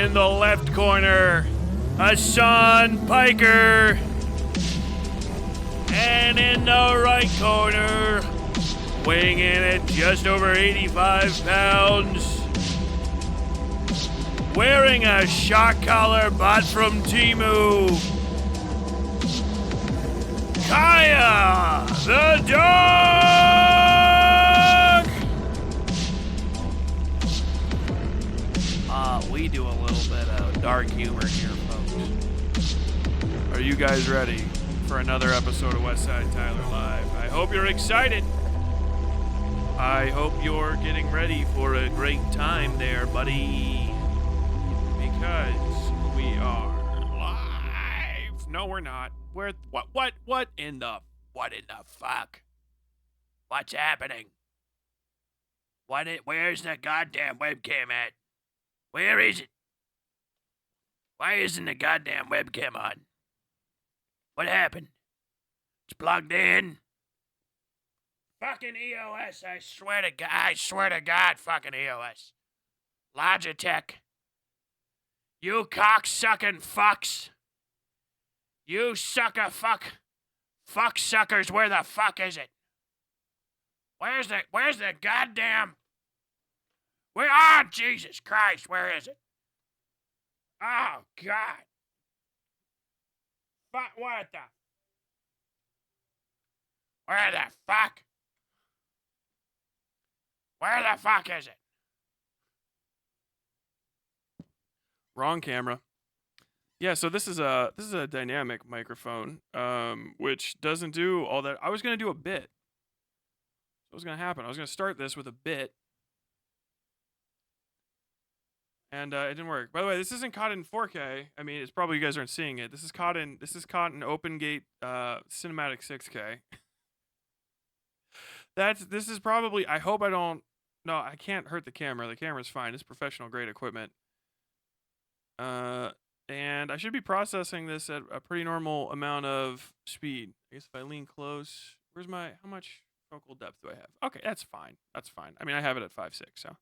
in the left corner, Hasan Piker. And in the right corner, weighing in at just over 85 pounds, wearing a shock collar bought from Temu, Kaya the dog! We do a little bit of dark humor here, folks. Are you guys ready for another episode of Westside Tyler Live? I hope you're excited. I hope you're getting ready for a great time there, buddy. Because we are live. No, we're not. What in the fuck? What's happening? Where's the goddamn webcam at? Where is it? Why isn't the goddamn webcam on? What happened? It's plugged in. Fucking EOS, I swear to God, fucking EOS. Logitech. You cocksucking fucks. You sucker fuck suckers, where the fuck is it? Where's the goddamn... Jesus Christ, where is it? Oh, God. Fuck, what the... Where the fuck? Where the fuck is it? Wrong camera. Yeah, so this is a dynamic microphone, which doesn't do all that. I was gonna do a bit. What was gonna happen? I was gonna start this with a bit, and it didn't work. By the way, this isn't caught in 4K. I mean, it's probably you guys aren't seeing it. This is caught in OpenGate cinematic 6K. This is probably. I hope I don't. No, I can't hurt the camera. The camera's fine. It's professional grade equipment. And I should be processing this at a pretty normal amount of speed. I guess if I lean close, how much focal depth do I have? Okay, that's fine. That's fine. I mean, I have it at 5.6, so.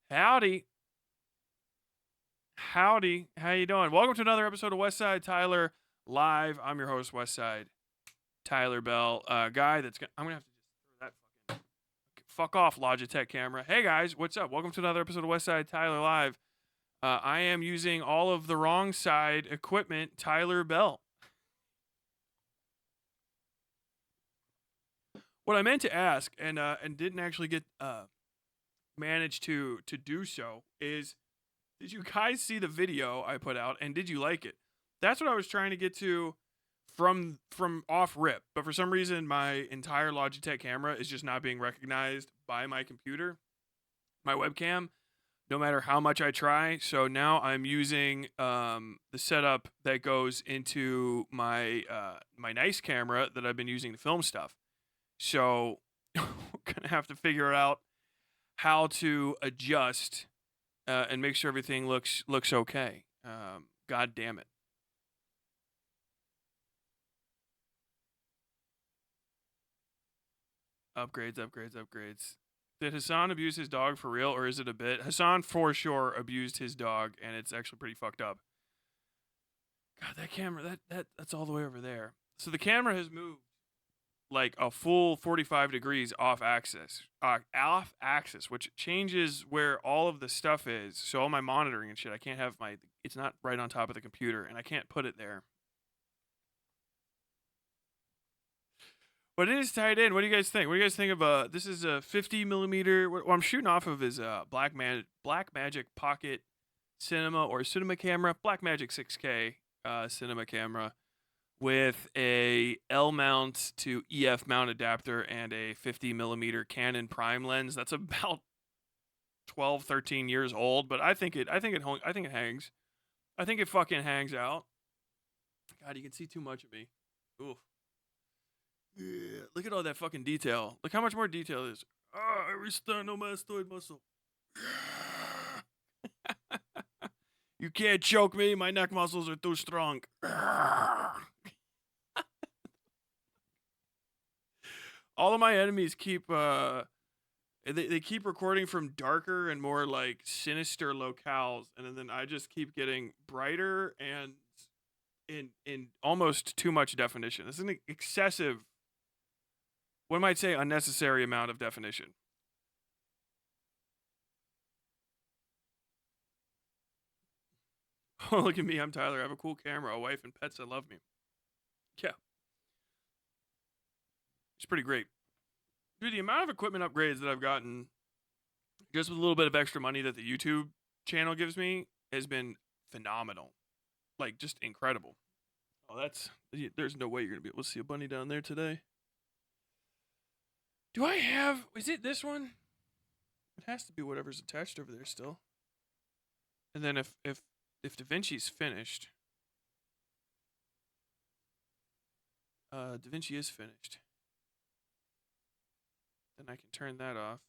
Howdy. How you doing? Welcome to another episode of Westside Tyler Live. I'm your host, Westside Tyler Bell. Guy I'm gonna have to just throw that fuck off, Logitech camera. Hey guys, what's up? Welcome to another episode of Westside Tyler Live. I am using all of the wrong side equipment, Tyler Bell. What I meant to ask, and didn't actually get manage to do so, is did you guys see the video I put out, and did you like it? That's what I was trying to get to from off rip, but for some reason my entire Logitech camera is just not being recognized by my computer, my webcam. No matter how much I try. So now I'm using the setup that goes into my my nice camera that I've been using to film stuff. So we're gonna have to figure out how to adjust and make sure everything looks okay. God damn it. Upgrades. Did Hasan abuse his dog for real, or is it a bit? Hasan for sure abused his dog, and it's actually pretty fucked up. God, that camera, that's all the way over there. So the camera has moved like a full 45 degrees off axis, which changes where all of the stuff is. So all my monitoring and shit, I can't have it's not right on top of the computer, and I can't put it there. But it is tied in. What do you guys think? What do you guys think of this is a 50 millimeter. What I'm shooting off of is a Blackmagic Pocket Cinema or Cinema camera, Blackmagic 6K cinema camera with a L mount to EF mount adapter and a 50 millimeter Canon prime lens. That's about 12, 13 years old, but I think it hangs. I think it fucking hangs out. God, you can see too much of me. Oof. Yeah, look at all that fucking detail. Look how much more detail is. Every sternomastoid muscle. You can't choke me. My neck muscles are too strong. All of my enemies keep They keep recording from darker and more like sinister locales, and then I just keep getting brighter and in almost too much definition. It's an excessive, one might say, unnecessary amount of definition. Oh, look at me! I'm Tyler. I have a cool camera, a wife, and pets that love me. Yeah, it's pretty great. Dude, the amount of equipment upgrades that I've gotten just with a little bit of extra money that the YouTube channel gives me has been phenomenal. Like, just incredible. Oh, there's no way you're gonna be able to see a bunny down there today. Do I have? Is it this one? It has to be whatever's attached over there still. And then if Da Vinci's finished, Da Vinci is finished. Then I can turn that off.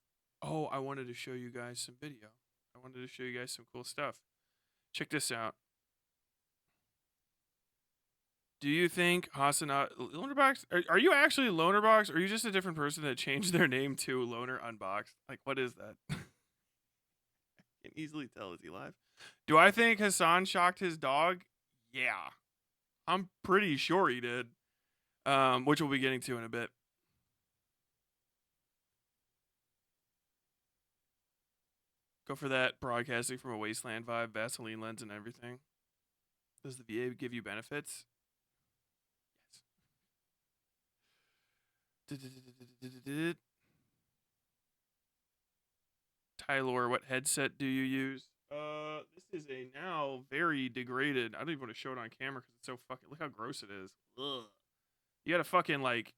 Oh, I wanted to show you guys some video. I wanted to show you guys some cool stuff. Check this out. Do you think Hasan Lonerbox? Are you actually Lonerbox, or are you just a different person that changed their name to Loner Unboxed? Like, what is that? I can easily tell. Is he live? Do I think Hasan shocked his dog? Yeah, I'm pretty sure he did. Which we'll be getting to in a bit. Go for that broadcasting from a wasteland vibe, Vaseline lens and everything. Does the VA give you benefits? Yes. Tyler, what headset do you use? This is a now very degraded. I don't even want to show it on camera because it's so fucking. Look how gross it is. Ugh. You gotta fucking like.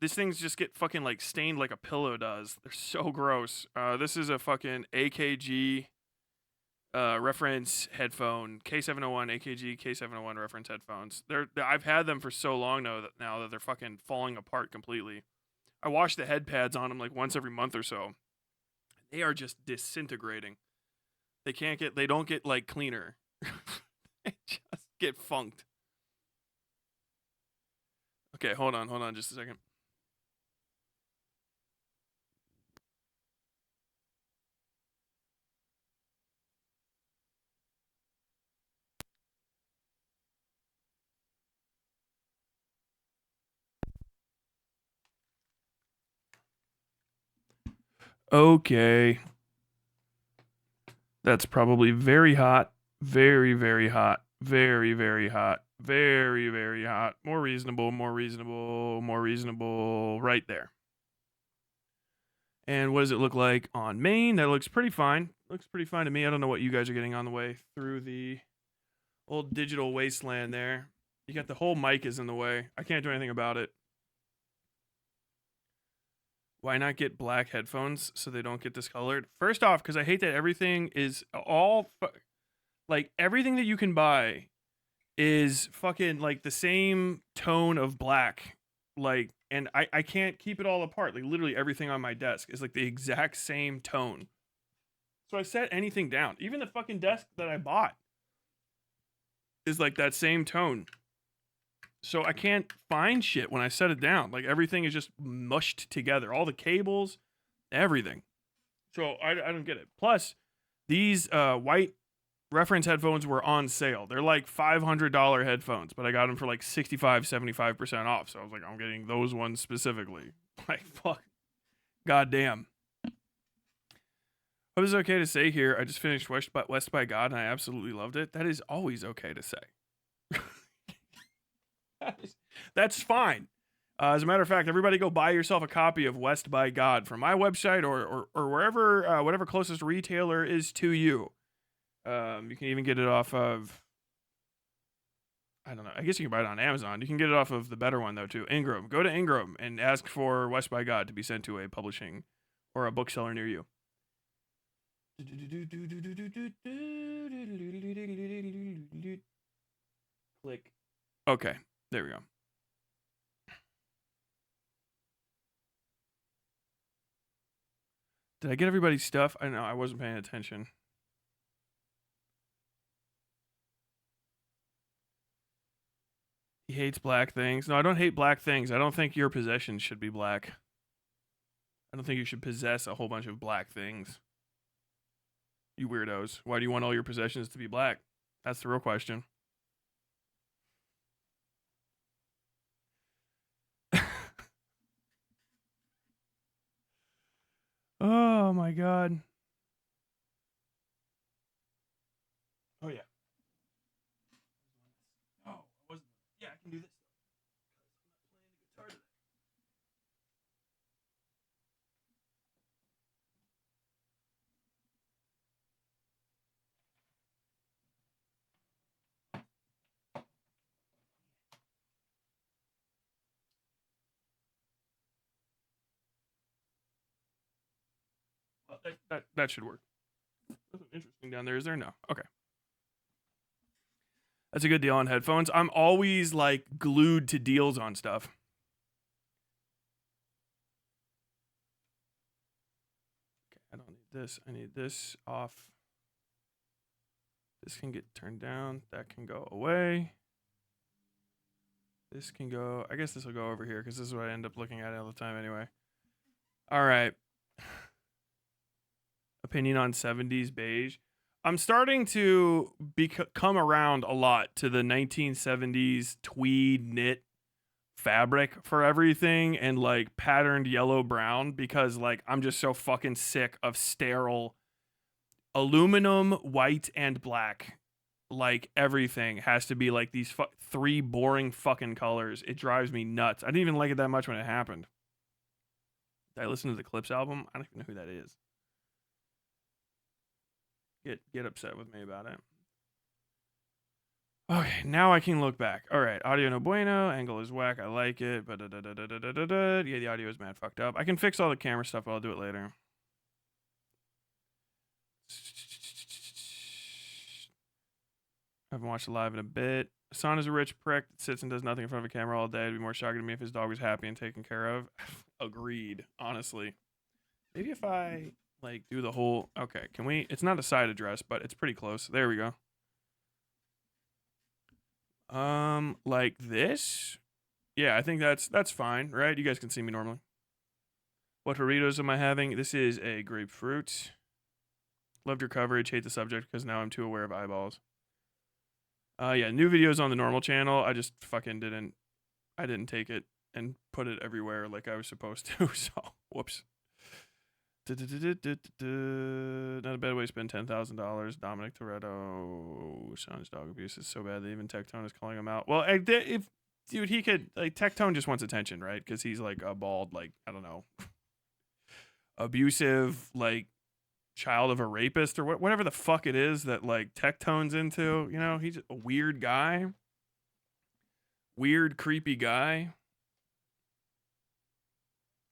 These things just get fucking like stained like a pillow does. They're so gross. This is a fucking AKG reference headphone, K701 AKG K701 reference headphones. I've had them for so long now that they're fucking falling apart completely. I wash the head pads on them like once every month or so. They are just disintegrating. They don't get like cleaner. They just get funked. Okay, hold on just a second. Okay. That's probably very hot. Very, very hot. Very, very hot. Very, very hot. More reasonable, more reasonable, more reasonable. Right there. And what does it look like on main? That looks pretty fine. Looks pretty fine to me. I don't know what you guys are getting on the way through the old digital wasteland there. You got the whole mic is in the way. I can't do anything about it. Why not get black headphones so they don't get discolored? First off, because I hate that everything is all like everything that you can buy is fucking like the same tone of black. Like, and I can't keep it all apart. Like, literally everything on my desk is like the exact same tone. So I set anything down. Even the fucking desk that I bought is like that same tone. So I can't find shit when I set it down. Like, everything is just mushed together. All the cables, everything. So I don't get it. Plus, these white reference headphones were on sale. They're like $500 headphones, but I got them for like 65-75% off. So I was like, I'm getting those ones specifically. Like, fuck. Goddamn. What is okay to say here? I just finished West by God and I absolutely loved it. That is always okay to say. That's fine. As a matter of fact, everybody go buy yourself a copy of West by God from my website or wherever, whatever closest retailer is to you. You can even get it off of, I don't know, I guess you can buy it on Amazon. You can get it off of the better one, though, too. Ingram. Go to Ingram and ask for West by God to be sent to a publishing or a bookseller near you. Click. Okay, there we go. Did I get everybody's stuff? I know, I wasn't paying attention. He hates black things. No, I don't hate black things. I don't think your possessions should be black. I don't think you should possess a whole bunch of black things. You weirdos. Why do you want all your possessions to be black? That's the real question. Oh my god. Oh yeah. Oh, I wasn't. Yeah, I can do this. I'm not playing the guitar today. That should work. Nothing interesting down there, is there? No. Okay. That's a good deal on headphones. I'm always like glued to deals on stuff. Okay, I don't need this. I need this off. This can get turned down. That can go away. This can go. I guess this will go over here because this is what I end up looking at all the time anyway. All right. Opinion on 70s beige. I'm starting to come around a lot to the 1970s tweed knit fabric for everything and like patterned yellow brown because like I'm just so fucking sick of sterile aluminum, white, and black. Like everything has to be like these three boring fucking colors. It drives me nuts. I didn't even like it that much when it happened. Did I listen to the Clips album? I don't even know who that is. Get upset with me about it. Okay, now I can look back. All right, audio no bueno, angle is whack. I like it, but yeah, the audio is mad fucked up. I can fix all the camera stuff, but I'll do it later. I haven't watched it live in a bit. Hasan is a rich prick that sits and does nothing in front of a camera all day. It'd be more shocking to me if his dog was happy and taken care of. Agreed, honestly. Maybe if I like do the whole. Okay, can we? It's not a side address, but it's pretty close. There we go. Like this. Yeah, I think that's fine, right? You guys can see me normally. What burritos am I having? This is a grapefruit. Loved your coverage. Hate the subject because now I'm too aware of eyeballs. Yeah, new videos on the normal channel. I just fucking didn't. I didn't take it and put it everywhere like I was supposed to. So, whoops. Not a bad way to spend $10,000. Dominic Toretto. Son's dog abuse is so bad that even Tectone is calling him out. Well, if dude, he could like Tectone just wants attention, right? Because he's like a bald, like I don't know, abusive, like child of a rapist or whatever the fuck it is that like Tectone's into. You know, he's a weird guy, weird, creepy guy.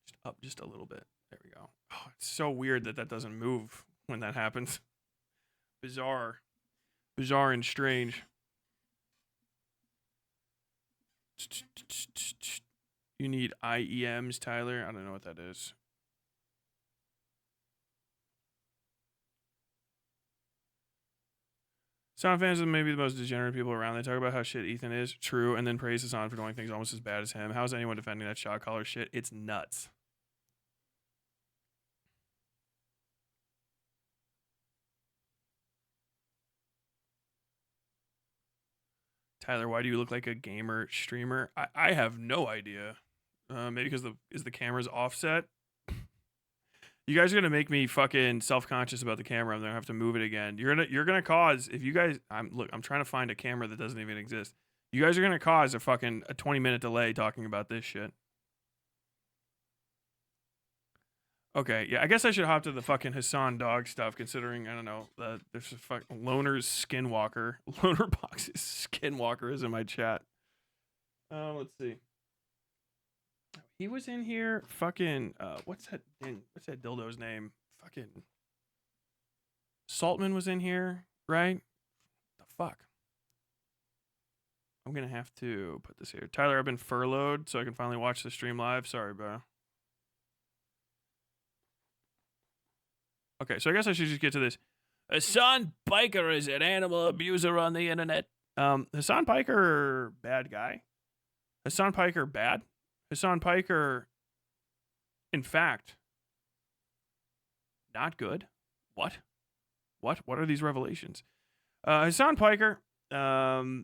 Just up just a little bit. There we go. Oh, it's so weird that doesn't move when that happens. Bizarre and strange. You need IEMs, Tyler. I don't know what that is. Sound fans are maybe the most degenerate people around. They talk about how shit Ethan is, true, and then praise Hasan for doing things almost as bad as him. How's anyone defending that shot collar shit? It's nuts. Tyler, why do you look like a gamer streamer? I have no idea. Maybe because the camera's offset. You guys are gonna make me fucking self-conscious about the camera. I'm gonna have to move it again. You're gonna cause if you guys. I'm trying to find a camera that doesn't even exist. You guys are gonna cause a 20-minute delay talking about this shit. Okay, yeah, I guess I should hop to the fucking Hasan dog stuff. Considering I don't know, there's a fucking Loner's Skinwalker. Loner Box's Skinwalker is in my chat. Let's see. He was in here. Fucking what's that thing? What's that dildo's name? Fucking Saltman was in here, right? The fuck. I'm gonna have to put this here. Tyler, I've been furloughed, so I can finally watch the stream live. Sorry, bro. Okay, so I guess I should just get to this. Hasan Piker is an animal abuser on the internet. Hasan Piker, bad guy. Hasan Piker, bad. Hasan Piker, in fact, not good. What? What are these revelations? Hasan Piker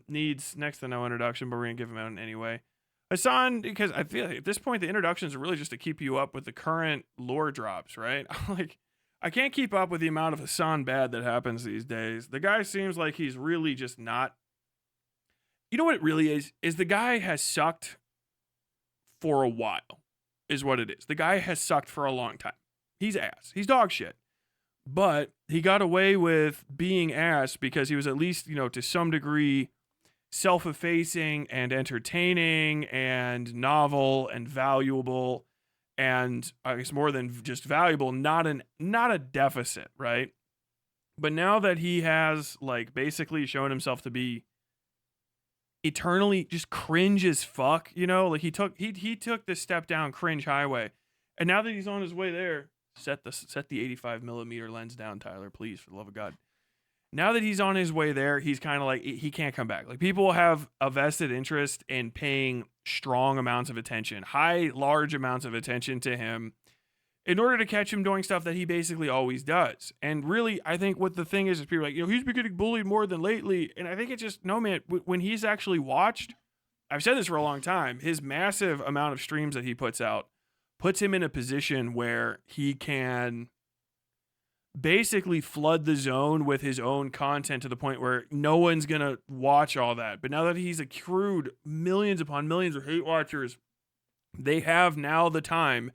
needs next to no introduction, but we're gonna give him out anyway. Hasan, because I feel like at this point the introductions are really just to keep you up with the current lore drops, right? Like, I can't keep up with the amount of Hasan bad that happens these days. The guy seems like he's really just not. You know what it really is? Is the guy has sucked for a while, is what it is. The guy has sucked for a long time. He's ass. He's dog shit. But he got away with being ass because he was at least, to some degree self-effacing and entertaining and novel and valuable, and I guess more than just valuable, not a deficit, right? But now that he has like basically shown himself to be eternally just cringe as fuck, like he took this step down cringe highway, and now that he's on his way there, set the 85 millimeter lens down, Tyler, please, for the love of God. Now that he's on his way there, he's kind of like, he can't come back. Like, people have a vested interest in paying strong amounts of attention, large amounts of attention to him in order to catch him doing stuff that he basically always does. And really, I think what the thing is people are like, he's been getting bullied more than lately. And I think it's just, no, man, when he's actually watched, I've said this for a long time, his massive amount of streams that he puts out puts him in a position where he can basically flood the zone with his own content to the point where no one's going to watch all that. But now that he's accrued millions upon millions of hate watchers, they have now the time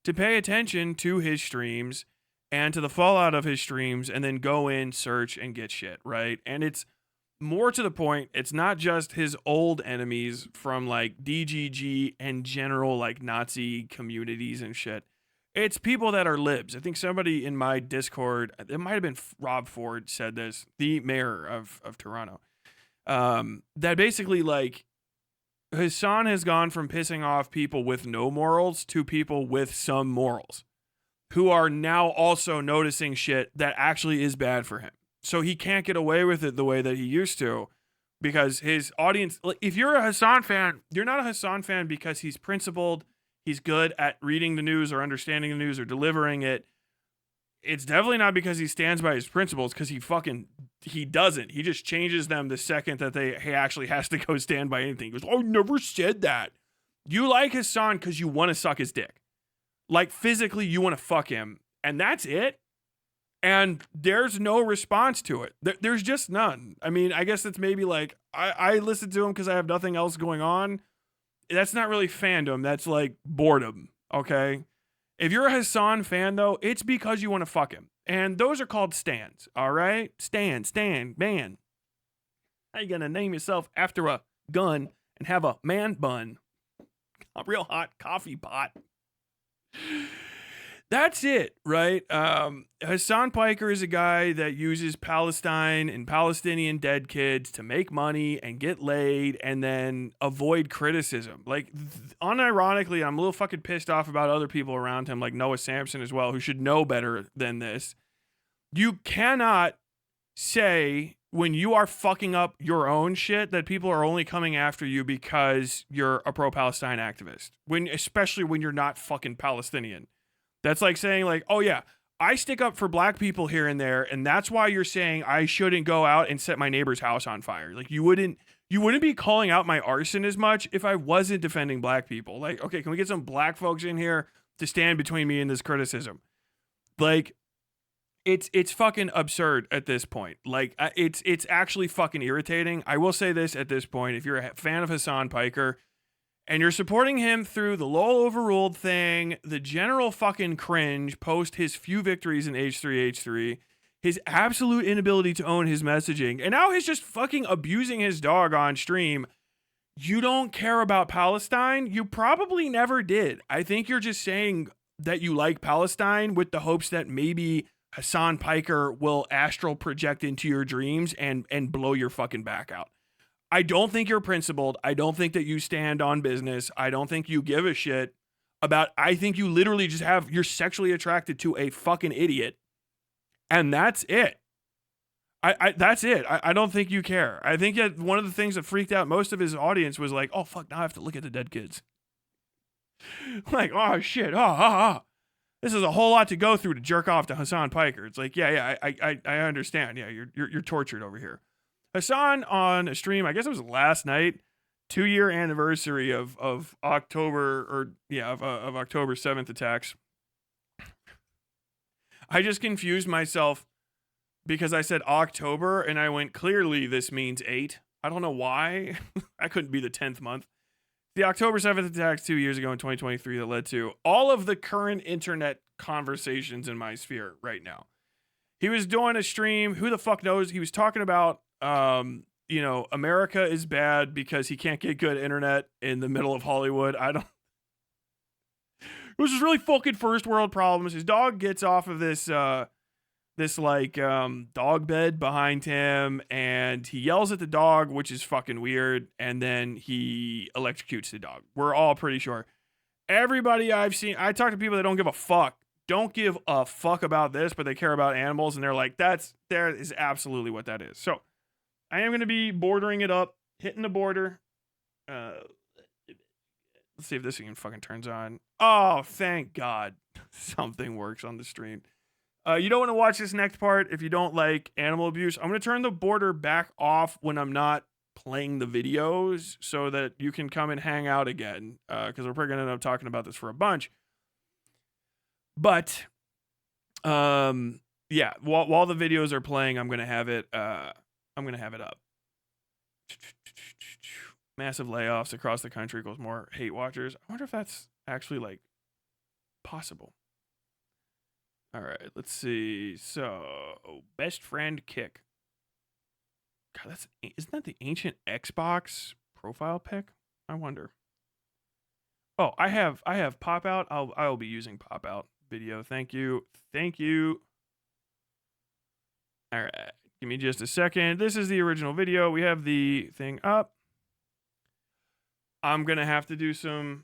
to pay attention to his streams and to the fallout of his streams, and then go in, search, and get shit, right? And it's more to the point, it's not just his old enemies from like DGG and general like Nazi communities and shit. It's people that are libs. I think somebody in my Discord, it might have been Rob Ford, said this, the mayor of Toronto, that basically like Hasan has gone from pissing off people with no morals to people with some morals who are now also noticing shit that actually is bad for him. So he can't get away with it the way that he used to, because his audience, like, if you're a Hasan fan, you're not a Hasan fan because he's principled, he's good at reading the news or understanding the news or delivering it. It's definitely not because he stands by his principles, because he doesn't. He just changes them the second that he actually has to go stand by anything. He goes, I never said that. You like Hasan because you want to suck his dick. Like, physically, you want to fuck him. And that's it. And there's no response to it. There's just none. I mean, I guess it's maybe like, I listen to him because I have nothing else going on. That's not really fandom. That's like boredom, okay? If you're a Hasan fan, though, it's because you want to fuck him. And those are called stans, all right? Stan, man. How you going to name yourself after a gun and have a man bun? A real hot coffee pot. That's it, right? Hasan Piker is a guy that uses Palestine and Palestinian dead kids to make money and get laid and then avoid criticism. Like, unironically, I'm a little fucking pissed off about other people around him, like Noah Samson as well, who should know better than this. You cannot say when you are fucking up your own shit that people are only coming after you because you're a pro-Palestine activist. Especially when you're not fucking Palestinian. That's like saying, like, oh yeah, I stick up for black people here and there, and that's why you're saying I shouldn't go out and set my neighbor's house on fire. Like, you wouldn't be calling out my arson as much if I wasn't defending black people. Like, okay, can we get some black folks in here to stand between me and this criticism? Like, it's fucking absurd at this point. Like, it's actually fucking irritating. I will say this at this point: if you're a fan of Hasan Piker, and you're supporting him through the Lowell overruled thing, the general fucking cringe post his few victories in H3H3, his absolute inability to own his messaging, and now he's just fucking abusing his dog on stream. You don't care about Palestine? You probably never did. I think you're just saying that you like Palestine with the hopes that maybe Hasan Piker will astral project into your dreams and blow your fucking back out. I don't think you're principled. I don't think that you stand on business. I don't think you give a shit about, I think you literally just you're sexually attracted to a fucking idiot. And that's it. That's it. I don't think you care. I think that one of the things that freaked out most of his audience was like, oh fuck, now I have to look at the dead kids. Like, oh shit, this is a whole lot to go through to jerk off to Hasan Piker. It's like, yeah, I understand. Yeah, you're tortured over here. Hasan on a stream, I guess it was last night, 2-year anniversary of October of October 7th attacks. I just confused myself because I said October and I went, clearly this means 8. I don't know why. I couldn't be the 10th month. The October 7th attacks 2 years ago in 2023 that led to all of the current internet conversations in my sphere right now. He was doing a stream. Who the fuck knows? He was talking about, America is bad because he can't get good internet in the middle of Hollywood. It was just really fucking first world problems. His dog gets off of this dog bed behind him and he yells at the dog, which is fucking weird, and then he electrocutes the dog. We're all pretty sure. Everybody I've seen, I talk to people that don't give a fuck about this, but they care about animals, and they're like, that is absolutely what that is. So I am going to be bordering it up, hitting the border. Let's see if this even fucking turns on. Oh, thank God something works on the stream. You don't want to watch this next part if you don't like animal abuse. I'm going to turn the border back off when I'm not playing the videos so that you can come and hang out again, because we're probably going to end up talking about this for a bunch. But, while the videos are playing, I'm going to have it up. Massive layoffs across the country equals more hate watchers. I wonder if that's actually, possible. All right, let's see. So, best friend kick. God, isn't that the ancient Xbox profile pic? I wonder. Oh, I have pop out. I'll be using pop out video. Thank you. All right, give me just a second. This is the original video. We have the thing up. I'm gonna have to do some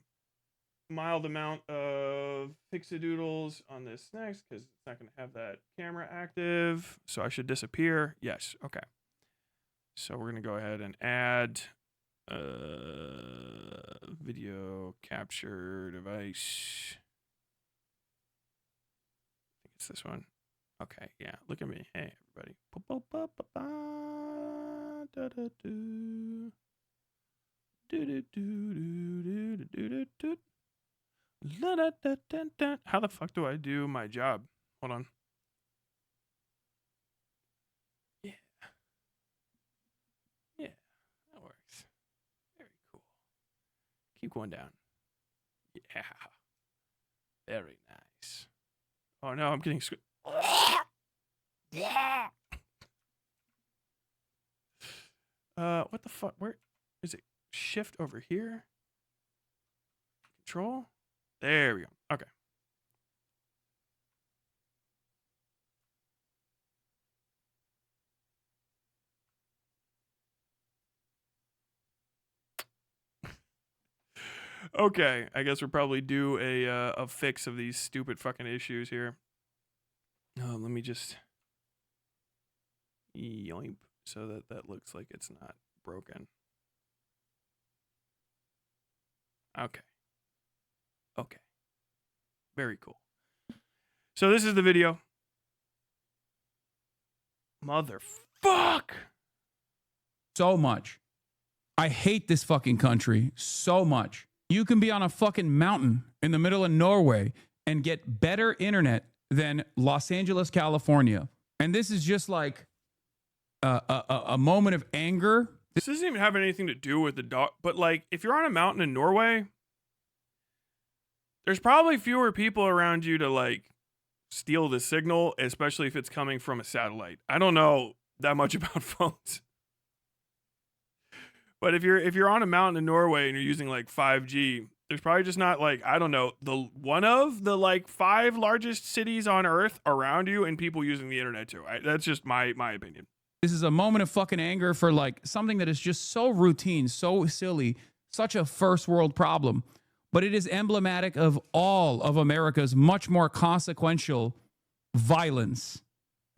mild amount of fixadoodles on this next because it's not going to have that camera active, so I should disappear. Yes, okay. So we're going to go ahead and add video capture device. I think it's this one. Okay, yeah, look at me. Hey, everybody. How the fuck do I do my job? Hold on. Yeah, that works. Very cool. Keep going down. Yeah, very nice. Oh no, I'm getting what the fuck? Where is it? Shift over here. Control. There we go. Okay. Okay, I guess we'll probably do a fix of these stupid fucking issues here. Let me just yoink so that looks like it's not broken. Okay. Very cool. So this is the video. Motherfuck! So much. I hate this fucking country so much. You can be on a fucking mountain in the middle of Norway and get better internet than Los Angeles, California. And this is just like a moment of anger. This doesn't even have anything to do with the dog, but if you're on a mountain in Norway, there's probably fewer people around you to steal the signal, especially if it's coming from a satellite. I don't know that much about phones. But if you're on a mountain in Norway and you're using 5G, there's probably just not I don't know, one of the 5 largest cities on Earth around you and people using the internet too. That's just my opinion. This is a moment of fucking anger for something that is just so routine, so silly, such a first world problem. But it is emblematic of all of America's much more consequential violence.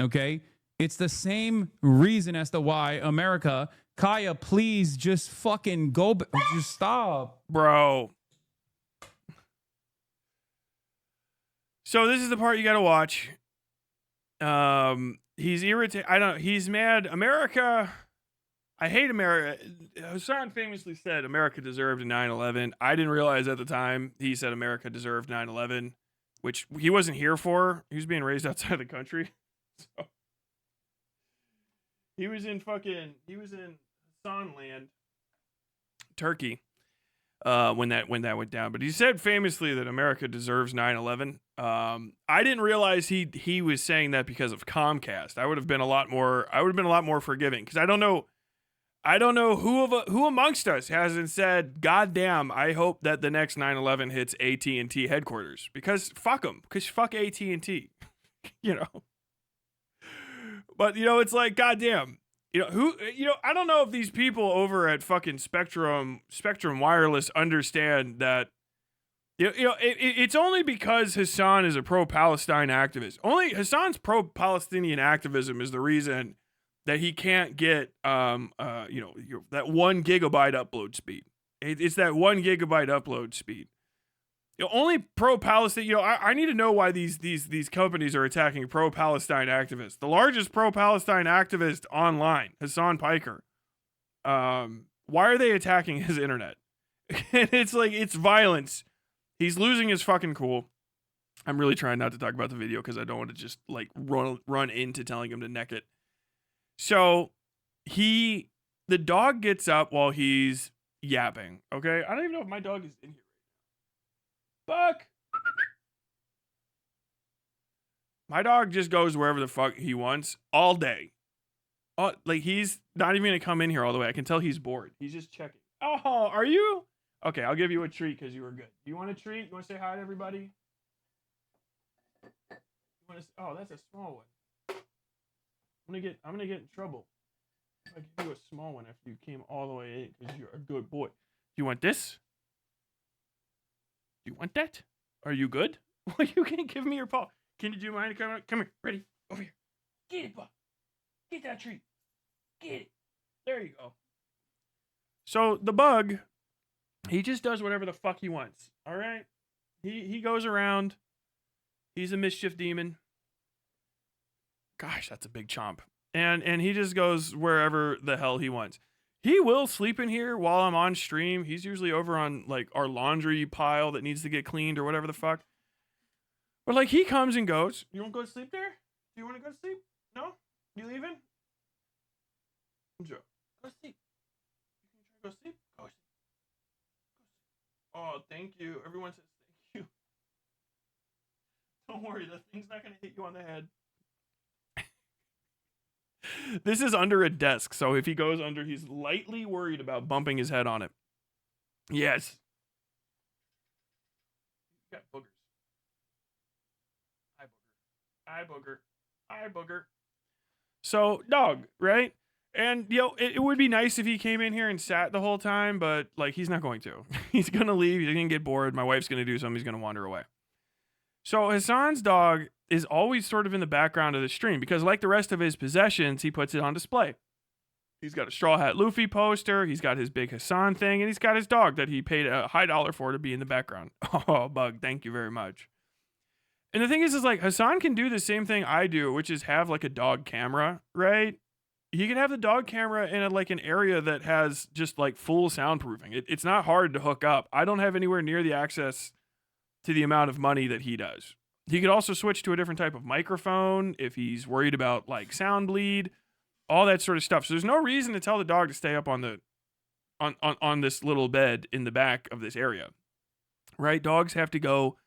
Okay? It's the same reason as to why America, Kaya, please just fucking go, just stop. Bro. So this is the part you got to watch. He's irritated. He's mad. America. I hate America. Hasan famously said America deserved a 9/11. I didn't realize at the time he said America deserved 9/11, which he wasn't here for. He was being raised outside the country. So he was in Hasan land, Turkey, when that went down. But he said famously that America deserves 9/11. I didn't realize he was saying that because of Comcast. I would have been a lot more forgiving, because I don't know who amongst us hasn't said, "God damn, I hope that the next 9/11 hits AT&T headquarters," because fuck them, because fuck AT&T, you know. But it's like, goddamn, I don't know if these people over at fucking Spectrum Wireless understand that. It's only because Hasan is a pro-Palestine activist. Only Hasan's pro-Palestinian activism is the reason that he can't get that 1 gigabyte upload speed. It's that 1 gigabyte upload speed. Only pro-Palestine. I need to know why these companies are attacking pro-Palestine activists. The largest pro-Palestine activist online, Hasan Piker. Why are they attacking his internet? And it's like, it's violence. He's losing his fucking cool. I'm really trying not to talk about the video because I don't want to just like run into telling him to neck it. So the dog gets up while he's yapping. Okay, I don't even know if my dog is in here. Buck. My dog just goes wherever the fuck he wants all day. Oh, like, he's not even gonna come in here all the way. I can tell he's bored. He's just checking. Oh, are you? Okay, I'll give you a treat because you were good. You want a treat? You want to say hi to everybody? Oh, that's a small one. I'm gonna get in trouble if I give you a small one after you came all the way in because you're a good boy. Do you want this? You want that? Are you good? Well, you can give me your paw. Do you mind? Come here. Ready? Over here. Get it, Buck. Get that treat. Get it. There you go. So the bug, he just does whatever the fuck he wants. All right? He goes around. He's a mischief demon. Gosh, that's a big chomp. And he just goes wherever the hell he wants. He will sleep in here while I'm on stream. He's usually over on like our laundry pile that needs to get cleaned or whatever the fuck. But like, he comes and goes. You want to go to sleep there? Do you want to go to sleep? No? You leaving? Joe, go sleep. You can try to go sleep? Go sleep. Oh, thank you. Everyone says thank you. Don't worry, the thing's not going to hit you on the head. This is under a desk, so if he goes under, he's lightly worried about bumping his head on it. Yes. You got boogers. Eye booger. Eye booger. So, dog, right? And, it would be nice if he came in here and sat the whole time, but, like, he's not going to. He's going to leave. He's going to get bored. My wife's going to do something. He's going to wander away. So, Hasan's dog is always sort of in the background of the stream because, like the rest of his possessions, he puts it on display. He's got a Straw Hat Luffy poster. He's got his big Hasan thing, and he's got his dog that he paid a high dollar for to be in the background. Oh, Bug, thank you very much. And the thing is like, Hasan can do the same thing I do, which is have like a dog camera, right? He can have the dog camera in an area that has just like full soundproofing. It's not hard to hook up. I don't have anywhere near the access to the amount of money that he does. He could also switch to a different type of microphone if he's worried about like sound bleed, all that sort of stuff. So there's no reason to tell the dog to stay up on the on this little bed in the back of this area. Right? Dogs have to go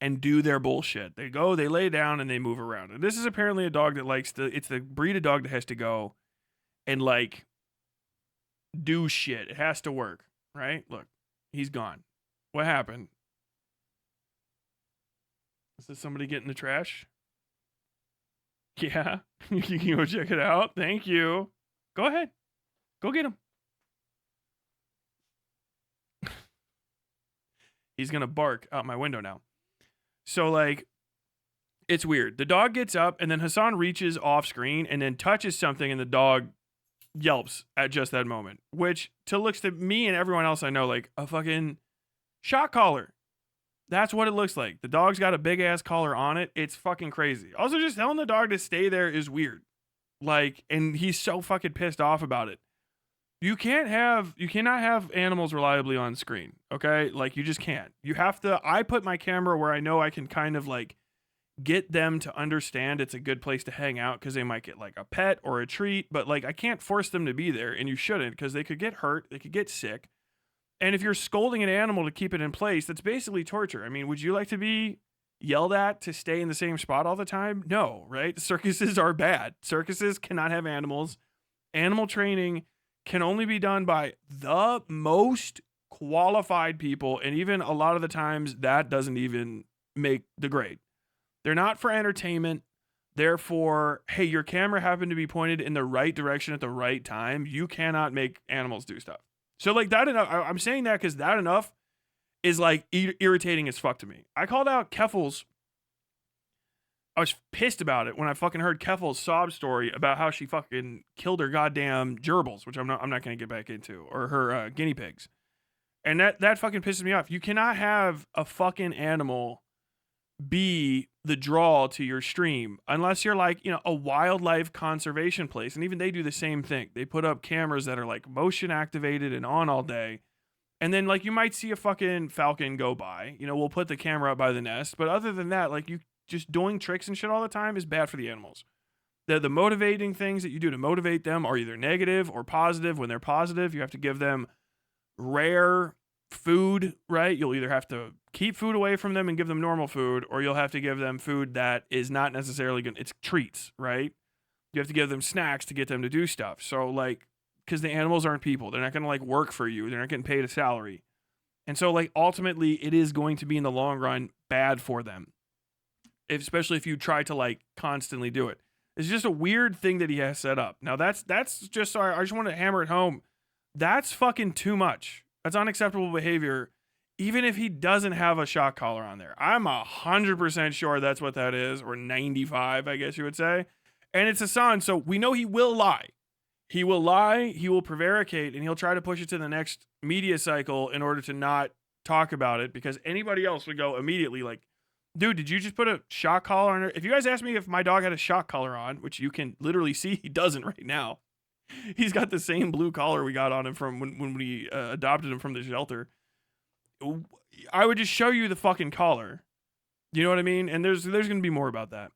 and do their bullshit. They go, they lay down, and they move around. And this is apparently a dog that it's the breed of dog that has to go and like do shit. It has to work, right? Look, he's gone. What happened? Is this somebody getting the trash? Yeah. You can go check it out. Thank you. Go ahead. Go get him. He's going to bark out my window now. So, like, it's weird. The dog gets up, and then Hasan reaches off screen and then touches something, and the dog yelps at just that moment, which looks to me and everyone else I know like a fucking shock collar. That's what it looks like. The dog's got a big ass collar on it. It's fucking crazy. Also, just telling the dog to stay there is weird. Like, and he's so fucking pissed off about it. You cannot have animals reliably on screen. Okay. Like, you just can't. You have to, I put my camera where I know I can kind of like get them to understand it's a good place to hang out because they might get like a pet or a treat, but like I can't force them to be there, and you shouldn't because they could get hurt, they could get sick. And if you're scolding an animal to keep it in place, that's basically torture. I mean, would you like to be yelled at to stay in the same spot all the time? No, right? Circuses are bad. Circuses cannot have animals. Animal training can only be done by the most qualified people, and even a lot of the times that doesn't even make the grade. They're not for entertainment. Therefore, hey, your camera happened to be pointed in the right direction at the right time. You cannot make animals do stuff. So like that enough. I'm saying that because that enough is like irritating as fuck to me. I called out Keffel's. I was pissed about it when I fucking heard Keffel's sob story about how she fucking killed her goddamn gerbils, which I'm not going to get back into, or her guinea pigs. And that fucking pisses me off. You cannot have a fucking animal be the draw to your stream unless you're like, you know, a wildlife conservation place. And even they do the same thing. They put up cameras that are like motion activated and on all day. And then like you might see a fucking falcon go by, you know, we'll put the camera up by the nest. But other than that, like you just doing tricks and shit all the time is bad for the animals. The motivating things that you do to motivate them are either negative or positive. When they're positive, you have to give them rare food, right? You'll either have to keep food away from them and give them normal food, or you'll have to give them food that is not necessarily good. It's treats, right? You have to give them snacks to get them to do stuff. So like, because the animals aren't people, they're not going to like work for you. They're not getting paid a salary. And so like ultimately it is going to be in the long run bad for them. Especially if you try to like constantly do it. It's just a weird thing that he has set up. Now that's just, sorry, I just want to hammer it home. That's fucking too much. That's unacceptable behavior, even if he doesn't have a shock collar on there. I'm 100% sure that's what that is, or 95, I guess you would say. And it's Hasan, so we know he will lie. He will lie, he will prevaricate, and he'll try to push it to the next media cycle in order to not talk about it, because anybody else would go immediately like, dude, did you just put a shock collar on her? If you guys ask me if my dog had a shock collar on, which you can literally see he doesn't right now. He's got the same blue collar we got on him from when we adopted him from the shelter. I would just show you the fucking collar. You know what I mean? And there's going to be more about that.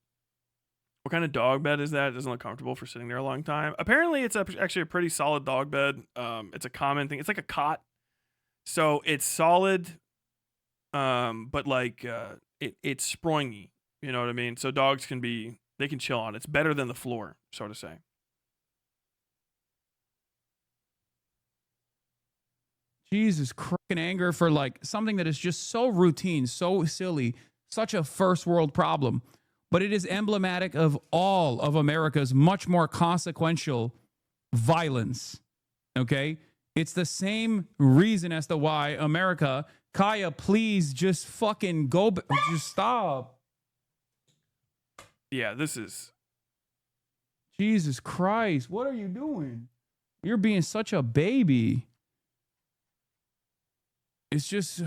What kind of dog bed is that? It doesn't look comfortable for sitting there a long time. Apparently, it's actually a pretty solid dog bed. It's a common thing. It's like a cot. So it's solid, but like it's springy. You know what I mean? So dogs they can chill on it. It's better than the floor, so to say. Jesus Christ, anger for like something that is just so routine, so silly, such a first world problem. But it is emblematic of all of America's much more consequential violence. Okay? It's the same reason as to why America, Kaya, please just fucking go, just stop. Yeah, this is. Jesus Christ, what are you doing? You're being such a baby. It's just,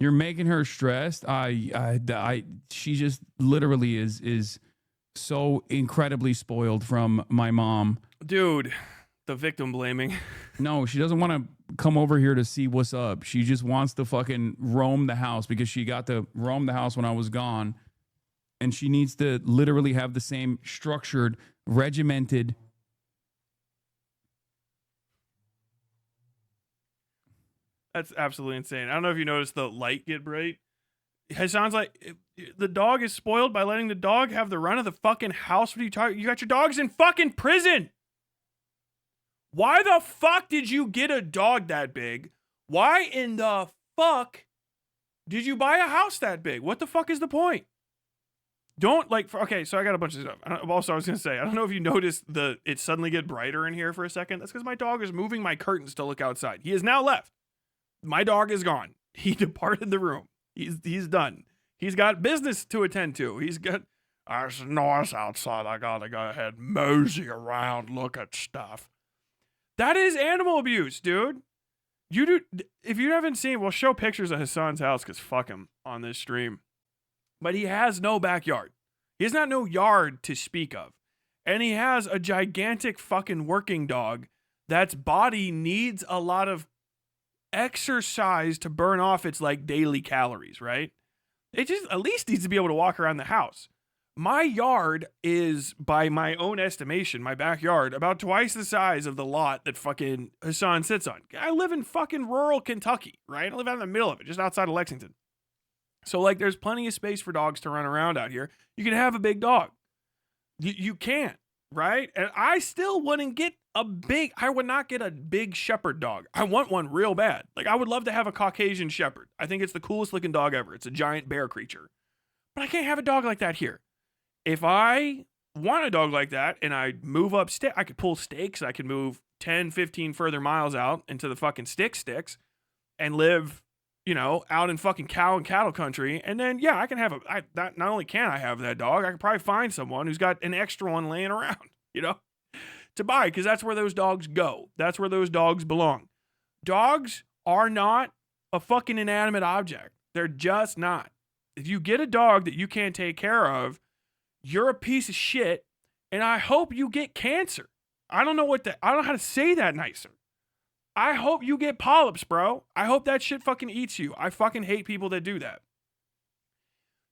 you're making her stressed. She just literally is so incredibly spoiled from my mom. Dude, the victim blaming. No, she doesn't want to come over here to see what's up. She just wants to fucking roam the house because she got to roam the house when I was gone. And she needs to literally have the same structured, regimented. That's absolutely insane. I don't know if you noticed the light get bright. It sounds like the dog is spoiled by letting the dog have the run of the fucking house. What are you talking? You got your dogs in fucking prison. Why the fuck did you get a dog that big? Why in the fuck did you buy a house that big? What the fuck is the point? Don't like, okay, so I got a bunch of stuff. Also, I was going to say, I don't know if you noticed it suddenly get brighter in here for a second. That's because my dog is moving my curtains to look outside. He is now left. My dog is gone. He departed the room. He's done. He's got business to attend to. He's got, there's noise outside. I gotta go ahead, mosey around, look at stuff. That is animal abuse, dude. You do, if you haven't seen, we'll show pictures of Hasan's house because fuck him on this stream. But he has no backyard. He has not no yard to speak of. And he has a gigantic fucking working dog that's body needs a lot of exercise to burn off its like daily calories, right? It just at least needs to be able to walk around the house. My yard is, by my own estimation, my backyard, about twice the size of the lot that fucking Hasan sits on. I live in fucking rural Kentucky, right? I live out in the middle of it, just outside of Lexington. So, like, there's plenty of space for dogs to run around out here. You can have a big dog. You can, right? And I still wouldn't get I would not get a big shepherd dog. I want one real bad. Like, I would love to have a Caucasian shepherd. I think it's the coolest looking dog ever. It's a giant bear creature. But I can't have a dog like that here. If I want a dog like that and I move up I could pull stakes. I could move 10, 15 further miles out into the fucking sticks and live, you know, out in fucking cow and cattle country. And then, yeah, I can have not only can I have that dog, I could probably find someone who's got an extra one laying around, you know, to buy, because that's where those dogs go. That's where those dogs belong. Dogs are not a fucking inanimate object. They're just not. If you get a dog that you can't take care of, you're a piece of shit, and I hope you get cancer. I don't know how to say that nicer. I hope you get polyps, bro. I hope that shit fucking eats you. I fucking hate people that do that.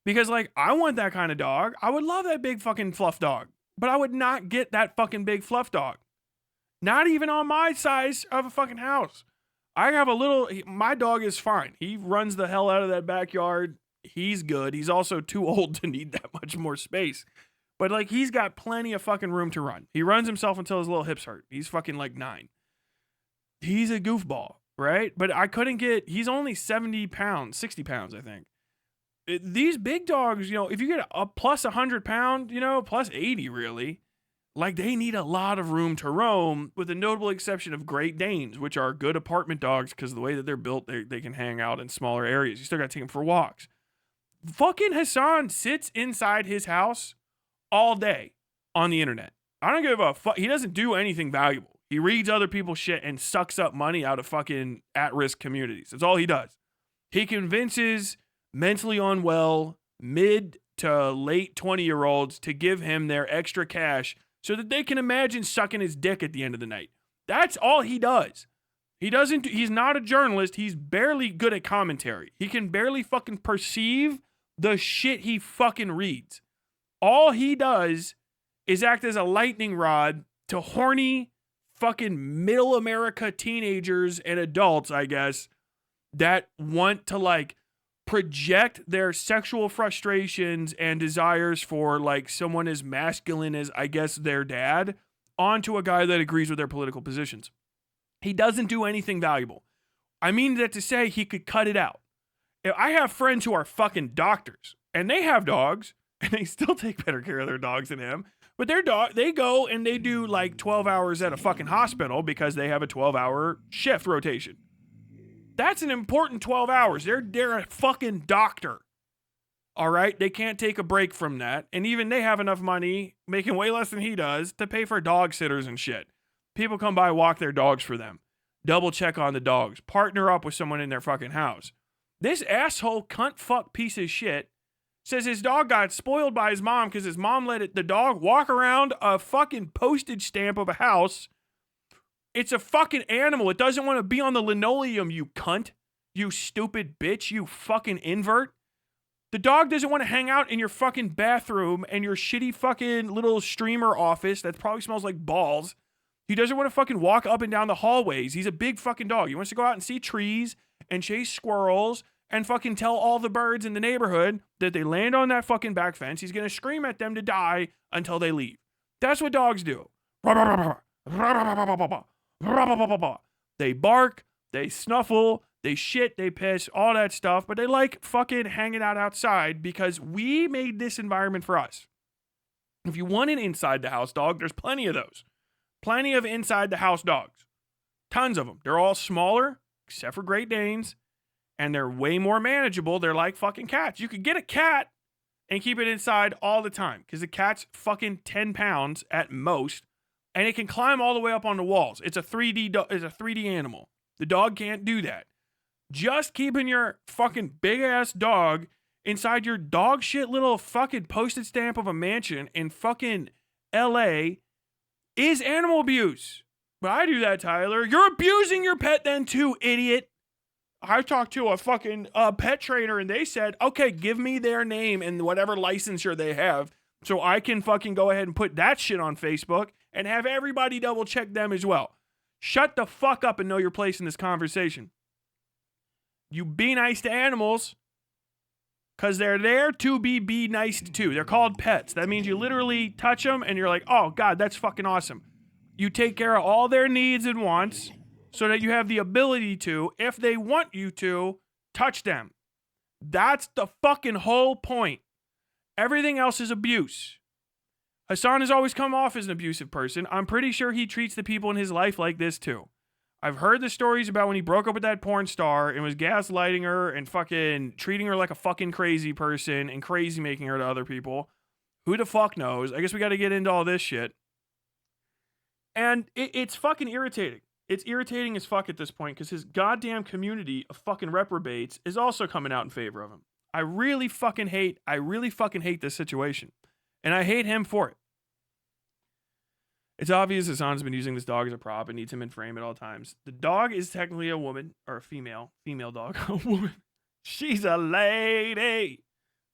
Because, like, I want that kind of dog. I would love that big fucking fluff dog. But I would not get that fucking big fluff dog. Not even on my size of a fucking house. My dog is fine. He runs the hell out of that backyard. He's good. He's also too old to need that much more space. But, like, he's got plenty of fucking room to run. He runs himself until his little hips hurt. He's fucking, like, 9. He's a goofball, right? But he's only 70 pounds, 60 pounds, I think. These big dogs, you know, if you get a plus 100 pound, you know, plus 80 really, like, they need a lot of room to roam, with the notable exception of Great Danes, which are good apartment dogs because of the way that they're built, they can hang out in smaller areas. You still got to take them for walks. Fucking Hasan sits inside his house all day on the internet. I don't give a fuck. He doesn't do anything valuable. He reads other people's shit and sucks up money out of fucking at-risk communities. That's all he does. He convinces mentally unwell, mid to late 20-year-olds to give him their extra cash so that they can imagine sucking his dick at the end of the night. That's all he does. He's not a journalist. He's barely good at commentary. He can barely fucking perceive the shit he fucking reads. All he does is act as a lightning rod to horny fucking middle America teenagers and adults, I guess, that want to, like, project their sexual frustrations and desires for, like, someone as masculine as, I guess, their dad onto a guy that agrees with their political positions. He doesn't do anything valuable. I mean that to say he could cut it out. I have friends who are fucking doctors, and they have dogs, and they still take better care of their dogs than him. But they go and they do like 12 hours at a fucking hospital because they have a 12-hour shift rotation. That's an important 12 hours. They're a fucking doctor. All right? They can't take a break from that. And even they have enough money, making way less than he does, to pay for dog sitters and shit. People come by, walk their dogs for them. Double check on the dogs. Partner up with someone in their fucking house. This asshole cunt fuck piece of shit says his dog got spoiled by his mom because his mom let the dog walk around a fucking postage stamp of a house. It's a fucking animal. It doesn't want to be on the linoleum, you cunt. You stupid bitch. You fucking invert. The dog doesn't want to hang out in your fucking bathroom and your shitty fucking little streamer office that probably smells like balls. He doesn't want to fucking walk up and down the hallways. He's a big fucking dog. He wants to go out and see trees and chase squirrels and fucking tell all the birds in the neighborhood that they land on that fucking back fence. He's going to scream at them to die until they leave. That's what dogs do. They bark, they snuffle, they shit, they piss, all that stuff, but they like fucking hanging out outside because we made this environment for us. If you want an inside the house dog, there's plenty of those. Plenty of inside the house dogs. Tons of them. They're all smaller, except for Great Danes. And they're way more manageable. They're like fucking cats. You could get a cat and keep it inside all the time because the cat's fucking 10 pounds at most, and it can climb all the way up on the walls. It's a 3D animal. The dog can't do that. Just keeping your fucking big ass dog inside your dog shit little fucking postage stamp of a mansion in fucking LA is animal abuse. But I do that, Tyler. You're abusing your pet then too, idiot. I talked to a fucking pet trainer and they said, okay, give me their name and whatever licensure they have so I can fucking go ahead and put that shit on Facebook and have everybody double check them as well. Shut the fuck up and know your place in this conversation. You be nice to animals because they're there to be nice to. They're called pets. That means you literally touch them and you're like, oh God, that's fucking awesome. You take care of all their needs and wants so that you have the ability to, if they want you to, touch them. That's the fucking whole point. Everything else is abuse. Hasan has always come off as an abusive person. I'm pretty sure he treats the people in his life like this too. I've heard the stories about when he broke up with that porn star and was gaslighting her and fucking treating her like a fucking crazy person and crazy making her to other people. Who the fuck knows? I guess we got to get into all this shit. And it's fucking irritating. It's irritating as fuck at this point because his goddamn community of fucking reprobates is also coming out in favor of him. I really fucking hate this situation. And I hate him for it. It's obvious Hasan's been using this dog as a prop and needs him in frame at all times. The dog is technically a woman, or a female dog, a woman. She's a lady.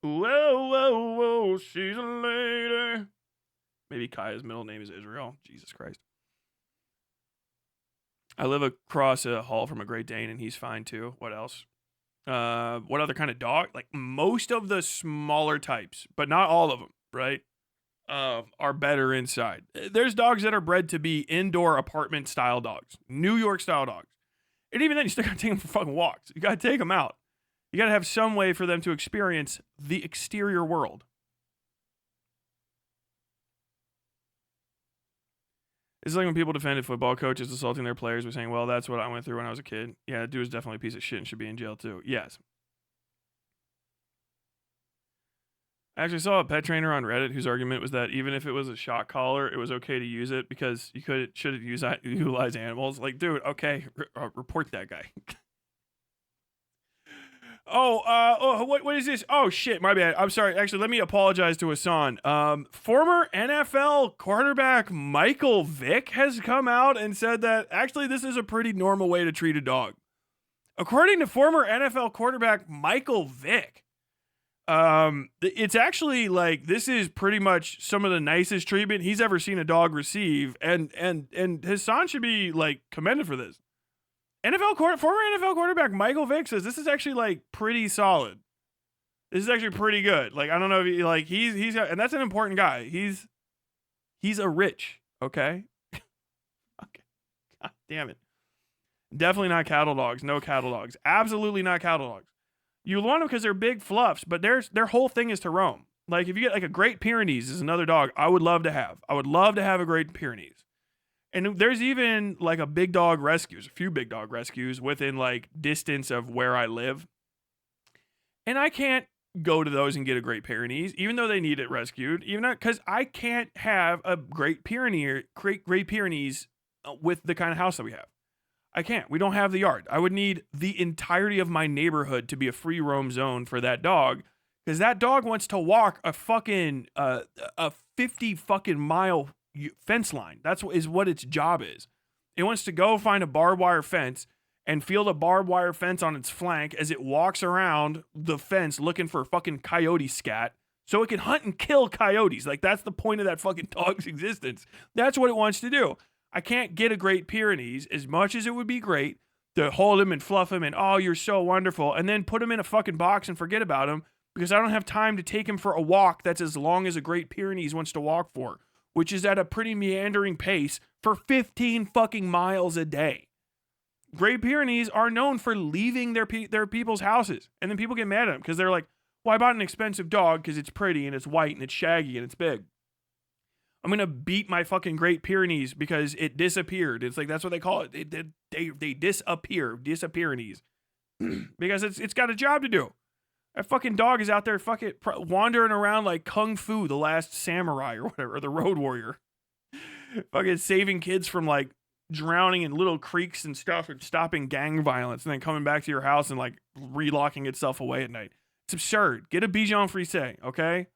Whoa, whoa, whoa, she's a lady. Maybe Kaya's middle name is Israel. Jesus Christ. I live across a hall from a Great Dane and he's fine too. What else? What other kind of dog? Like most of the smaller types, but not all of them, right? Are better inside. There's dogs that are bred to be indoor apartment style dogs, New York style dogs. And even then, you still gotta take them for fucking walks. You gotta take them out. You gotta have some way for them to experience the exterior world. It's like when people defended football coaches assaulting their players by saying, well, that's what I went through when I was a kid. Yeah, that dude was definitely a piece of shit and should be in jail too. Yes. I actually saw a pet trainer on Reddit whose argument was that even if it was a shock collar, it was okay to use it because you should utilize animals. Like, dude, okay, report that guy. What is this? Oh shit, my bad. I'm sorry. Actually, let me apologize to Hasan. Former NFL quarterback Michael Vick has come out and said that actually this is a pretty normal way to treat a dog. According to former NFL quarterback Michael Vick, it's actually like this is pretty much some of the nicest treatment he's ever seen a dog receive, and Hasan should be like commended for this. Former NFL quarterback Michael Vick says this is actually like pretty solid. This is actually pretty good. Like I don't know if he, like he's and that's an important guy. He's a rich, okay? Okay. God damn it. Definitely not cattle dogs. No cattle dogs. Absolutely not cattle dogs. You want them because they're big fluffs, but their whole thing is to roam. Like if you get like a Great Pyrenees is another dog I would love to have. I would love to have a Great Pyrenees. And there's even like a few big dog rescues within like distance of where I live. And I can't go to those and get a Great Pyrenees, even though they need it rescued, even because I can't have a Great Pyrenees with the kind of house that we have. I can't. We don't have the yard. I would need the entirety of my neighborhood to be a free roam zone for that dog, because that dog wants to walk a fucking a 50 fucking mile fence line. That's what its job is. It wants to go find a barbed wire fence and feel the barbed wire fence on its flank as it walks around the fence looking for fucking coyote scat so it can hunt and kill coyotes. Like that's the point of that fucking dog's existence. That's what it wants to do. I can't get a Great Pyrenees as much as it would be great to hold him and fluff him and, oh, you're so wonderful, and then put him in a fucking box and forget about him because I don't have time to take him for a walk that's as long as a Great Pyrenees wants to walk for, which is at a pretty meandering pace for 15 fucking miles a day. Great Pyrenees are known for leaving their people's houses, and then people get mad at them because they're like, well, I bought an expensive dog because it's pretty and it's white and it's shaggy and it's big. I'm going to beat my fucking Great Pyrenees because it disappeared. It's like, that's what they call it. They disappear, Pyrenees. Because it's got a job to do. That fucking dog is out there fucking wandering around like Kung Fu, the last samurai or whatever, or the road warrior. Fucking saving kids from like drowning in little creeks and stuff and stopping gang violence and then coming back to your house and like relocking itself away at night. It's absurd. Get a Bichon Frise, okay?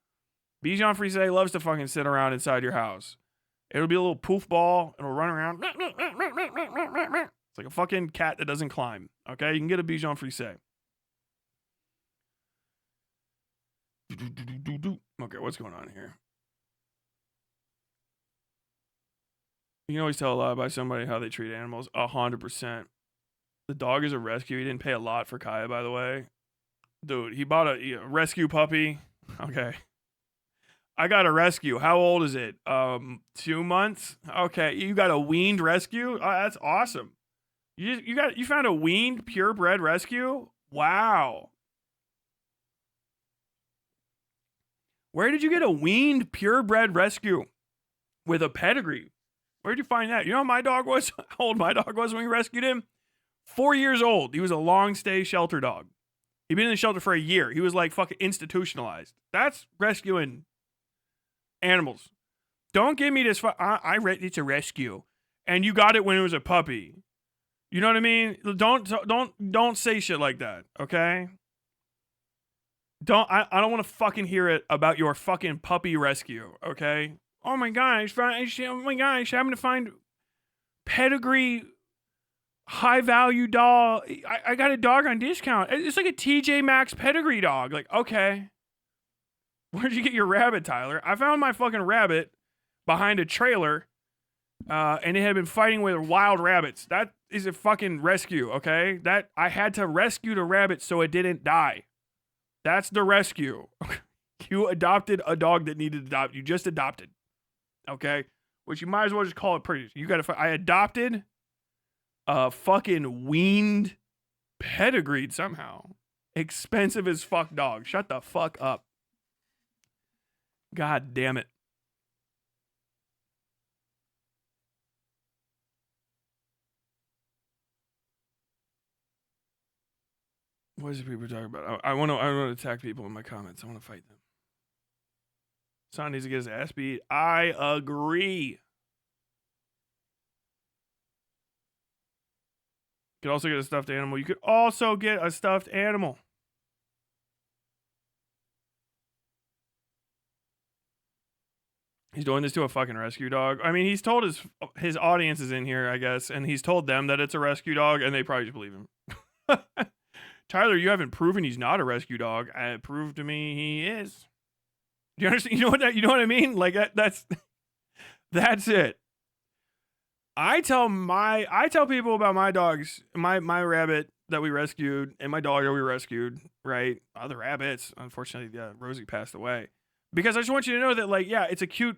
Bichon Frise loves to fucking sit around inside your house. It'll be a little poof ball. It'll run around. It's like a fucking cat that doesn't climb, okay? You can get a Bichon Frise. Okay, what's going on here? You can always tell a lot by somebody how they treat animals. 100%. The dog is a rescue. He didn't pay a lot for Kaya, by the way. Dude, he bought a rescue puppy. Okay. I got a rescue. How old is it? 2 months? Okay. You got a weaned rescue? Oh, that's awesome. You found a weaned purebred rescue? Wow. Where did you get a weaned purebred rescue with a pedigree? Where'd you find that? You know how my dog was? How old my dog was when we rescued him? 4 years old. He was a long stay shelter dog. He'd been in the shelter for a year. He was like fucking institutionalized. That's rescuing animals. Don't give me this. It's a rescue, and you got it when it was a puppy. You know what I mean? Don't say shit like that. Okay. I don't want to fucking hear it about your fucking puppy rescue. Okay. Oh my gosh. Oh my gosh. Having to find pedigree. High value dog. I got a dog on discount. It's like a TJ Maxx pedigree dog. Like, okay. Where'd you get your rabbit, Tyler? I found my fucking rabbit behind a trailer, and it had been fighting with wild rabbits. That is a fucking rescue, okay? That I had to rescue the rabbit so it didn't die. That's the rescue. You adopted a dog that needed to adopt. You just adopted, okay? Which you might as well just call it pretty. I adopted fucking weaned, pedigreed somehow, expensive as fuck dog. Shut the fuck up. God damn it. What is it people talking about? I want to attack people in my comments. I want to fight them. Son needs to get his ass beat. I agree. You could also get a stuffed animal. You could also get a stuffed animal. He's doing this to a fucking rescue dog. I mean, he's told his audience is in here, I guess, and he's told them that it's a rescue dog, and they probably just believe him. Tyler, you haven't proven he's not a rescue dog. Prove to me he is. Do you understand? You know what I mean? Like that's it. I tell people about my dogs, my rabbit that we rescued and my dog that we rescued, right? Other rabbits, unfortunately, Rosie passed away. Because I just want you to know that, like, yeah, it's a cute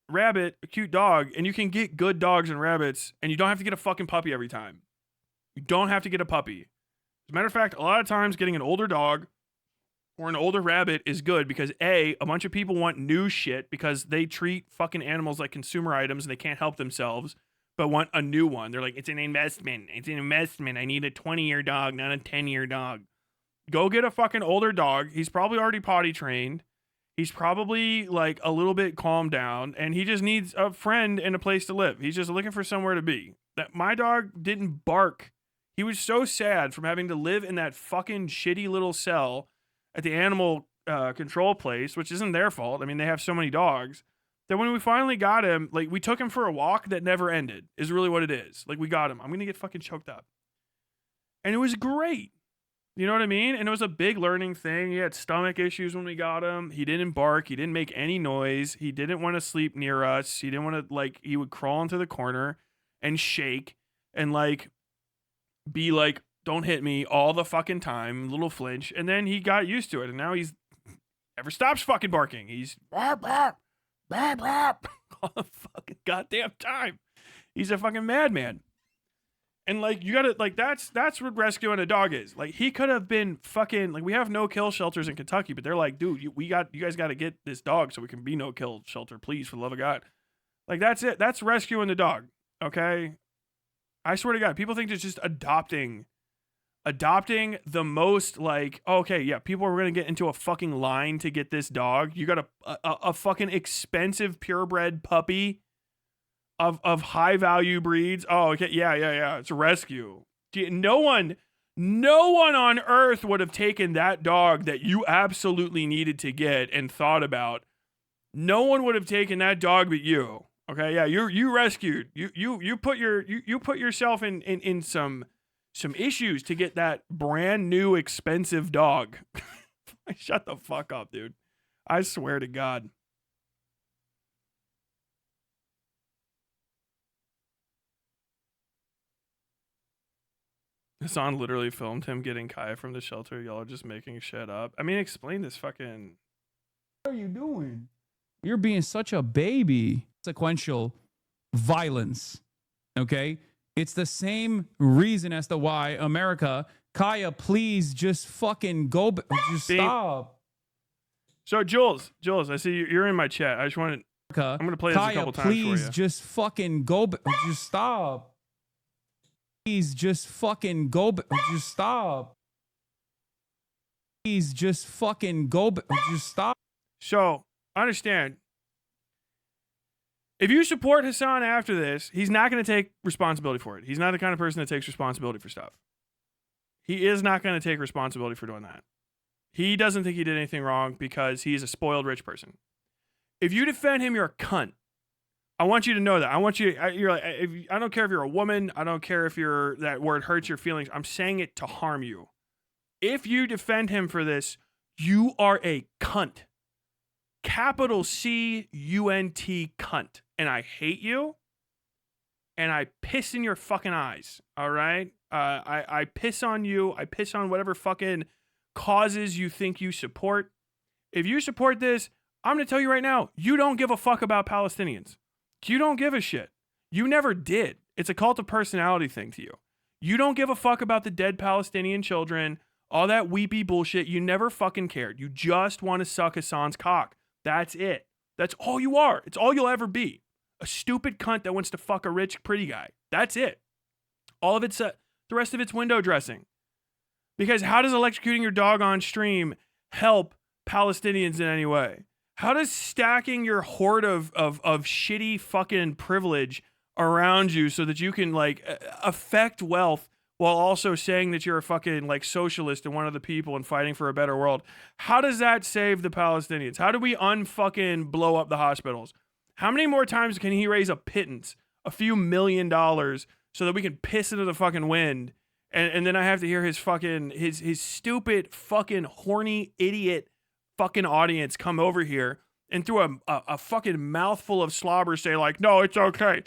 rabbit, a cute dog, and you can get good dogs and rabbits, and you don't have to get a fucking puppy every time. You don't have to get a puppy. As a matter of fact, a lot of times getting an older dog or an older rabbit is good because a bunch of people want new shit because they treat fucking animals like consumer items and they can't help themselves, but want a new one. They're like, it's an investment. It's an investment. I need a 20-year dog, not a 10-year dog. Go get a fucking older dog. He's probably already potty trained. He's probably like a little bit calmed down and he just needs a friend and a place to live. He's just looking for somewhere to be. That my dog didn't bark. He was so sad from having to live in that fucking shitty little cell at the animal control place, which isn't their fault. I mean, they have so many dogs that when we finally got him, like we took him for a walk that never ended is really what it is. Like we got him. I'm going to get fucking choked up. And it was great. You know what I mean? And it was a big learning thing. He had stomach issues when we got him. He didn't bark. He didn't make any noise. He didn't want to sleep near us. He didn't want to, like, he would crawl into the corner and shake and, like, be like, don't hit me all the fucking time, little flinch. And then he got used to it. And now he's never stops fucking barking. He's bark, bark, bark, bark all the fucking goddamn time. He's a fucking madman. And like you gotta like that's what rescuing a dog is. Like he could have been fucking like we have no kill shelters in Kentucky, but they're like, dude, you guys got to get this dog so we can be no kill shelter, please, for the love of God. Like that's it. That's rescuing the dog. Okay, I swear to God, people think it's just adopting the most like okay, yeah, people are gonna get into a fucking line to get this dog. You got a fucking expensive purebred puppy. of high value breeds. Oh, okay, yeah. It's a rescue. No one on earth would have taken that dog that you absolutely needed to get and thought about. No one would have taken that dog but you. Okay, yeah, you rescued. You put yourself in some issues to get that brand new expensive dog. Shut the fuck up, dude. I swear to God. Hasan literally filmed him getting Kaya from the shelter. Y'all are just making shit up. I mean, explain this fucking. What are you doing? You're being such a baby. Sequential violence. Okay? It's the same reason as to why America, Kaya, please just fucking go. Just stop. So, Jules, I see you're in my chat. I just wanted. I'm going to play this a couple times for you. Please just fucking go. Just stop. Please just fucking go. Just stop. Please just fucking go. Just stop. So, understand. If you support Hasan after this, he's not going to take responsibility for it. He's not the kind of person that takes responsibility for stuff. He is not going to take responsibility for doing that. He doesn't think he did anything wrong because he's a spoiled rich person. If you defend him, you're a cunt. I want you to know that. I want you. I don't care if you're a woman. I don't care if that word hurts your feelings. I'm saying it to harm you. If you defend him for this, you are a cunt. Capital C-U-N-T cunt. And I hate you. And I piss in your fucking eyes. All right? I piss on you. I piss on whatever fucking causes you think you support. If you support this, I'm going to tell you right now, you don't give a fuck about Palestinians. You don't give a shit. You never did. It's a cult of personality thing to you. You don't give a fuck about the dead Palestinian children, all that weepy bullshit. You never fucking cared. You just want to suck Hasan's cock. That's it. That's all you are. It's all you'll ever be. A stupid cunt that wants to fuck a rich, pretty guy. That's it. All of it's, the rest of it's window dressing. Because how does electrocuting your dog on stream help Palestinians in any way? How does stacking your hoard of shitty fucking privilege around you so that you can like affect wealth while also saying that you're a fucking like socialist and one of the people and fighting for a better world? How does that save the Palestinians? How do we unfucking blow up the hospitals? How many more times can he raise a pittance, a few $1 million, so that we can piss into the fucking wind? And then I have to hear his fucking his stupid fucking horny idiot fucking audience come over here and through a fucking mouthful of slobber say like, no, it's okay.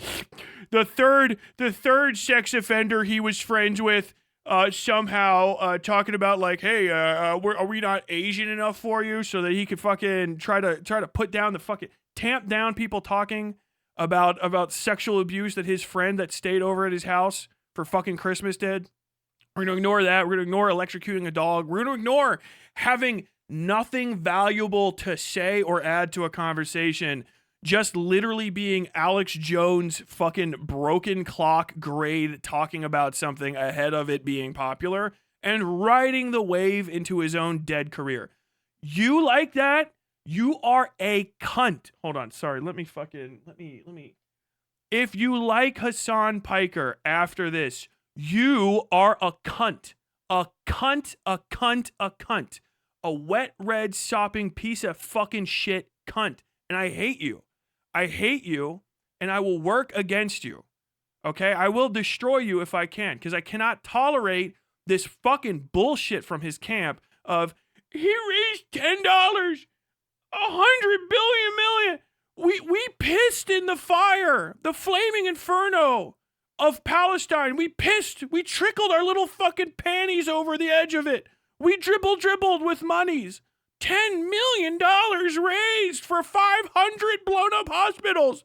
The third sex offender he was friends with somehow talking about like, hey, are we not Asian enough for you, so that he could fucking try to put down the fucking tamp down people talking about sexual abuse that his friend that stayed over at his house for fucking Christmas did. We're going to ignore that. We're going to ignore electrocuting a dog. We're going to ignore having nothing valuable to say or add to a conversation, just literally being Alex Jones fucking broken clock grade talking about something ahead of it being popular and riding the wave into his own dead career. You like that? You are a cunt. Hold on. Sorry. Let me. If you like Hasan Piker after this, you are a cunt. A cunt, a cunt, a cunt. A wet, red, sopping piece of fucking shit cunt. And I hate you. I hate you, and I will work against you. Okay? I will destroy you if I can, because I cannot tolerate this fucking bullshit from his camp of, he raised $10, 100 billion million. We pissed in the fire, the flaming inferno of Palestine. We trickled our little fucking panties over the edge of it. We dribbled with monies. $10 million raised for 500 blown up hospitals.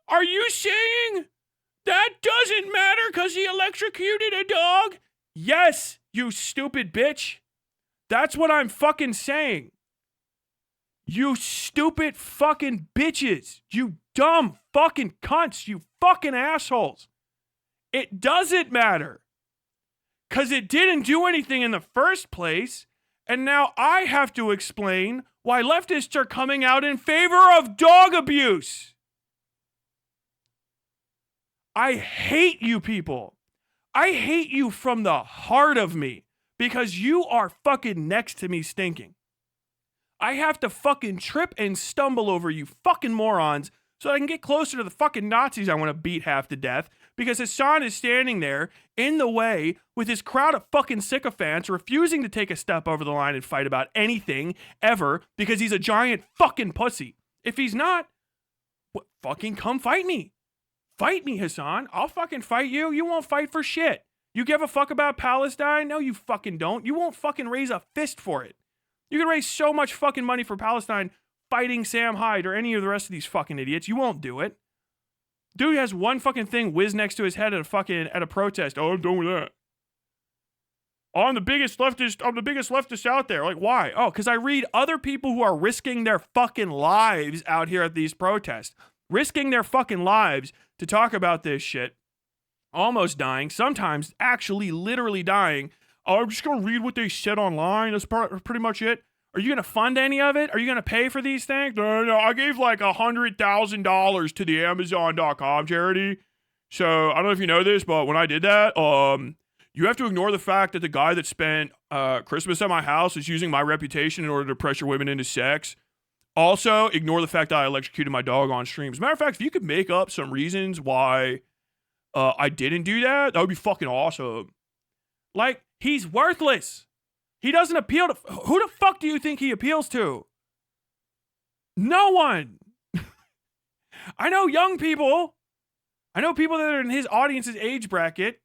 Are you saying that doesn't matter because he electrocuted a dog? Yes, you stupid bitch. That's what I'm fucking saying. You stupid fucking bitches. You dumb fucking cunts. You fucking assholes. It doesn't matter. Because it didn't do anything in the first place. And now I have to explain why leftists are coming out in favor of dog abuse. I hate you people. I hate you from the heart of me because you are fucking next to me stinking. I have to fucking trip and stumble over you fucking morons so I can get closer to the fucking Nazis I want to beat half to death because Hasan is standing there in the way with his crowd of fucking sycophants refusing to take a step over the line and fight about anything ever because he's a giant fucking pussy. If he's not, fucking come fight me. Fight me, Hasan. I'll fucking fight you. You won't fight for shit. You give a fuck about Palestine? No, you fucking don't. You won't fucking raise a fist for it. You can raise so much fucking money for Palestine fighting Sam Hyde or any of the rest of these fucking idiots. You won't do it. Dude has one fucking thing whiz next to his head at a protest. Oh, I'm done with that. Oh, I'm the biggest leftist out there. Like, why? Oh, because I read other people who are risking their fucking lives out here at these protests. Risking their fucking lives to talk about this shit. Almost dying. Sometimes actually literally dying. Oh, I'm just going to read what they said online. That's pretty much it. Are you going to fund any of it? Are you going to pay for these things? No. I gave like $100,000 to the Amazon.com charity. So I don't know if you know this, but when I did that, you have to ignore the fact that the guy that spent Christmas at my house is using my reputation in order to pressure women into sex. Also, ignore the fact that I electrocuted my dog on stream. As a matter of fact, if you could make up some reasons why I didn't do that, that would be fucking awesome. Like, he's worthless. He doesn't appeal to... Who the fuck do you think he appeals to? No one. I know young people. I know people that are in his audience's age bracket.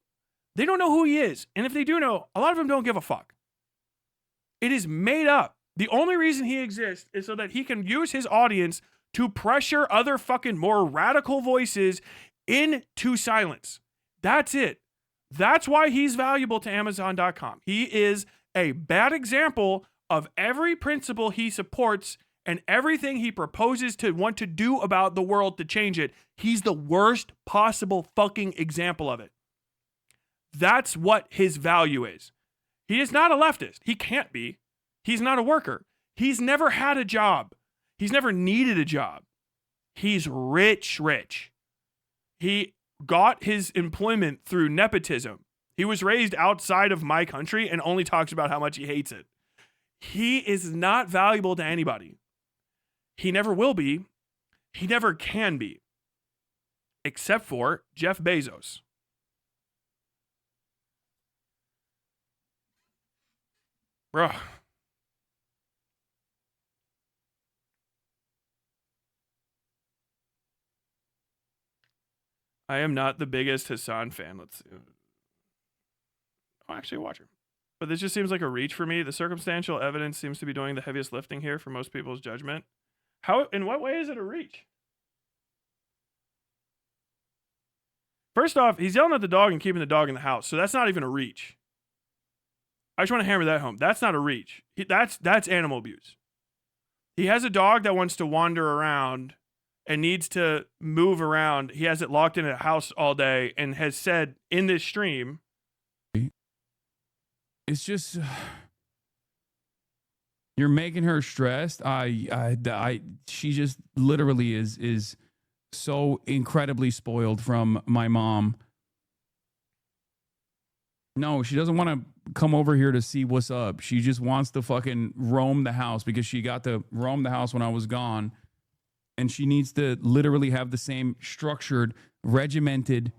They don't know who he is. And if they do know, a lot of them don't give a fuck. It is made up. The only reason he exists is so that he can use his audience to pressure other fucking more radical voices into silence. That's it. That's why he's valuable to Amazon.com. He is a bad example of every principle he supports and everything he proposes to want to do about the world to change it. He's the worst possible fucking example of it. That's what his value is. He is not a leftist. He can't be. He's not a worker. He's never had a job. He's never needed a job. He's rich. He got his employment through nepotism. He was raised outside of my country and only talks about how much he hates it. He is not valuable to anybody. He never will be. He never can be. Except for Jeff Bezos. Bruh. I am not the biggest Hasan fan. Let's see. I'll actually watch her. But this just seems like a reach for me. The circumstantial evidence seems to be doing the heaviest lifting here for most people's judgment. How? In what way is it a reach? First off, he's yelling at the dog and keeping the dog in the house. So that's not even a reach. I just want to hammer that home. That's not a reach. That's animal abuse. He has a dog that wants to wander around and needs to move around. He has it locked in a house all day and has said in this stream, it's just you're making her stressed. She just literally is so incredibly spoiled from my mom. No, she doesn't want to come over here to see what's up. She just wants to fucking roam the house because she got to roam the house when I was gone. And she needs to literally have the same structured, regimented.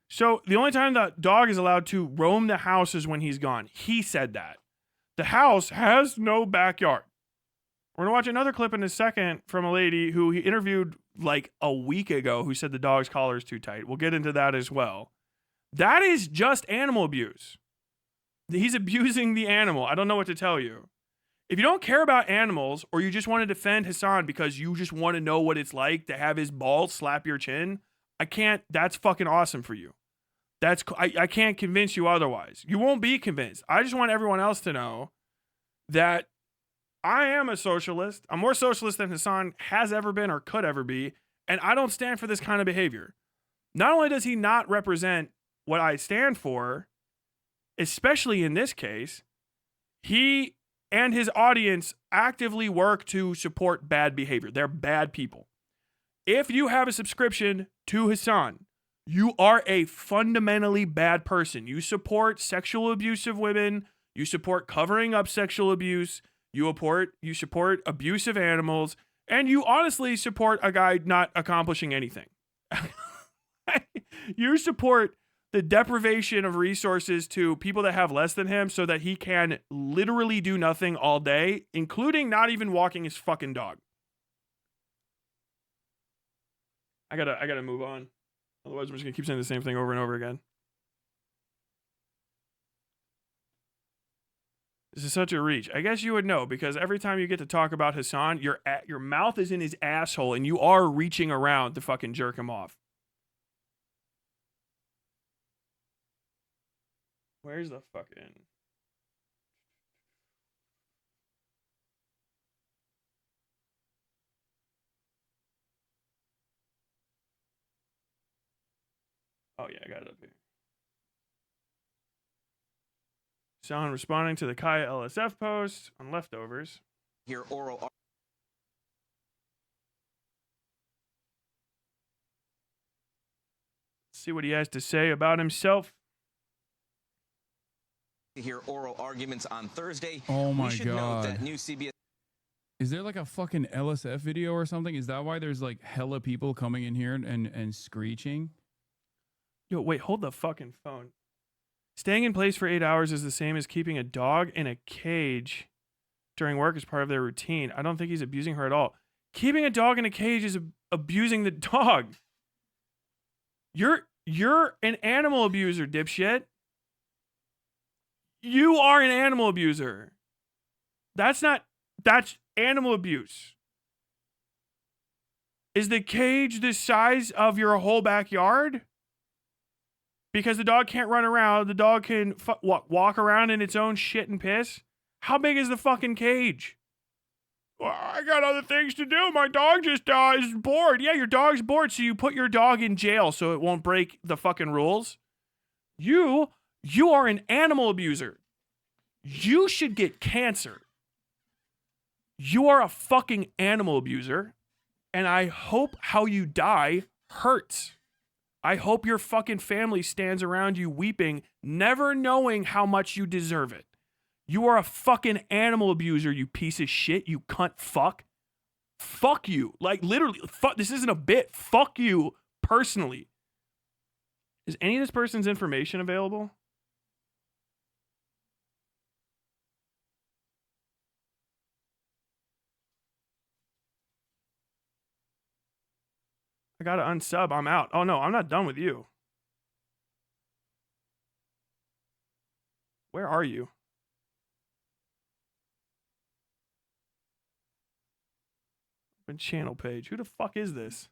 So the only time the dog is allowed to roam the house is when he's gone. He said that. The house has no backyard. We're going to watch another clip in a second from a lady who he interviewed like a week ago who said the dog's collar is too tight. We'll get into that as well. That is just animal abuse. He's abusing the animal. I don't know what to tell you. If you don't care about animals or you just want to defend Hasan because you just want to know what it's like to have his balls slap your chin, that's fucking awesome for you. I can't convince you otherwise. You won't be convinced. I just want everyone else to know that I am a socialist. I'm more socialist than Hasan has ever been or could ever be, and I don't stand for this kind of behavior. Not only does he not represent what I stand for, especially in this case, he and his audience actively work to support bad behavior. They're bad people. If you have a subscription to Hasan, you are a fundamentally bad person. You support sexual abuse of women. You support covering up sexual abuse. You support abuse of animals. And you honestly support a guy not accomplishing anything. You support the deprivation of resources to people that have less than him so that he can literally do nothing all day, including not even walking his fucking dog. I gotta move on. Otherwise, I'm just gonna keep saying the same thing over and over again. This is such a reach. I guess you would know because every time you get to talk about Hasan, your mouth is in his asshole and you are reaching around to fucking jerk him off. Where's the fucking... Oh yeah, I got it up here. Hasan responding to the Kaya LSF post on leftovers. Hear oral. Let's see what he has to say about himself. To hear oral arguments on Thursday. Oh my we should God. Note that new CBS. Is there like a fucking LSF video or something? Is that why there's like hella people coming in here and screeching? Yo, wait, hold the fucking phone. Staying in place for 8 hours is the same as keeping a dog in a cage during work as part of their routine. I don't think he's abusing her at all. Keeping a dog in a cage is abusing the dog. You're an animal abuser, dipshit. You are an animal abuser. That's animal abuse. Is the cage the size of your whole backyard? Because the dog can't run around, the dog can walk around in its own shit and piss. How big is the fucking cage? Well, I got other things to do. My dog just is bored. Yeah, your dog's bored, so you put your dog in jail so it won't break the fucking rules. You are an animal abuser. You should get cancer. You are a fucking animal abuser, and I hope how you die hurts. I hope your fucking family stands around you weeping, never knowing how much you deserve it. You are a fucking animal abuser, you piece of shit, you cunt fuck. Fuck you. Like, literally, fuck. This isn't a bit. Fuck you personally. Is any of this person's information available? I gotta unsub. I'm out. Oh no, I'm not done with you. Where are you? Open channel page. Who the fuck is this?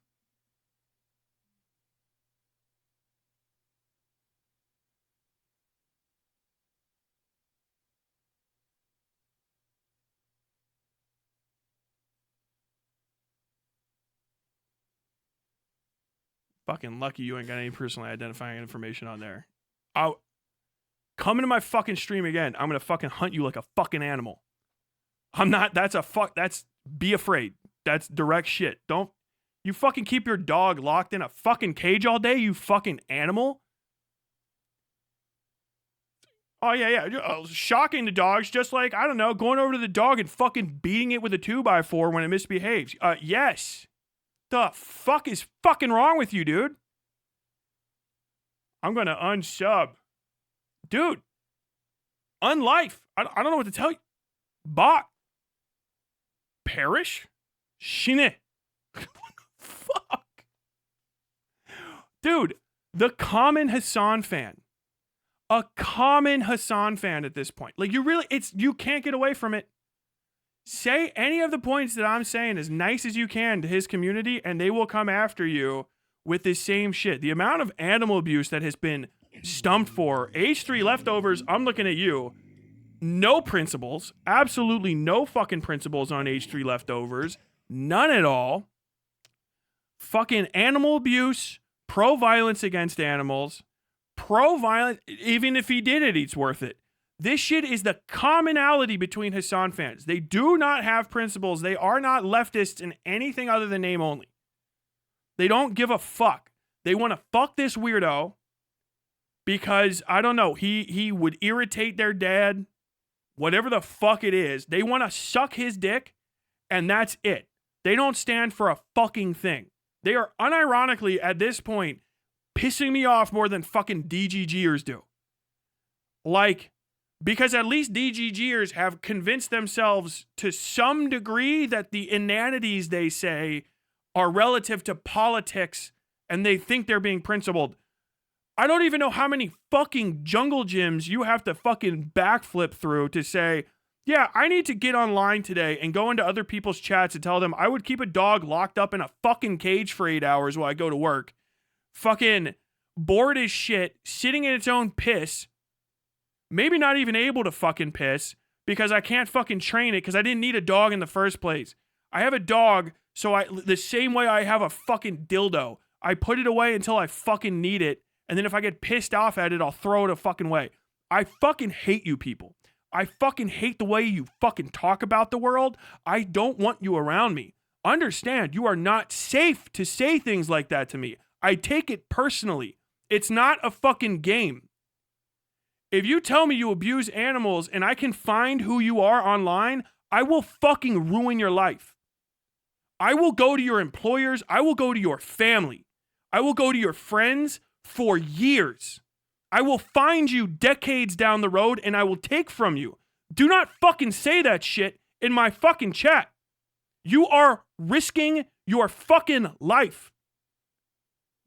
Fucking lucky you ain't got any personally identifying information on there. I'll come into my fucking stream again. I'm gonna fucking hunt you like a fucking animal. I'm not. That's be afraid. That's direct shit. Don't you fucking keep your dog locked in a fucking cage all day, you fucking animal. Oh yeah. Shocking the dogs, just like, I don't know, going over to the dog and fucking beating it with a 2x4 when it misbehaves. Yes. The fuck is fucking wrong with you, dude? I'm gonna unsub. Dude. Unlife. I don't know what to tell you. Bot. Perish? Shine. Fuck. Dude, the common Hasan fan. A common Hasan fan at this point. Like, you can't get away from it. Say any of the points that I'm saying as nice as you can to his community, and they will come after you with this same shit. The amount of animal abuse that has been stumped for. H3 leftovers, I'm looking at you. No principles. Absolutely no fucking principles on H3 leftovers. None at all. Fucking animal abuse. Pro-violence against animals. Pro-violence. Even if he did it, it's worth it. This shit is the commonality between Hasan fans. They do not have principles. They are not leftists in anything other than name only. They don't give a fuck. They want to fuck this weirdo because, I don't know, he would irritate their dad, whatever the fuck it is. They want to suck his dick, and that's it. They don't stand for a fucking thing. They are unironically, at this point, pissing me off more than fucking DGGers do. Like, because at least DGGers have convinced themselves to some degree that the inanities they say are relative to politics and they think they're being principled. I don't even know how many fucking jungle gyms you have to fucking backflip through to say, yeah, I need to get online today and go into other people's chats and tell them I would keep a dog locked up in a fucking cage for 8 hours while I go to work. Fucking bored as shit, sitting in its own piss. Maybe not even able to fucking piss because I can't fucking train it because I didn't need a dog in the first place. I have a dog, so the same way I have a fucking dildo. I put it away until I fucking need it, and then if I get pissed off at it, I'll throw it a fucking way. I fucking hate you people. I fucking hate the way you fucking talk about the world. I don't want you around me. Understand, you are not safe to say things like that to me. I take it personally. It's not a fucking game. If you tell me you abuse animals and I can find who you are online, I will fucking ruin your life. I will go to your employers. I will go to your family. I will go to your friends for years. I will find you decades down the road and I will take from you. Do not fucking say that shit in my fucking chat. You are risking your fucking life.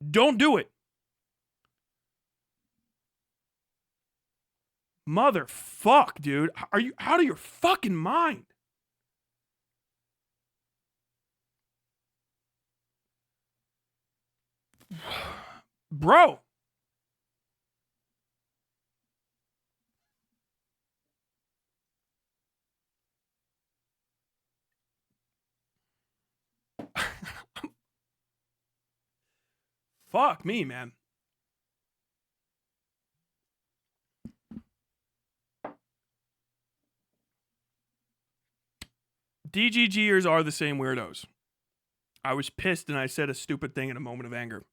Don't do it. Motherfuck, dude. Are you out of your fucking mind? Bro. Fuck me, man. DGGers are the same weirdos. I was pissed and I said a stupid thing in a moment of anger.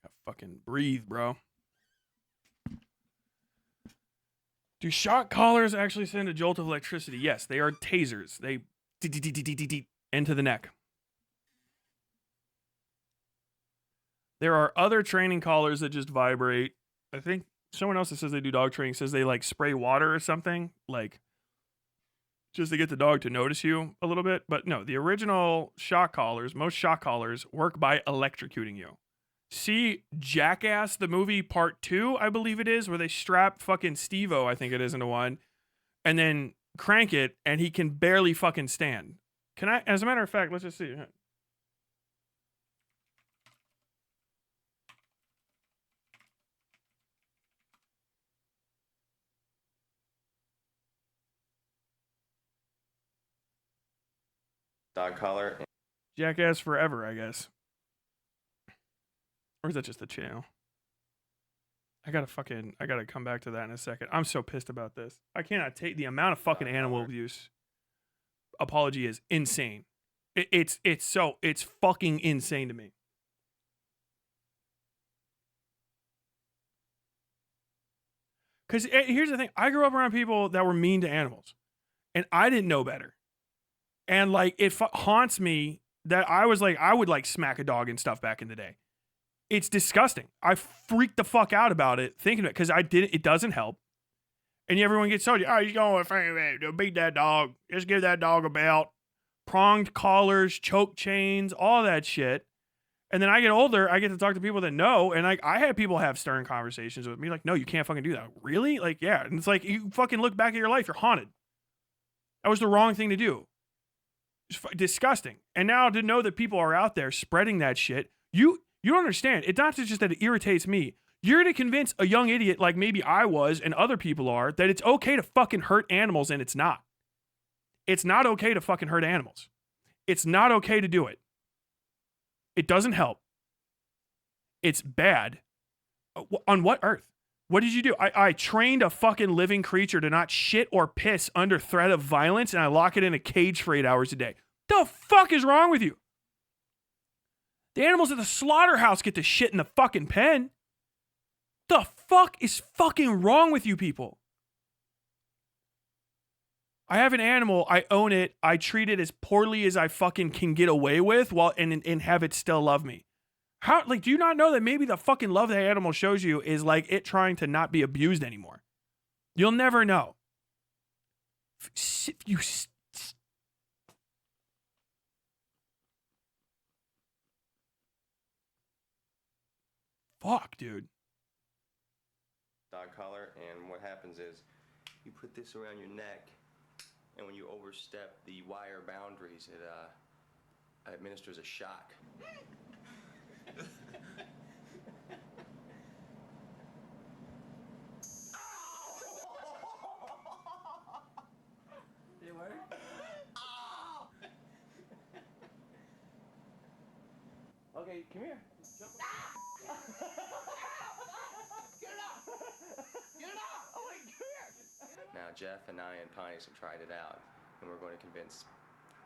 I fucking breathe, bro. Do shock collars actually send a jolt of electricity? Yes, they are tasers. They into the neck. There are other training collars that just vibrate. I think someone else that says they do dog training says they like spray water or something, like just to get the dog to notice you a little bit. But no, the original shock collars, most shock collars work by electrocuting you. See Jackass, the movie part 2, I believe it is, where they strap fucking Steve-O, I think it is, into one, and then crank it, and he can barely fucking stand. Can I, as a matter of fact, let's just see. Dog collar. Jackass Forever, I guess. Or is that just the channel? I gotta come back to that in a second. I'm so pissed about this. I cannot take the amount of fucking animal abuse. Apology is insane. It's fucking insane to me. Because here's the thing. I grew up around people that were mean to animals. And I didn't know better. And like, it haunts me that I was like, I would like smack a dog and stuff back in the day. It's disgusting. I freaked the fuck out about it thinking of it because it doesn't help. And everyone gets told you, oh, you're going to beat that dog. Just give that dog a belt. Pronged collars, choke chains, all that shit. And then I get older, I get to talk to people that know. And like, I had people have stern conversations with me like, no, you can't fucking do that. Really? Like, yeah. And it's like, you fucking look back at your life, you're haunted. That was the wrong thing to do. It's disgusting. And now to know that people are out there spreading that shit, you don't understand. It's not just that it irritates me. You're going to convince a young idiot like maybe I was and other people are that it's okay to fucking hurt animals, and it's not. It's not okay to fucking hurt animals. It's not okay to do it. It doesn't help. It's bad. On what earth? What did you do? I trained a fucking living creature to not shit or piss under threat of violence, and I lock it in a cage for 8 hours a day. The fuck is wrong with you? The animals at the slaughterhouse get to shit in the fucking pen. The fuck is fucking wrong with you people? I have an animal, I own it, I treat it as poorly as I fucking can get away with and have it still love me. How, like, do you not know that maybe the fucking love that animal shows you is like it trying to not be abused anymore? You'll never know. Fuck, dude. Dog collar, and what happens is you put this around your neck, and when you overstep the wire boundaries, it administers a shock. Did it work? Okay, come here. Jump. Get it out! Get it out! Oh wait, come here! Now Jeff and I and Pontius have tried it out, and we're going to convince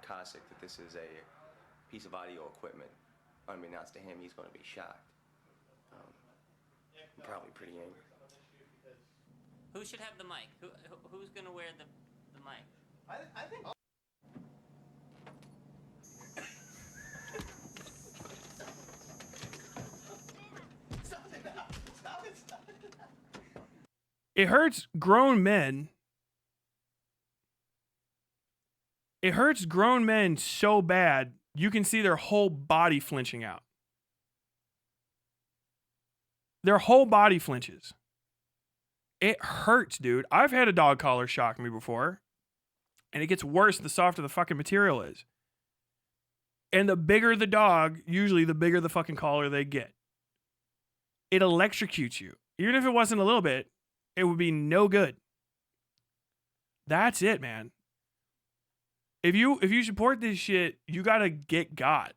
Cossack that this is a piece of audio equipment. Unbeknownst to him, he's going to be shocked. Probably pretty angry. Who should have the mic? Who's gonna wear the mic? I think. It hurts grown men. It hurts grown men so bad, you can see their whole body flinching out. Their whole body flinches. It hurts, dude. I've had a dog collar shock me before, and it gets worse the softer the fucking material is. And the bigger the dog, usually the bigger the fucking collar they get. It electrocutes you. Even if it wasn't a little bit, it would be no good. That's it, man. If you support this shit, you gotta get got.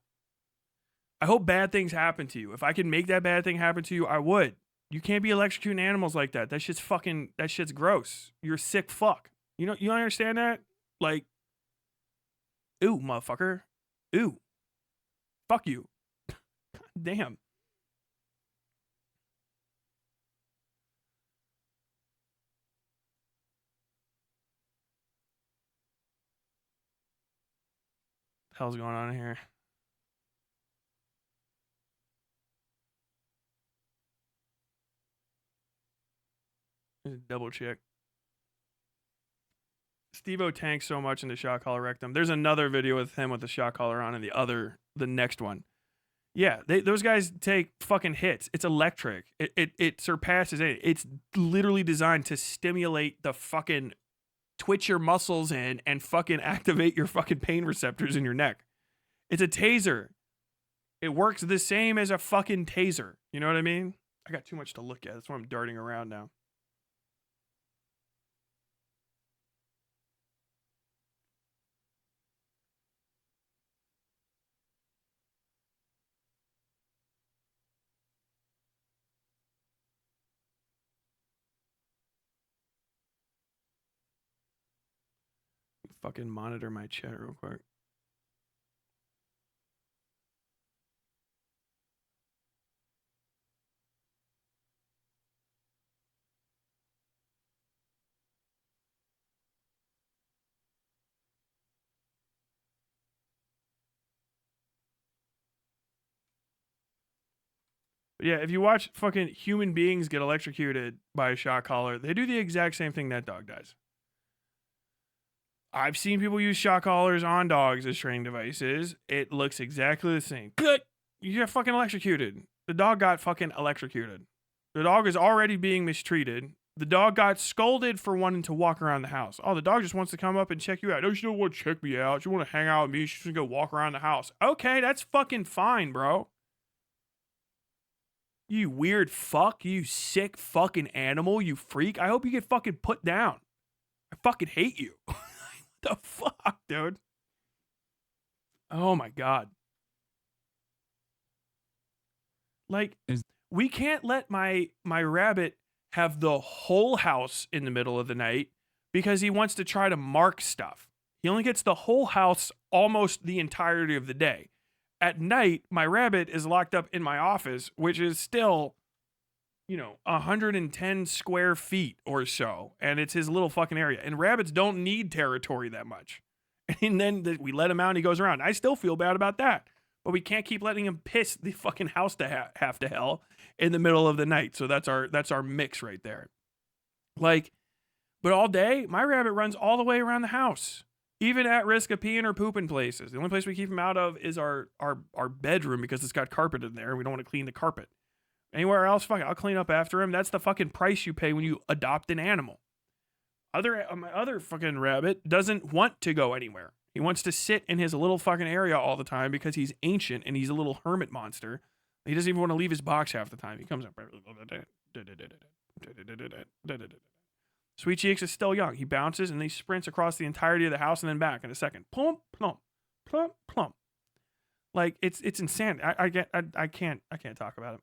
I hope bad things happen to you. If I could make that bad thing happen to you, I would. You can't be electrocuting animals like that. That shit's gross. You're a sick fuck. You don't understand that? Like, ooh, motherfucker. Ooh. Fuck you. Damn. What the hell's going on here? Double check. Steve-O tanks so much into shock collar rectum. There's another video with him with the shock collar on, and the next one. Yeah, those guys take fucking hits. It's electric. It surpasses it. It's literally designed to stimulate the fucking twitch your muscles and fucking activate your fucking pain receptors in your neck. It's a taser. It works the same as a fucking taser. You know what I mean? I got too much to look at. That's why I'm darting around now. Fucking monitor my chat real quick. But yeah, if you watch fucking human beings get electrocuted by a shock collar, they do the exact same thing that dog does. I've seen people use shock collars on dogs as training devices. It looks exactly the same. Good. You get fucking electrocuted. The dog got fucking electrocuted. The dog is already being mistreated. The dog got scolded for wanting to walk around the house. Oh, the dog just wants to come up and check you out. No, she don't want to check me out. She want to hang out with me. She's going to go walk around the house. Okay, that's fucking fine, bro. You weird fuck. You sick fucking animal. You freak. I hope you get fucking put down. I fucking hate you. What the fuck, dude? Oh my God. Like, we can't let my rabbit have the whole house in the middle of the night because he wants to try to mark stuff. He only gets the whole house almost the entirety of the day. At night, my rabbit is locked up in my office, which is still, 110 square feet or so. And it's his little fucking area. And rabbits don't need territory that much. And then we let him out and he goes around. I still feel bad about that. But we can't keep letting him piss the fucking house to half to hell in the middle of the night. So that's our mix right there. Like, but all day, my rabbit runs all the way around the house, even at risk of peeing or pooping places. The only place we keep him out of is our bedroom because it's got carpet in there. And we don't want to clean the carpet. Anywhere else, fuck it, I'll clean up after him. That's the fucking price you pay when you adopt an animal. My other fucking rabbit doesn't want to go anywhere. He wants to sit in his little fucking area all the time because he's ancient and he's a little hermit monster. He doesn't even want to leave his box half the time. He comes up. Sweet Cheeks is still young. He bounces and he sprints across the entirety of the house and then back in a second. Plump, plump, plump, plump. Like it's insane. I can't talk about it.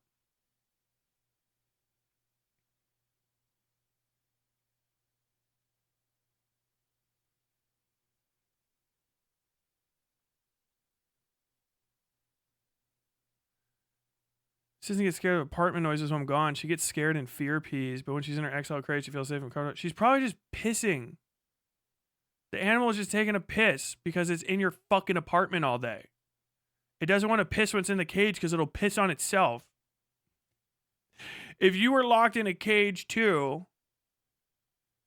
She doesn't get scared of apartment noises when I'm gone. She gets scared and fear pees, but when she's in her XL crate, she feels safe and comfortable. She's probably just pissing. The animal is just taking a piss because it's in your fucking apartment all day. It doesn't want to piss when it's in the cage because it'll piss on itself. If you were locked in a cage too,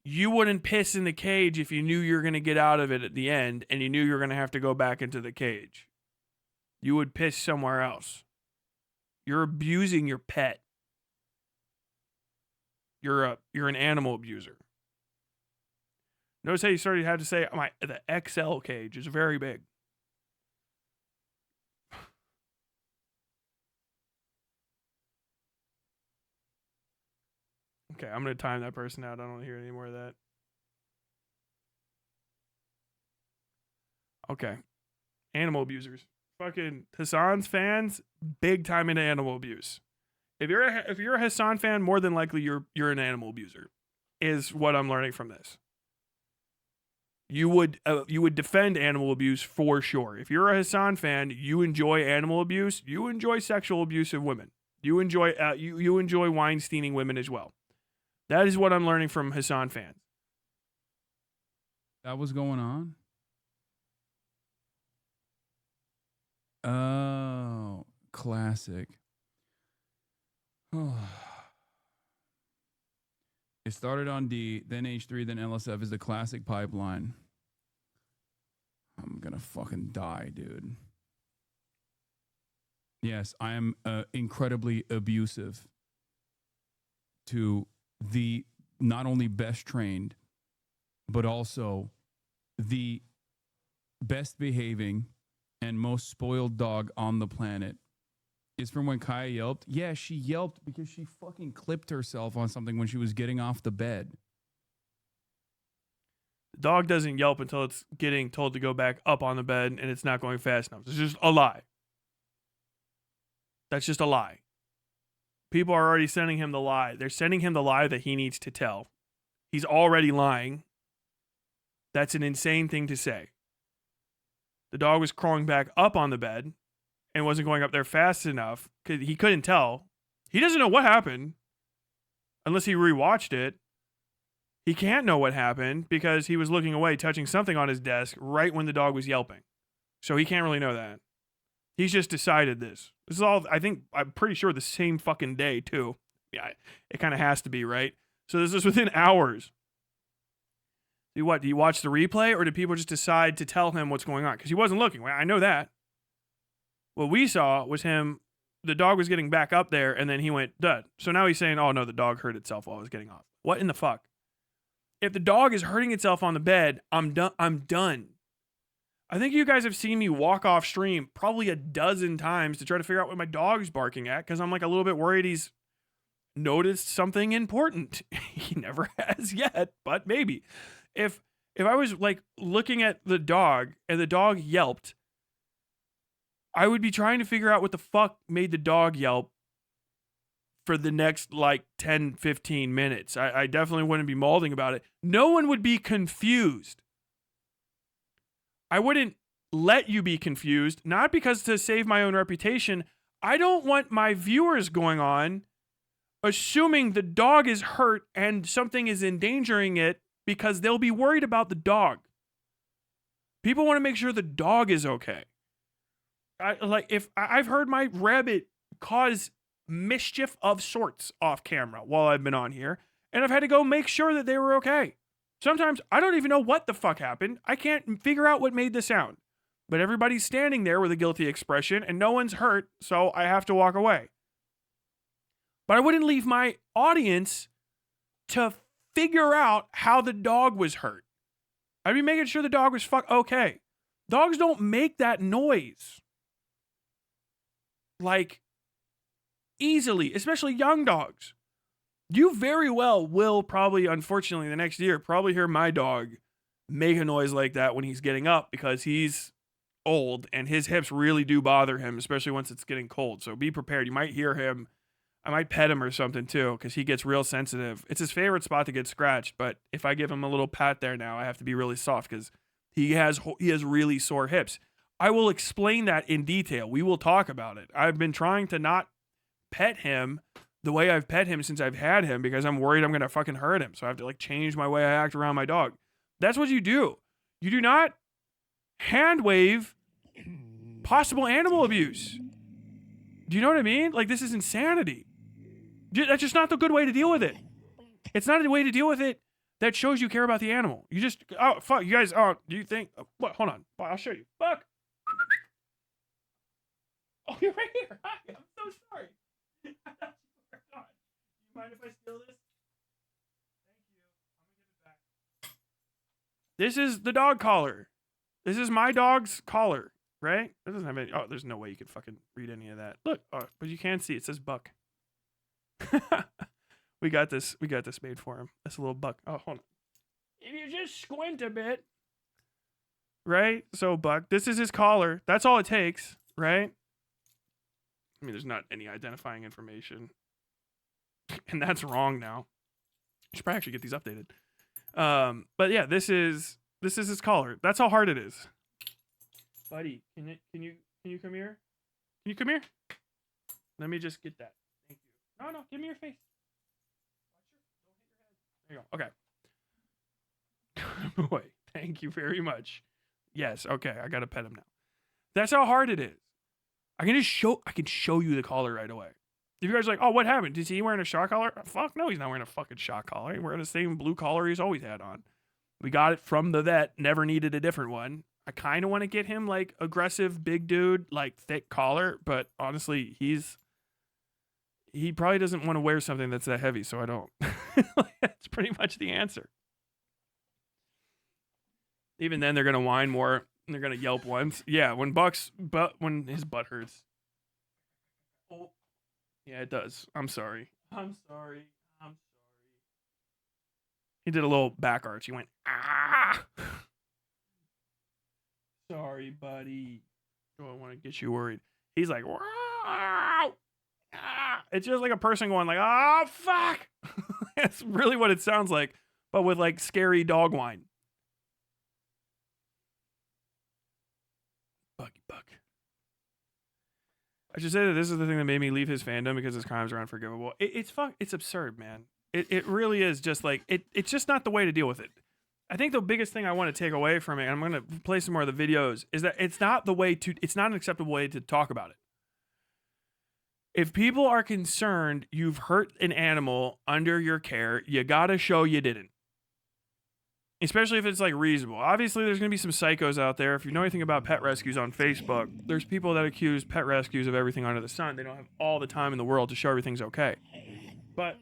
you wouldn't piss in the cage if you knew you were going to get out of it at the end and you knew you were going to have to go back into the cage. You would piss somewhere else. You're abusing your pet. You're an animal abuser. Notice how you started had to say the XL cage is very big. Okay, I'm gonna time that person out. I don't want to hear any more of that. Okay, animal abusers. Fucking Hasan's fans, big time into animal abuse. If you're a Hasan fan, more than likely you're an animal abuser, is what I'm learning from this. You would defend animal abuse for sure. If you're a Hasan fan, you enjoy animal abuse. You enjoy sexual abuse of women. You enjoy you enjoy Weinsteining women as well. That is what I'm learning from Hasan fans. That was going on? Oh, classic. It started on D, then H3, then LSF is the classic pipeline. I'm gonna fucking die, dude. Yes, I am incredibly abusive to the not only best trained, but also the best behaving and most spoiled dog on the planet. Is from when Kaya yelped. Yeah, she yelped because she fucking clipped herself on something when she was getting off the bed. The dog doesn't yelp until it's getting told to go back up on the bed and it's not going fast enough. It's just a lie. That's just a lie. People are already sending him the lie. They're sending him the lie that he needs to tell. He's already lying. That's an insane thing to say. The dog was crawling back up on the bed and wasn't going up there fast enough because he couldn't tell. He doesn't know what happened unless he rewatched it. He can't know what happened because he was looking away, touching something on his desk right when the dog was yelping. So he can't really know that. He's just decided this. This is all, I'm pretty sure the same fucking day too. Yeah, it kind of has to be, right? So this is within hours. Do you watch the replay or did people just decide to tell him what's going on? Because he wasn't looking. Well, I know that. What we saw was him, the dog was getting back up there and then he went, duh. So now he's saying, oh no, the dog hurt itself while it was getting off. What in the fuck? If the dog is hurting itself on the bed, I'm done. I think you guys have seen me walk off stream probably a dozen times to try to figure out what my dog's barking at because I'm like a little bit worried he's noticed something important. He never has yet, but maybe. If I was like looking at the dog and the dog yelped, I would be trying to figure out what the fuck made the dog yelp for the next like 10, 15 minutes. I definitely wouldn't be mauling about it. No one would be confused. I wouldn't let you be confused, not because to save my own reputation. I don't want my viewers going on assuming the dog is hurt and something is endangering it because they'll be worried about the dog. People want to make sure the dog is okay. If I've heard my rabbit cause mischief of sorts off camera while I've been on here, and I've had to go make sure that they were okay. Sometimes I don't even know what the fuck happened. I can't figure out what made the sound. But everybody's standing there with a guilty expression and no one's hurt, so I have to walk away. But I wouldn't leave my audience to figure out how the dog was hurt. I'd be making sure the dog was okay. Dogs don't make that noise. Like, easily, especially young dogs. You very well will probably, unfortunately, the next year, probably hear my dog make a noise like that when he's getting up because he's old and his hips really do bother him, especially once it's getting cold. So be prepared. You might hear him. I might pet him or something too because he gets real sensitive. It's his favorite spot to get scratched, but if I give him a little pat there now, I have to be really soft because he has really sore hips. I will explain that in detail. We will talk about it. I've been trying to not pet him the way I've pet him since I've had him because I'm worried I'm going to fucking hurt him. So I have to like change my way I act around my dog. That's what you do. You do not hand wave possible animal abuse. Do you know what I mean? Like, this is insanity. That's just not the good way to deal with it. It's not a way to deal with it that shows you care about the animal. You just, oh, fuck, you guys, oh, do you think, what, hold on, I'll show you. Fuck. Oh, you're right here. Hi, I'm so sorry. I thought you were gone. Do you mind if I steal this? Thank you. I'm gonna give it back. This is the dog collar. This is my dog's collar, right? It doesn't have any, oh, there's no way you could fucking read any of that. Look, oh, but you can see, it says buck. we got this made for him. That's a little buck. Oh, hold on. If you just squint a bit, right? So buck, this is his collar. That's all it takes, right? I mean, there's not any identifying information. And that's wrong now. I should probably actually get these updated. But yeah, this is his collar. That's how hard it is. Buddy, can you come here? Can you come here? Let me just get that. Thank you. No, give me your face. There you go. Okay. Boy, thank you very much. Yes, okay, I gotta pet him now. That's how hard it is. I can show you the collar right away. If you guys are like, oh, what happened? Is he wearing a shock collar? Fuck no, he's not wearing a fucking shock collar. He's wearing the same blue collar he's always had on. We got it from the vet, never needed a different one. I kind of want to get him like aggressive, big dude, like thick collar, but honestly, he probably doesn't want to wear something that's that heavy, so I don't. That's pretty much the answer. Even then, they're gonna whine more. And they're gonna yelp once. Yeah, when his butt hurts. Oh, yeah, it does. I'm sorry. He did a little back arch. He went ah. Sorry, buddy. Don't want to get you worried. He's like, wow. Ah. It's just like a person going like, oh fuck. That's really what it sounds like, but with like scary dog whine. Buck. I should say that this is the thing that made me leave his fandom because his crimes are unforgivable. It's absurd, man. It really is just like it's just not the way to deal with it. I think the biggest thing I want to take away from it, and I'm going to play some more of the videos, is that it's not an acceptable way to talk about it. If people are concerned you've hurt an animal under your care, you got to show you didn't. Especially if it's like reasonable. Obviously, there's going to be some psychos out there. If you know anything about pet rescues on Facebook, there's people that accuse pet rescues of everything under the sun. They don't have all the time in the world to show everything's okay. But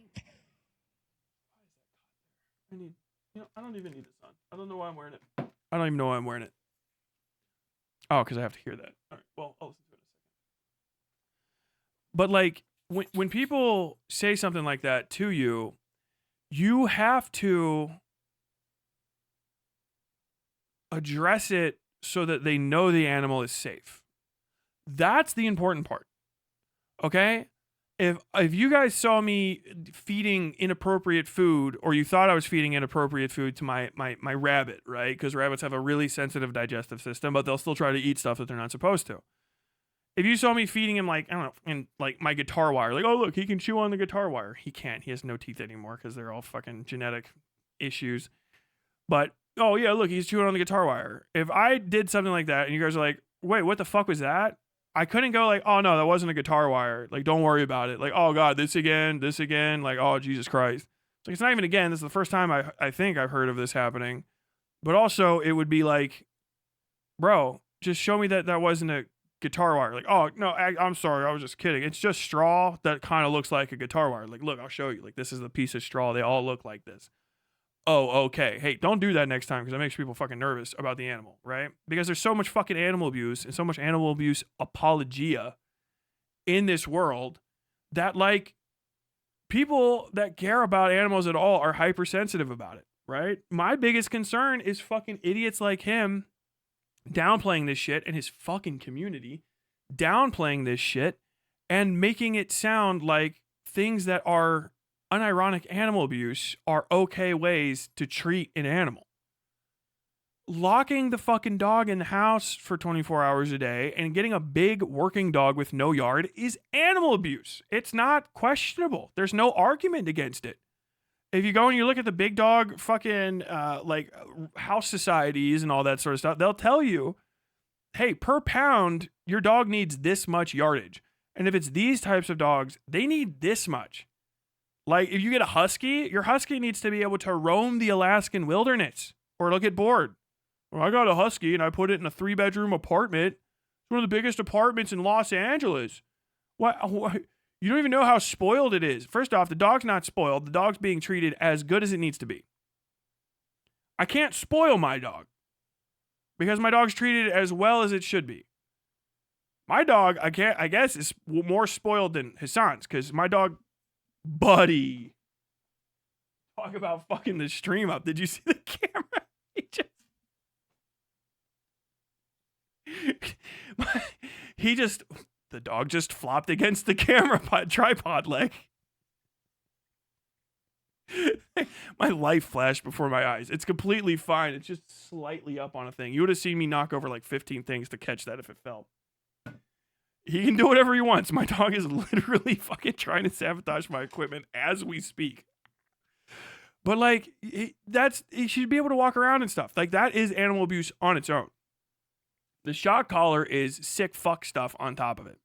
I don't even need this on. I don't know why I'm wearing it. I don't even know why I'm wearing it. Oh, because I have to hear that. All right. Well, I'll listen to it in a second. But like when people say something like that to you, you have to address it so that they know the animal is safe. That's the important part. Okay? If you guys saw me feeding inappropriate food, or you thought I was feeding inappropriate food to my rabbit, right? Because rabbits have a really sensitive digestive system, but they'll still try to eat stuff that they're not supposed to. If you saw me feeding him, like, I don't know, in like my guitar wire, like, oh look, he can chew on the guitar wire. He can't. He has no teeth anymore because they're all fucking genetic issues. But oh yeah, look, he's chewing on the guitar wire. If I did something like that and you guys are like, wait, what the fuck was that? I couldn't go like, oh no, that wasn't a guitar wire. Like, don't worry about it. Like, oh god, this again. Like, oh Jesus Christ. Like, it's not even again. This is the first time I think I've heard of this happening. But also, it would be like, bro, just show me that wasn't a guitar wire. Like, oh no, I'm sorry, I was just kidding. It's just straw that kind of looks like a guitar wire. Like, look, I'll show you. Like, this is the piece of straw. They all look like this. Oh, okay. Hey, don't do that next time because that makes people fucking nervous about the animal, right? Because there's so much fucking animal abuse and so much animal abuse apologia in this world that, like, people that care about animals at all are hypersensitive about it, right? My biggest concern is fucking idiots like him downplaying this shit, and his fucking community downplaying this shit and making it sound like things that are unironic animal abuse are okay ways to treat an animal. Locking the fucking dog in the house for 24 hours a day and getting a big working dog with no yard is animal abuse. It's not questionable. There's no argument against it. If you go and you look at the big dog fucking like house societies and all that sort of stuff, they'll tell you, hey, per pound, your dog needs this much yardage. And if it's these types of dogs, they need this much. Like, if you get a husky, your husky needs to be able to roam the Alaskan wilderness or it'll get bored. Well, I got a husky and I put it in a 3-bedroom apartment. It's one of the biggest apartments in Los Angeles. What? You don't even know how spoiled it is. First off, the dog's not spoiled. The dog's being treated as good as it needs to be. I can't spoil my dog because my dog's treated as well as it should be. My dog, I guess, is more spoiled than Hasan's because my dog, buddy, talk about fucking the stream up. Did you see the camera? The dog just flopped against the camera tripod leg. My life flashed before my eyes. It's completely fine. It's just slightly up on a thing. You would have seen me knock over like 15 things to catch that if it fell. He can do whatever he wants. My dog is literally fucking trying to sabotage my equipment as we speak. But like, he should be able to walk around and stuff. Like, that is animal abuse on its own. The shock collar is sick fuck stuff on top of it.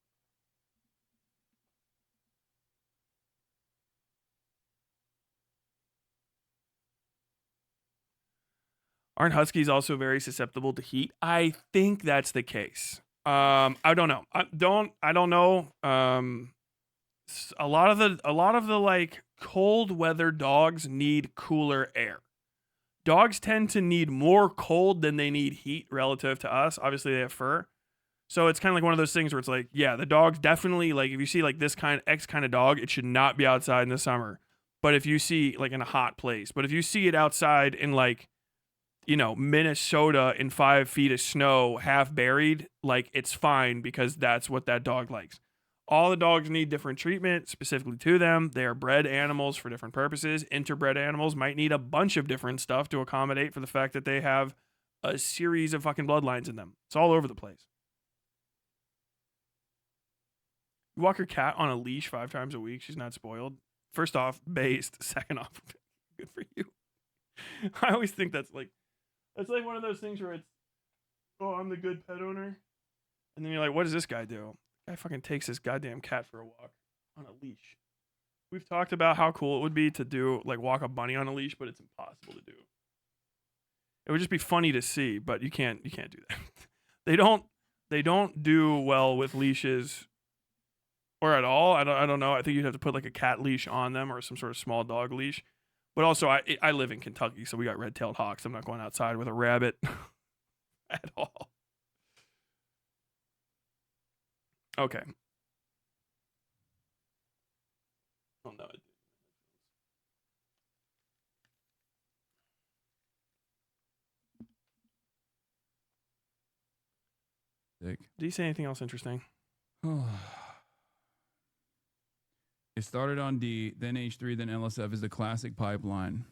Aren't huskies also very susceptible to heat? I think that's the case. I don't know. I don't know. A lot of the like cold weather dogs need cooler air. Dogs tend to need more cold than they need heat relative to us. Obviously, they have fur. So it's kind of like one of those things where it's like, yeah, the dog's definitely, like, if you see like this kind of dog, it should not be outside in the summer. But if you see like in a hot place, but if you see it outside in like, you know, Minnesota in 5 feet of snow, half buried, like, it's fine because that's what that dog likes. All the dogs need different treatment specifically to them. They are bred animals for different purposes. Interbred animals might need a bunch of different stuff to accommodate for the fact that they have a series of fucking bloodlines in them. It's all over the place. You walk your cat on a leash 5 times a week. She's not spoiled. First off, based. Second off, good for you. I always think that's like one of those things where it's, oh, I'm the good pet owner. And then you're like, what does this guy do? Guy fucking takes this goddamn cat for a walk on a leash. We've talked about how cool it would be to do, like, walk a bunny on a leash, but it's impossible to do. It would just be funny to see, but you can't do that. They don't do well with leashes or at all. I don't know. I think you'd have to put like a cat leash on them or some sort of small dog leash. But also, I live in Kentucky, so we got red-tailed hawks. I'm not going outside with a rabbit at all. Okay. Oh no. Sick. Did he say anything else interesting? It started on D, then H3, then LSF is the classic pipeline.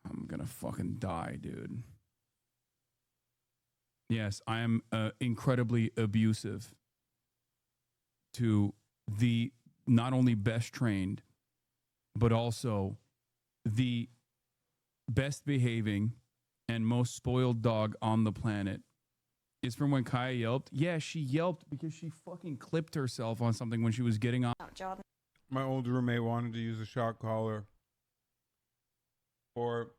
I'm gonna fucking die, dude. Yes, I am incredibly abusive to the not only best trained, but also the best behaving and most spoiled dog on the planet. Is from when Kaya yelped. Yeah, she yelped because she fucking clipped herself on something when she was getting on. My old roommate wanted to use a shock collar for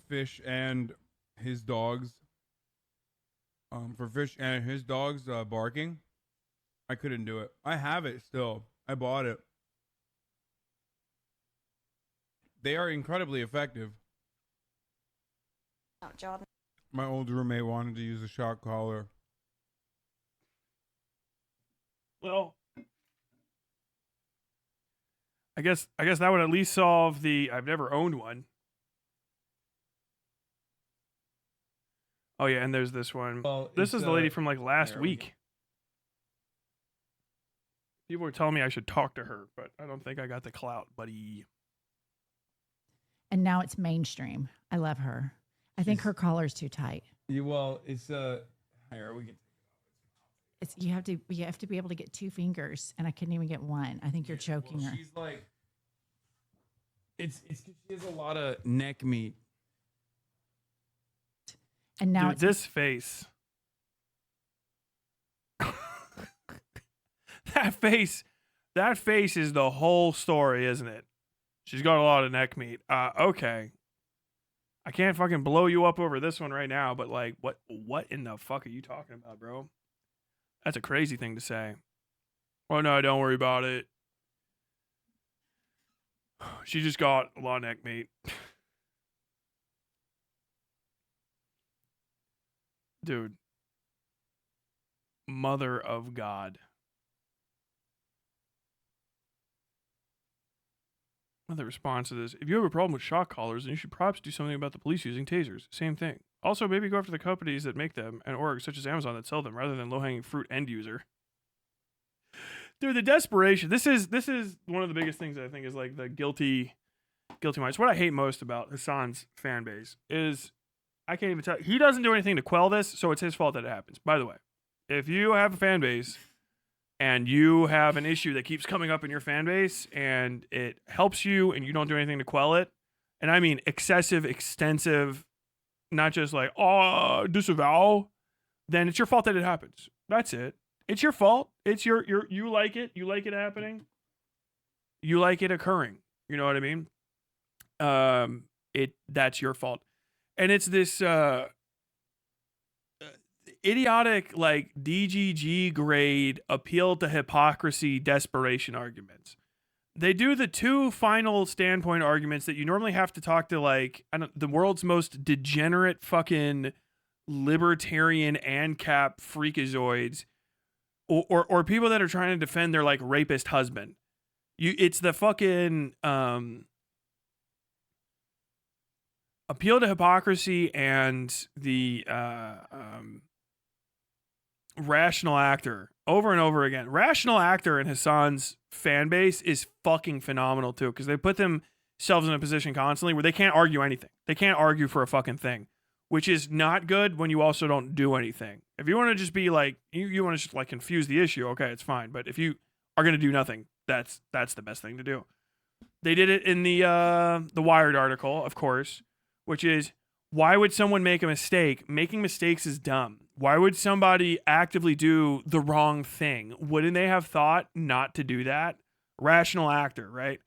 Fish and his dogs. For Fish and his dogs barking. I couldn't do it. I have it still. I bought it. They are incredibly effective. Jordan. My old roommate wanted to use a shock collar. Well, I guess that would at least solve the I've never owned one. Oh yeah, and there's this one. Well, this is the lady it's, from like last there we week. People were telling me I should talk to her, but I don't think I got the clout, buddy. And now it's mainstream. I love her. I think her collar's too tight. Well, it's here we can. It's you have to be able to get 2 fingers, and I couldn't even get one. I think you're choking her. She's like, it's 'cause she has a lot of neck meat. And now Dude, it's this face. That face is the whole story, isn't it? She's got a lot of neck meat. Okay. I can't fucking blow you up over this one right now, but like, what in the fuck are you talking about, bro? That's a crazy thing to say. Oh no, don't worry about it. She just got a lot of neck meat. Dude. Mother of God. The response to this: if you have a problem with shock collars, then you should perhaps do something about the police using tasers. Same thing. Also, maybe go after the companies that make them and orgs such as Amazon that sell them rather than low-hanging fruit end user. Dude, the desperation. This is one of the biggest things that I think is like the guilty minds. What I hate most about Hasan's fan base is I can't even tell. He doesn't do anything to quell this, so it's his fault that it happens. By the way, if you have a fan base and you have an issue that keeps coming up in your fan base and it helps you and you don't do anything to quell it, and I mean excessive, extensive, not just like, oh, disavow, then it's your fault that it happens. That's it. It's your fault. It's you like it. You like it happening. You like it occurring. You know what I mean? That's your fault. And it's this idiotic, like DGG grade appeal to hypocrisy, desperation arguments. They do the 2 final standpoint arguments that you normally have to talk to, like, the world's most degenerate fucking libertarian ANCAP freakazoids or people that are trying to defend their like rapist husband. It's the fucking appeal to hypocrisy and the rational actor over and over again. Rational actor in Hasan's fan base is fucking phenomenal too, because they put themselves in a position constantly where they can't argue anything. They can't argue for a fucking thing, which is not good when you also don't do anything. If you want to just be like, you want to just like confuse the issue, okay, it's fine. But if you are going to do nothing, that's the best thing to do. They did it in the Wired article, of course, which is, why would someone make a mistake? Making mistakes is dumb. Why would somebody actively do the wrong thing? Wouldn't they have thought not to do that? Rational actor, right?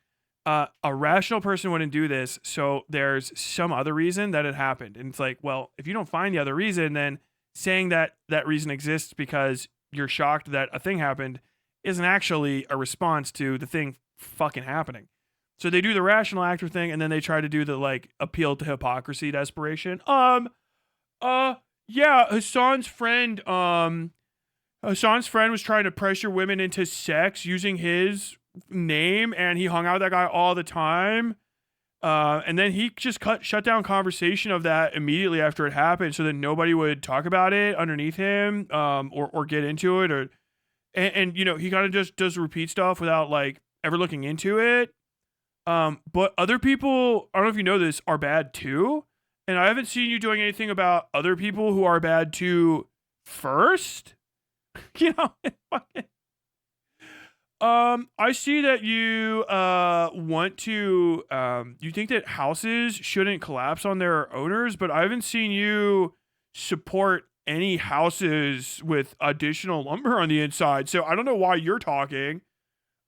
A rational person wouldn't do this, so there's some other reason that it happened. And it's like, well, if you don't find the other reason, then saying that that reason exists because you're shocked that a thing happened isn't actually a response to the thing fucking happening. So they do the rational actor thing, and then they try to do the like appeal to hypocrisy, desperation. Yeah, Hassan's friend was trying to pressure women into sex using his name, and he hung out with that guy all the time. And then he just shut down conversation of that immediately after it happened, so that nobody would talk about it underneath him, or get into it, and you know, he kind of just does repeat stuff without like ever looking into it. But other people, I don't know if you know this, are bad too, and I haven't seen you doing anything about other people who are bad too first. You know, I see that you want to you think that houses shouldn't collapse on their owners, but I haven't seen you support any houses with additional lumber on the inside. So I don't know why you're talking.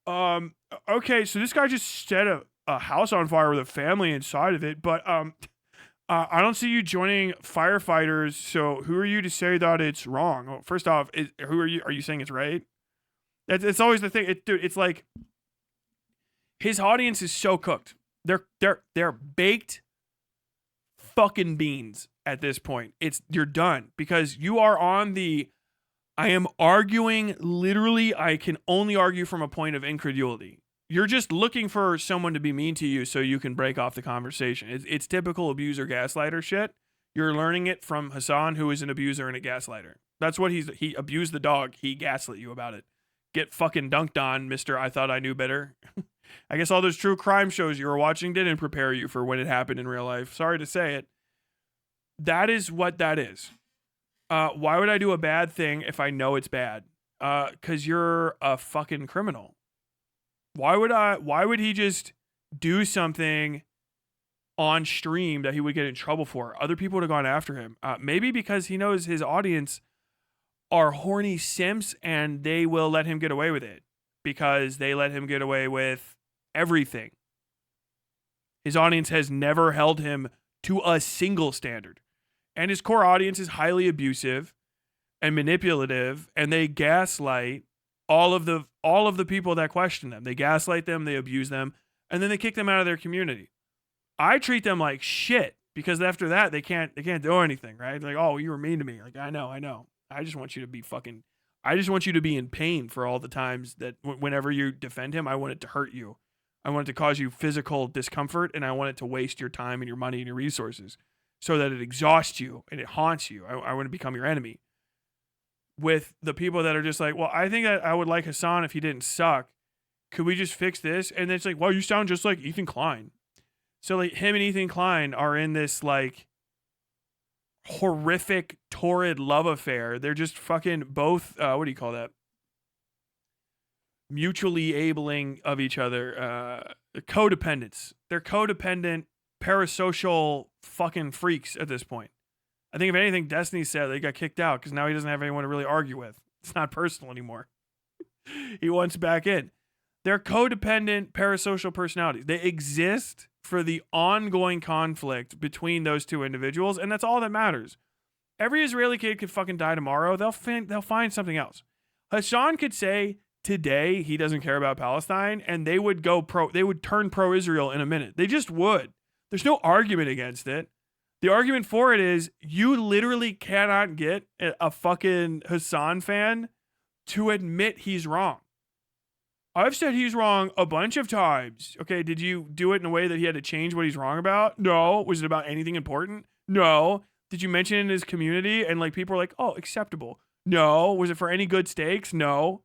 Okay, so this guy just set a house on fire with a family inside of it, but I don't see you joining firefighters. So who are you to say that it's wrong? Well, first off, who are you? Are you saying it's right? It's always the thing. Dude, it's like his audience is so cooked. They're baked fucking beans at this point. You're done because you are on the. I am arguing literally. I can only argue from a point of incredulity. You're just looking for someone to be mean to you so you can break off the conversation. It's typical abuser gaslighter shit. You're learning it from Hasan, who is an abuser and a gaslighter. That's what he abused the dog. He gaslit you about it. Get fucking dunked on, Mr. I thought I knew better. I guess all those true crime shows you were watching didn't prepare you for when it happened in real life. Sorry to say it. That is what that is. Why would I do a bad thing if I know it's bad? 'Cause you're a fucking criminal. Why would he just do something on stream that he would get in trouble for? Other people would have gone after him. Maybe because he knows his audience are horny simps and they will let him get away with it because they let him get away with everything. His audience has never held him to a single standard. And his core audience is highly abusive and manipulative, and they gaslight all of the people that question them. They gaslight them, they abuse them, and then they kick them out of their community. I treat them like shit because after that they can't do anything, right? Like, oh, you were mean to me. Like, I know. I just want you to be in pain for all the times that whenever you defend him, I want it to hurt you. I want it to cause you physical discomfort, and I want it to waste your time and your money and your resources so that it exhausts you and it haunts you. I want to become your enemy. With the people that are just like, well, I think that I would like Hasan if he didn't suck. Could we just fix this? And then it's like, well, you sound just like Ethan Klein. So like him and Ethan Klein are in this like horrific, torrid love affair. They're just fucking both, what do you call that? Mutually abling of each other. Codependents. They're codependent, parasocial fucking freaks at this point. I think if anything, Destiny said they got kicked out because now he doesn't have anyone to really argue with. It's not personal anymore. He wants back in. They're codependent, parasocial personalities. They exist for the ongoing conflict between those two individuals, and that's all that matters. Every Israeli kid could fucking die tomorrow. They'll find something else. Hasan could say today he doesn't care about Palestine, and they would turn pro-Israel in a minute. They just would. There's no argument against it. The argument for it is you literally cannot get a fucking Hasan fan to admit he's wrong. I've said he's wrong a bunch of times. Okay, did you do it in a way that he had to change what he's wrong about? No. Was it about anything important? No. Did you mention it in his community and like people were like, oh, acceptable? No. Was it for any good stakes? No.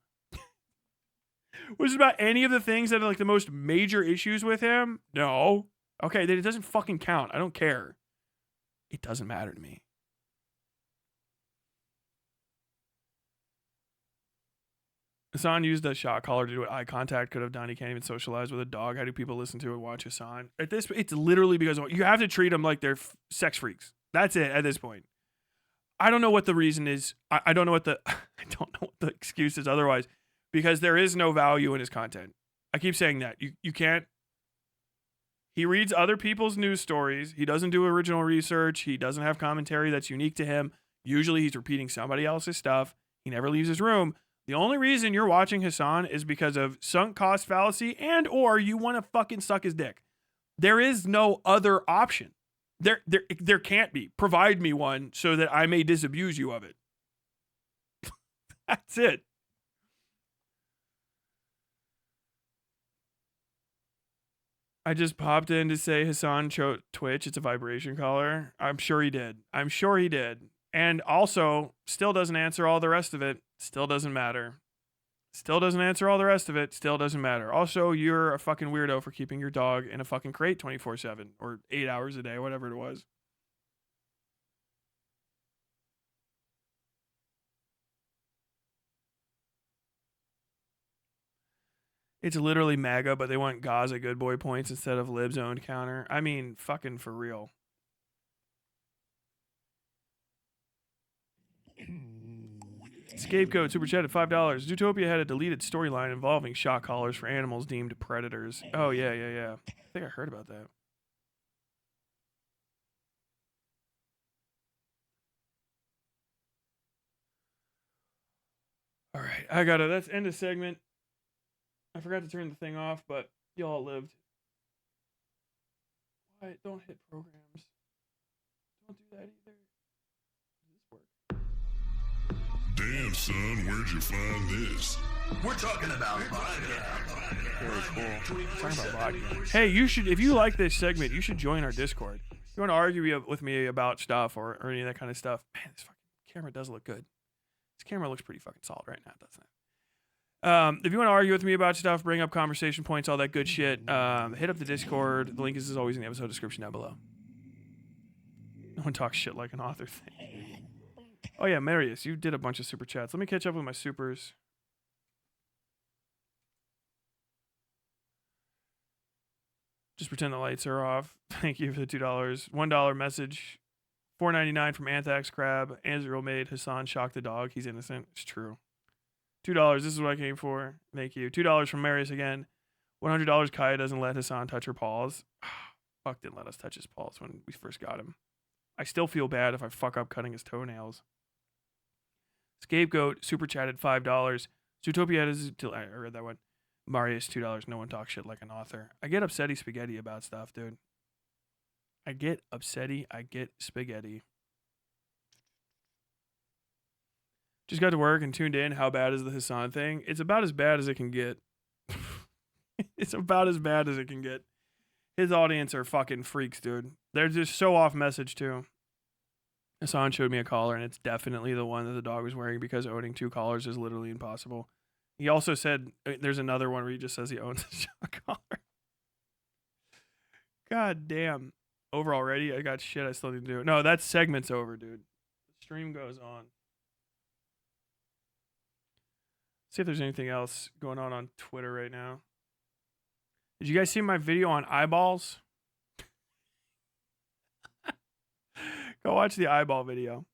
Was it about any of the things that are like the most major issues with him? No. Okay, then it doesn't fucking count. I don't care. It doesn't matter to me. Hasan used a shot collar to do what eye contact could have done. He can't even socialize with a dog. How do people listen to and watch Hasan? It's literally because you have to treat them like they're sex freaks. That's it at this point. I don't know what the reason is. I don't know what the excuse is otherwise, because there is no value in his content. I keep saying that. You can't. He reads other people's news stories. He doesn't do original research. He doesn't have commentary that's unique to him. Usually he's repeating somebody else's stuff. He never leaves his room. The only reason you're watching Hasan is because of sunk cost fallacy and or you want to fucking suck his dick. There is no other option. There can't be. Provide me one so that I may disabuse you of it. That's it. I just popped in to say Hasan Twitch. It's a vibration collar. I'm sure he did. And also, still doesn't answer all the rest of it. Still doesn't matter. Still doesn't answer all the rest of it. Still doesn't matter. Also, you're a fucking weirdo for keeping your dog in a fucking crate 24/7 or 8 hours a day, whatever it was. It's literally MAGA, but they want Gaza good boy points instead of libs owned counter. I mean, fucking for real. Scapegoat super chat at $5. Zootopia had a deleted storyline involving shock collars for animals deemed predators. Oh yeah. I think I heard about that. All right, I got it. That's end of segment. I forgot to turn the thing off, but y'all lived. Why don't hit programs? Don't do that either. Damn, son, where'd you find this? We're talking about Very cool. Talking about body. Hey, you should, if you like this segment, you should join our Discord. If you want to argue with me about stuff or any of that kind of stuff, man, this fucking camera does look good. This camera looks pretty fucking solid right now, doesn't it? If you want to argue with me about stuff, bring up conversation points, all that good shit, hit up the Discord. The link is always in the episode description down below. No one talks shit like an author thing. Oh yeah, Marius, you did a bunch of super chats. Let me catch up with my supers. Just pretend the lights are off. Thank you for the $2. $1 message. $4.99 from Anthax Crab. Azrael made Hasan shock the dog. He's innocent. It's true. $2. This is what I came for. Thank you. $2 from Marius again. $100. Kaya doesn't let Hasan touch her paws. Fuck didn't let us touch his paws when we first got him. I still feel bad if I fuck up cutting his toenails. Scapegoat super chatted $5. Zootopia is I read that one. Marius $2. No one talks shit like an author. I get upsetty spaghetti about stuff, dude. I get spaghetti. Just got to work and tuned in. How bad is the Hasan thing? It's about as bad as it can get. It's about as bad as it can get. His audience are fucking freaks, dude. They're just so off message too. Hasan showed me a collar, and it's definitely the one that the dog was wearing because owning 2 collars is literally impossible. He also said there's another one where he just says he owns a shock collar. God damn. Over already? I got shit I still need to do. No, that segment's over, dude. The stream goes on. See if there's anything else going on Twitter right now. Did you guys see my video on eyeballs? Go watch the eyeball video.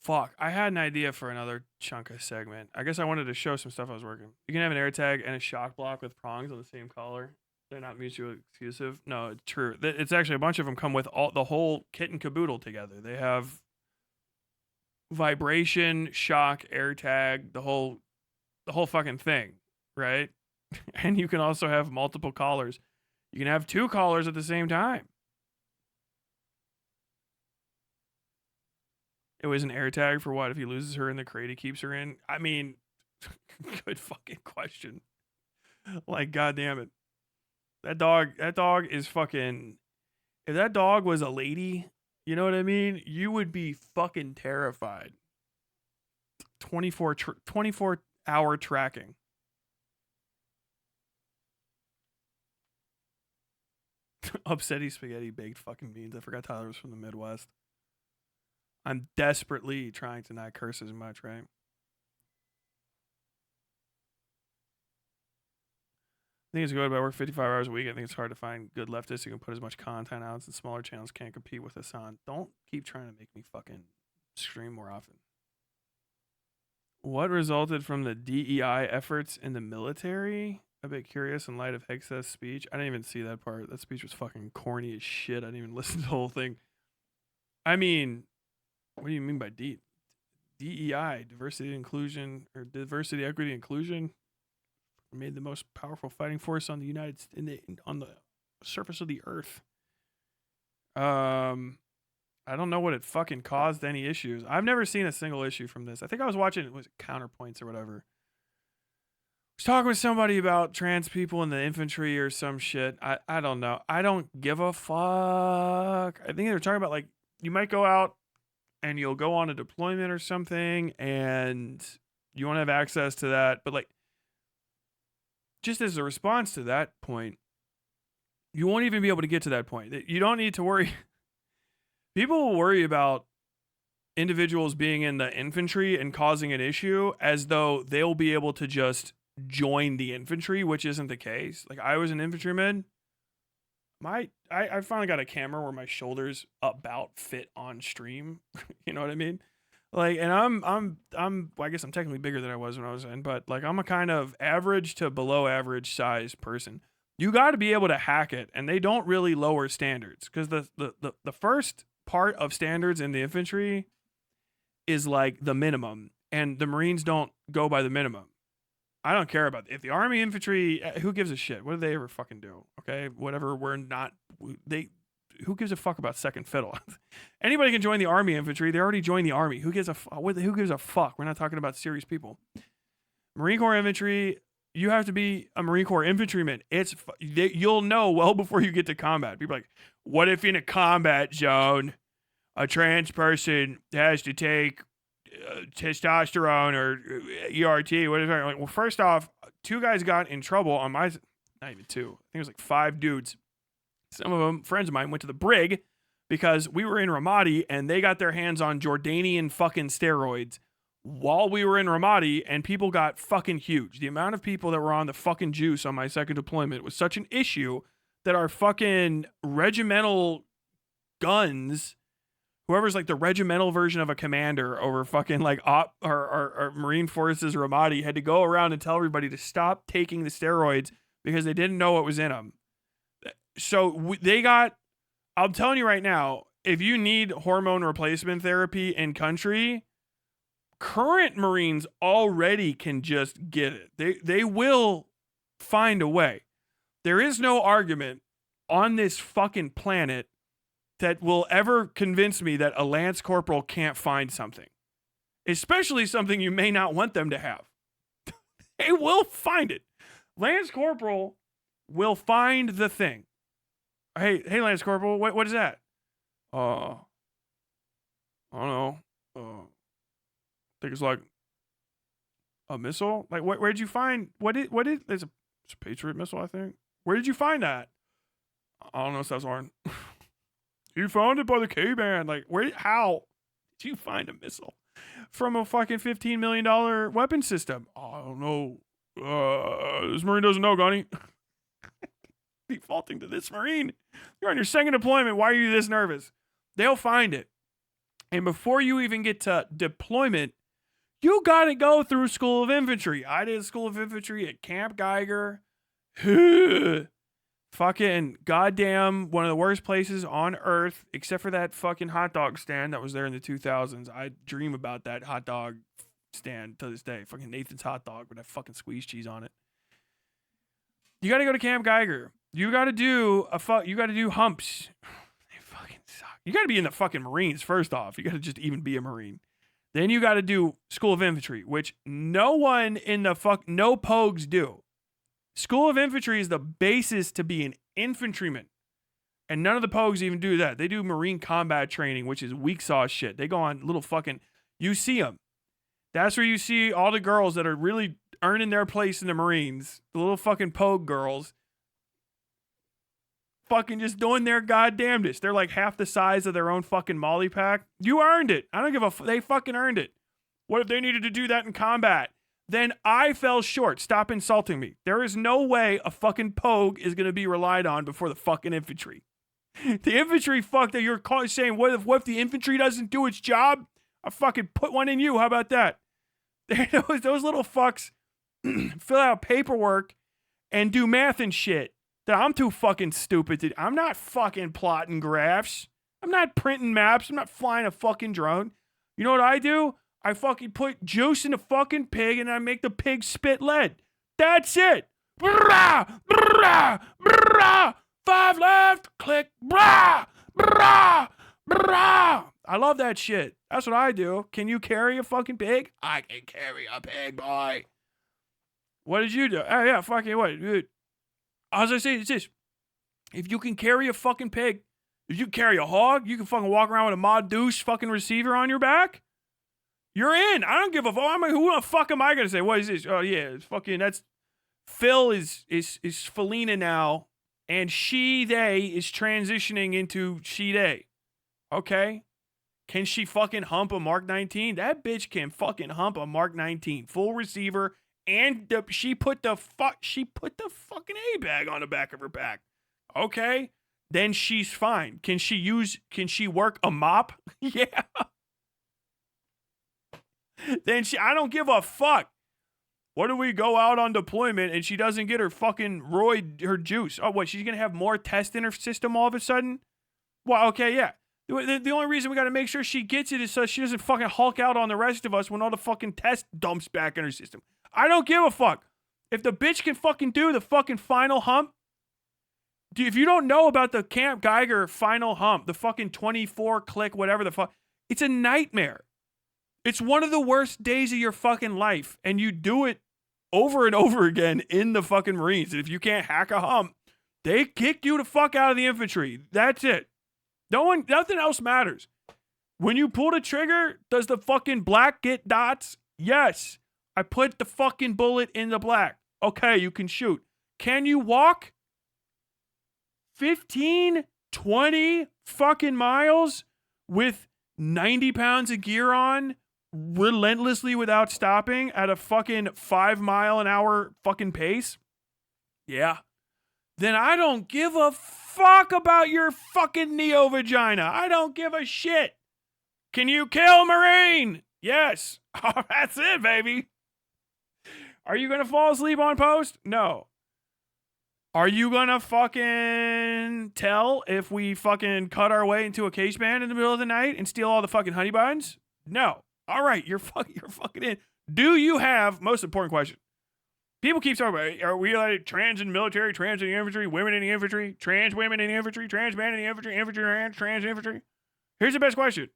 Fuck. I had an idea for another chunk of segment. I guess I wanted to show some stuff I was working. You can have an air tag and a shock block with prongs on the same collar. They're not mutually exclusive. No, it's true. It's actually a bunch of them come with the whole kit and caboodle together. They have vibration, shock, air tag, the whole fucking thing, right? And you can also have multiple collars. You can have 2 collars at the same time. It was an air tag for what? If he loses her in the crate he keeps her in? I mean, good fucking question. Like, goddamn it. That dog is fucking... If that dog was a lady, you know what I mean? You would be fucking terrified. 24-hour tracking. Upsetty spaghetti baked fucking beans. I forgot Tyler was from the Midwest. I'm desperately trying to not curse as much, right? I think it's good, but I work 55 hours a week. I think it's hard to find good leftists who can put as much content out, and smaller channels can't compete with Hasan. Don't keep trying to make me fucking stream more often. What resulted from the DEI efforts in the military? A bit curious in light of Hex's speech. I didn't even see that part. That speech was fucking corny as shit. I didn't even listen to the whole thing. I mean, what do you mean by DEI? Diversity, inclusion, or diversity, equity, inclusion? Made the most powerful fighting force on the on the surface of the earth. I don't know what it fucking caused any issues. I've never seen a single issue from this. I think I was watching, was it Counterpoints or whatever. I was talking with somebody about trans people in the infantry or some shit. I don't know. I don't give a fuck. I think they were talking about, like, you might go out and you'll go on a deployment or something and you won't have access to that. But, like, just as a response to that point, you won't even be able to get to that point. You don't need to worry. People will worry about individuals being in the infantry and causing an issue as though they'll be able to just join the infantry, which isn't the case. Like, I was an infantryman. I finally got a camera where my shoulders about fit on stream. You know what I mean? Like, and I'm well, I guess I'm technically bigger than I was when I was in, but like, I'm a kind of average to below average size person. You got to be able to hack it, and they don't really lower standards, because the first part of standards in the infantry is like the minimum, and the Marines don't go by the minimum. I don't care about it. If the Army infantry, who gives a shit? What do they ever fucking do? Okay, whatever. Who gives a fuck about second fiddle? Anybody can join the Army infantry. They already joined the Army. Who gives a fuck? We're not talking about serious people. Marine Corps infantry. You have to be a Marine Corps infantryman. You'll know well before you get to combat. People are like, what if in a combat zone, a trans person has to take testosterone or ERT? What is that? Like, well, first off, 2 guys got in trouble on my, not even 2. I think it was like 5 dudes. Some of them, friends of mine, went to the brig because we were in Ramadi and they got their hands on Jordanian fucking steroids while we were in Ramadi, and people got fucking huge. The amount of people that were on the fucking juice on my second deployment was such an issue that our fucking regimental guns, whoever's like the regimental version of a commander over fucking like or Marine Forces Ramadi, had to go around and tell everybody to stop taking the steroids because they didn't know what was in them. So they got, I'm telling you right now, if you need hormone replacement therapy in country, current Marines already can just get it. They will find a way. There is no argument on this fucking planet that will ever convince me that a Lance Corporal can't find something, especially something you may not want them to have. They will find it. Lance Corporal will find the thing. Hey, Lance Corporal, what is that? I don't know. I think it's like a missile. Like, where'd you find it's a Patriot missile, I think. Where did you find that? I don't know if that's Orin. You found it by the K-band. Like, how did you find a missile from a fucking $15 million weapon system? I don't know. This Marine doesn't know, Gunny. Defaulting to this Marine. You're on your second deployment. Why are you this nervous? They'll find it. And before you even get to deployment, you got to go through School of Infantry. I did School of Infantry at Camp Geiger. Fucking goddamn one of the worst places on earth, except for that fucking hot dog stand that was there in the 2000s. I dream about that hot dog stand to this day. Fucking Nathan's hot dog with that fucking squeeze cheese on it. You got to go to Camp Geiger. You got to do humps. They fucking suck. You got to be in the fucking Marines first off. You got to just even be a Marine. Then you got to do School of Infantry, which no one in the no pogues do. School of Infantry is the basis to be an infantryman. And none of the pogues even do that. They do Marine combat training, which is weak sauce shit. They go on little fucking, you see them. That's where you see all the girls that are really earning their place in the Marines. The little fucking pogue girls. Fucking just doing their goddamnedest. They're like half the size of their own fucking molly pack. You earned it. I don't give a they fucking earned it. What if they needed to do that in combat? Then I fell short. Stop insulting me. There is no way a fucking pogue is going to be relied on before the fucking infantry. The infantry, fuck that you're saying, what if the infantry doesn't do its job? I fucking put one in you. How about that? Those little fucks fill out paperwork and do math and shit that I'm too fucking stupid to. I'm not fucking plotting graphs. I'm not printing maps. I'm not flying a fucking drone. You know what I do? I fucking put juice in the fucking pig and I make the pig spit lead. That's it. Brah, brah, brah. 5 left, click, brah, brah, brah. I love that shit. That's what I do. Can you carry a fucking pig? I can carry a pig, boy. What did you do? Oh, yeah, fucking what? Dude. As I say, it's this. If you can carry a fucking pig, if you carry a hog, you can fucking walk around with a mod douche fucking receiver on your back. You're in. I don't give a fuck. Who the fuck am I gonna say? What is this? Oh yeah, it's fucking. That's Phil is Felina now, and they is transitioning into they. Okay, can she fucking hump a Mark 19? That bitch can fucking hump a Mark 19, full receiver, and she put the fucking A bag on the back of her back. Okay, then she's fine. Can she work a mop? Yeah. Then I don't give a fuck. What do we go out on deployment and she doesn't get her fucking her juice? Oh, what? She's going to have more tests in her system all of a sudden? Well, okay, yeah. The only reason we got to make sure she gets it is so she doesn't fucking hulk out on the rest of us when all the fucking test dumps back in her system. I don't give a fuck. If the bitch can fucking do the fucking final hump, if you don't know about the Camp Geiger final hump, the fucking 24 click, whatever the fuck, it's a nightmare. It's one of the worst days of your fucking life, and you do it over and over again in the fucking Marines. And if you can't hack a hump, they kick you the fuck out of the infantry. That's it. Nothing else matters. When you pull the trigger, does the fucking black get dots? Yes. I put the fucking bullet in the black. Okay, you can shoot. Can you walk 15, 20 fucking miles with 90 pounds of gear on, relentlessly without stopping at a fucking 5 mile an hour fucking pace? Yeah. Then I don't give a fuck about your fucking neo vagina. I don't give a shit. Can you kill a Marine? Yes. Oh, that's it, baby. Are you gonna fall asleep on post? No. Are you gonna fucking tell if we fucking cut our way into a case band in the middle of the night and steal all the fucking honey buns? No. All right, you're fucking in. Do you have, most important question, people keep talking about, are we like trans in the military, trans in the infantry, women in the infantry, trans women in the infantry, trans men in the infantry, infantry trans infantry? Here's the best question.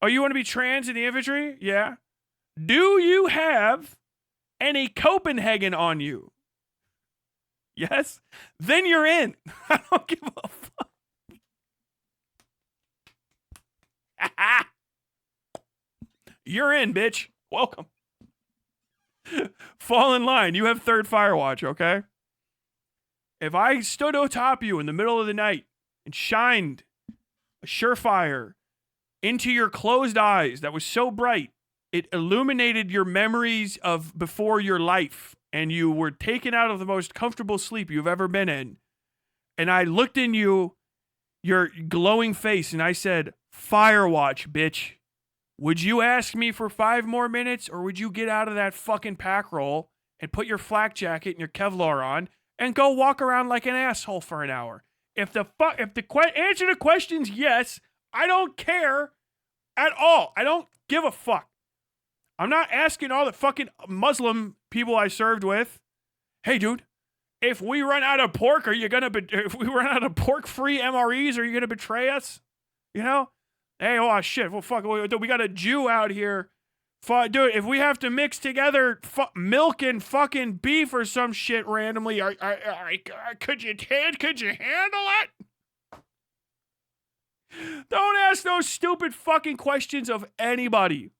Oh, you want to be trans in the infantry? Yeah. Do you have any Copenhagen on you? Yes? Then you're in. I don't give a fuck. You're in, bitch. Welcome. Fall in line. You have third fire watch, okay? If I stood atop you in the middle of the night and shined a surefire into your closed eyes that was so bright, it illuminated your memories of before your life, and you were taken out of the most comfortable sleep you've ever been in, and I looked in your glowing face and I said, fire watch, bitch. Would you ask me for 5 more minutes, or would you get out of that fucking pack roll and put your flak jacket and your Kevlar on and go walk around like an asshole for an hour? If the answer to the question's yes, I don't care at all. I don't give a fuck. I'm not asking all the fucking Muslim people I served with, hey, dude, if we run out of pork, if we run out of pork-free MREs, are you gonna betray us? You know? Hey, oh shit, well fuck, we got a Jew out here. Dude, if we have to mix together milk and fucking beef or some shit randomly, could you handle it? Don't ask those stupid fucking questions of anybody.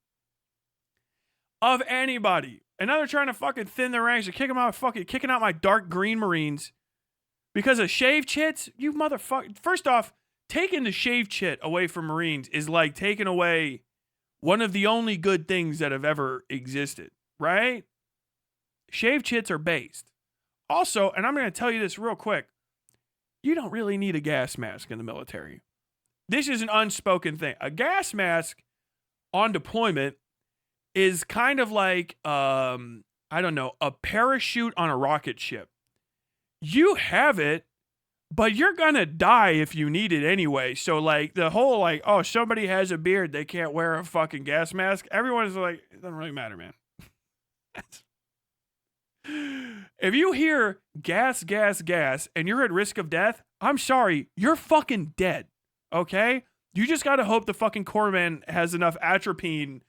Of anybody. And now they're trying to fucking thin the ranks. They're kicking out my dark green Marines because of shave chits. You motherfucker. First off, taking the shave chit away from Marines is like taking away one of the only good things that have ever existed, right? Shave chits are based. Also, and I'm going to tell you this real quick, you don't really need a gas mask in the military. This is an unspoken thing. A gas mask on deployment is kind of like, I don't know, a parachute on a rocket ship. You have it, but you're gonna die if you need it anyway. So like the whole like, oh, somebody has a beard, they can't wear a fucking gas mask. Everyone's like, it doesn't really matter, man. If you hear gas, gas, gas, and you're at risk of death, I'm sorry, you're fucking dead. Okay? You just gotta hope the fucking corpsman has enough atropine.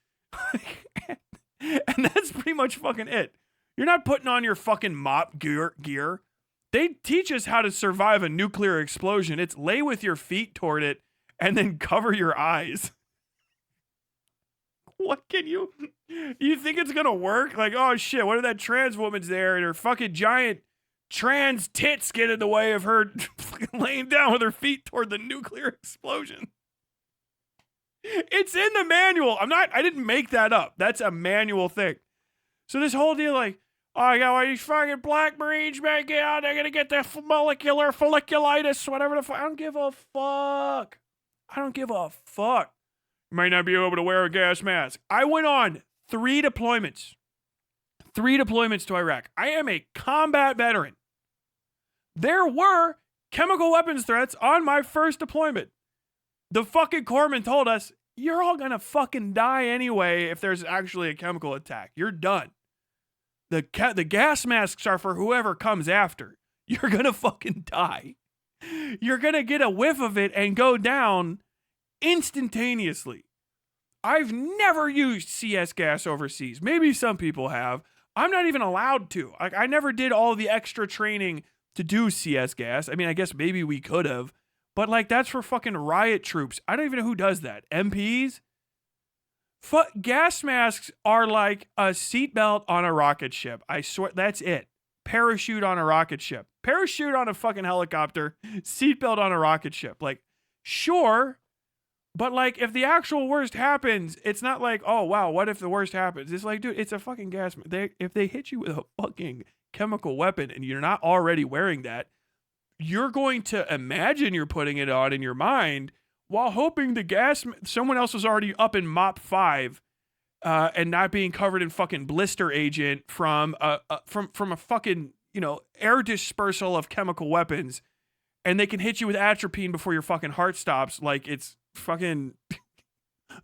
And that's pretty much fucking it. You're not putting on your fucking mop gear. They teach us how to survive a nuclear explosion. It's lay with your feet toward it and then cover your eyes. What can you think it's gonna work? Like, oh shit, what if that trans woman's there and her fucking giant trans tits get in the way of her laying down with her feet toward the nuclear explosion? It's in the manual. I didn't make that up. That's a manual thing. So this whole deal, like, oh, yeah, well, these fucking black Marines, man, get out, they're gonna get the molecular folliculitis, whatever the fuck. I don't give a fuck. I don't give a fuck. You might not be able to wear a gas mask. I went on 3 deployments. 3 deployments to Iraq. I am a combat veteran. There were chemical weapons threats on my first deployment. The fucking corpsman told us, you're all gonna fucking die anyway if there's actually a chemical attack. You're done. The gas masks are for whoever comes after. You're gonna fucking die. You're gonna get a whiff of it and go down instantaneously. I've never used CS gas overseas. Maybe some people have. I'm not even allowed to. Like, I never did all the extra training to do CS gas. I mean, I guess maybe we could have. But, like, that's for fucking riot troops. I don't even know who does that. MPs? Gas masks are like a seatbelt on a rocket ship. I swear, that's it. Parachute on a rocket ship. Parachute on a fucking helicopter. Seatbelt on a rocket ship. Like, sure. But, like, if the actual worst happens, it's not like, oh, wow, what if the worst happens? It's like, dude, it's a fucking gas. If they hit you with a fucking chemical weapon and you're not already wearing that, you're going to imagine you're putting it on in your mind while hoping someone else was already up in MOP 5 and not being covered in fucking blister agent from a fucking, air dispersal of chemical weapons. And they can hit you with atropine before your fucking heart stops like it's fucking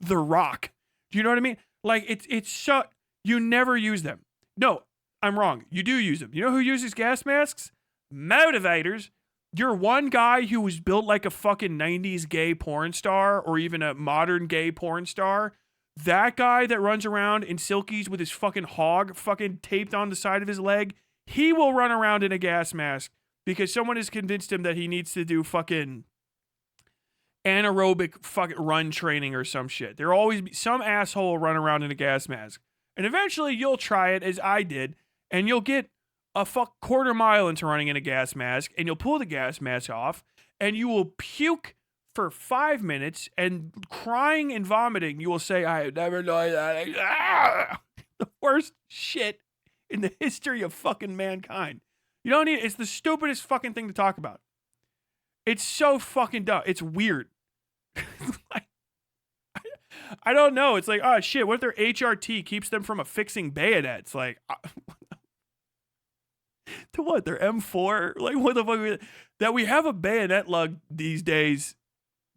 The Rock. Do you know what I mean? Like, it's so, you never use them. No, I'm wrong. You do use them. You know who uses gas masks? Motivators. You're one guy who was built like a fucking 90s gay porn star or even a modern gay porn star. That guy that runs around in silkies with his fucking hog fucking taped on the side of his leg, he will run around in a gas mask because someone has convinced him that he needs to do fucking anaerobic fucking run training or some shit. There'll always be some asshole will run around in a gas mask. And eventually you'll try it, as I did, and you'll get a quarter mile into running in a gas mask, and you'll pull the gas mask off, and you will puke for 5 minutes, and crying and vomiting, you will say, I have never known that. Ah! The worst shit in the history of fucking mankind. You don't need, it's the stupidest fucking thing to talk about. It's so fucking dumb. It's weird. I don't know. It's like, oh shit, what if their HRT keeps them from affixing bayonets? Like, to what? Their M4? Like, what the fuck? That we have a bayonet lug these days,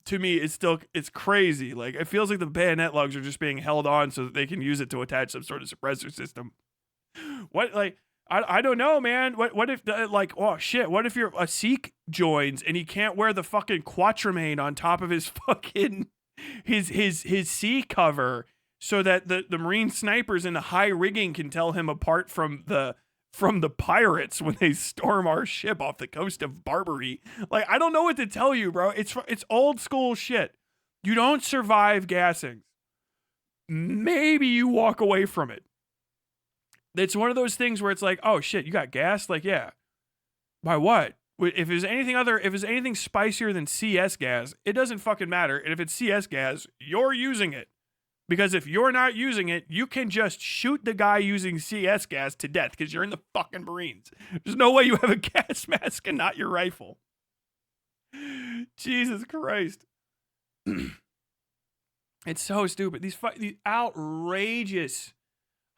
to me, it's crazy. Like, it feels like the bayonet lugs are just being held on so that they can use it to attach some sort of suppressor system. What, like, I don't know, man. What if, like, oh shit, what if a Sikh joins and he can't wear the fucking quatramain on top of his fucking, his sea cover so that the Marine snipers in the high rigging can tell him apart from the pirates when they storm our ship off the coast of Barbary. Like, I don't know what to tell you, bro. It's old school shit. You don't survive gassing. Maybe you walk away from it. It's one of those things where it's like, oh shit, you got gassed? Like, yeah. By what? If it's anything spicier than CS gas, it doesn't fucking matter. And if it's CS gas, you're using it. Because if you're not using it, you can just shoot the guy using CS gas to death because you're in the fucking Marines. There's no way you have a gas mask and not your rifle. Jesus Christ. It's so stupid. These outrageous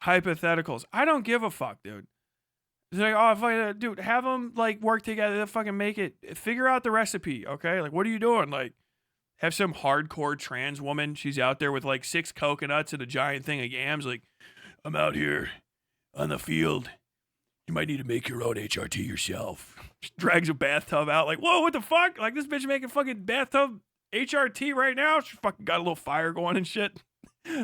hypotheticals. I don't give a fuck, dude. It's like, oh, dude, have them like work together to fucking make it. Figure out the recipe, okay? Like, what are you doing? Like, have some hardcore trans woman. She's out there with like 6 coconuts and a giant thing of yams. Like, I'm out here on the field You might need to make your own HRT yourself. She drags a bathtub out like, whoa, what the fuck? Like, this bitch making fucking bathtub HRT right now? She fucking got a little fire going and shit.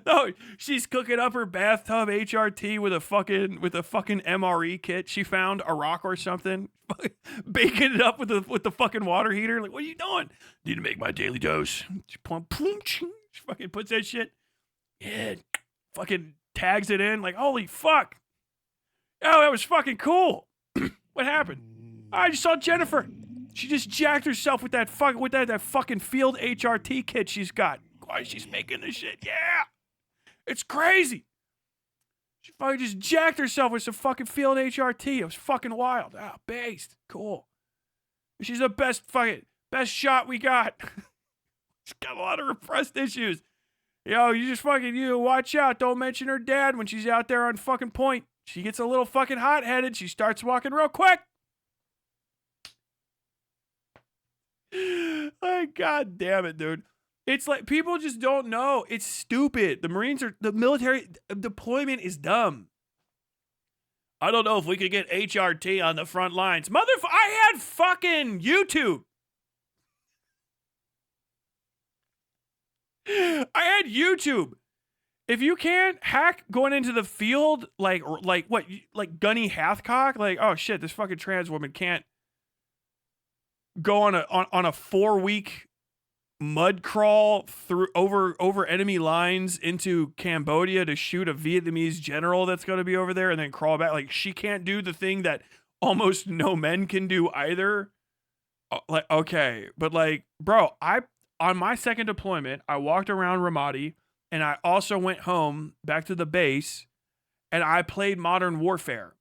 No, she's cooking up her bathtub HRT with a fucking MRE kit she found, a rock or something, baking it up with the fucking water heater. Like, what are you doing? Need to make my daily dose. She fucking puts that shit. Yeah, fucking tags it in. Like, holy fuck. Oh, that was fucking cool. What happened? I just saw Jennifer. She just jacked herself with that fucking field HRT kit she's got. Why she's making this shit? Yeah, it's crazy. She fucking just jacked herself with some fucking field HRT. It was fucking wild. Ah, based. Cool. She's the best shot we got. She's got a lot of repressed issues. Yo, you watch out. Don't mention her dad when she's out there on fucking point. She gets a little fucking hot-headed. She starts walking real quick. Like, god damn it, dude. It's like, people just don't know. It's stupid. The military deployment is dumb. I don't know if we could get HRT on the front lines. I had fucking YouTube. I had YouTube. If you can't hack going into the field, like Gunny Hathcock, like, oh shit, this fucking trans woman can't go on a 4-week mud crawl through over enemy lines into Cambodia to shoot a Vietnamese general that's going to be over there and then crawl back. Like, she can't do the thing that almost no men can do either. Like, okay, but like, bro, on my second deployment, I walked around Ramadi. And I also went home back to the base, and I played Modern Warfare.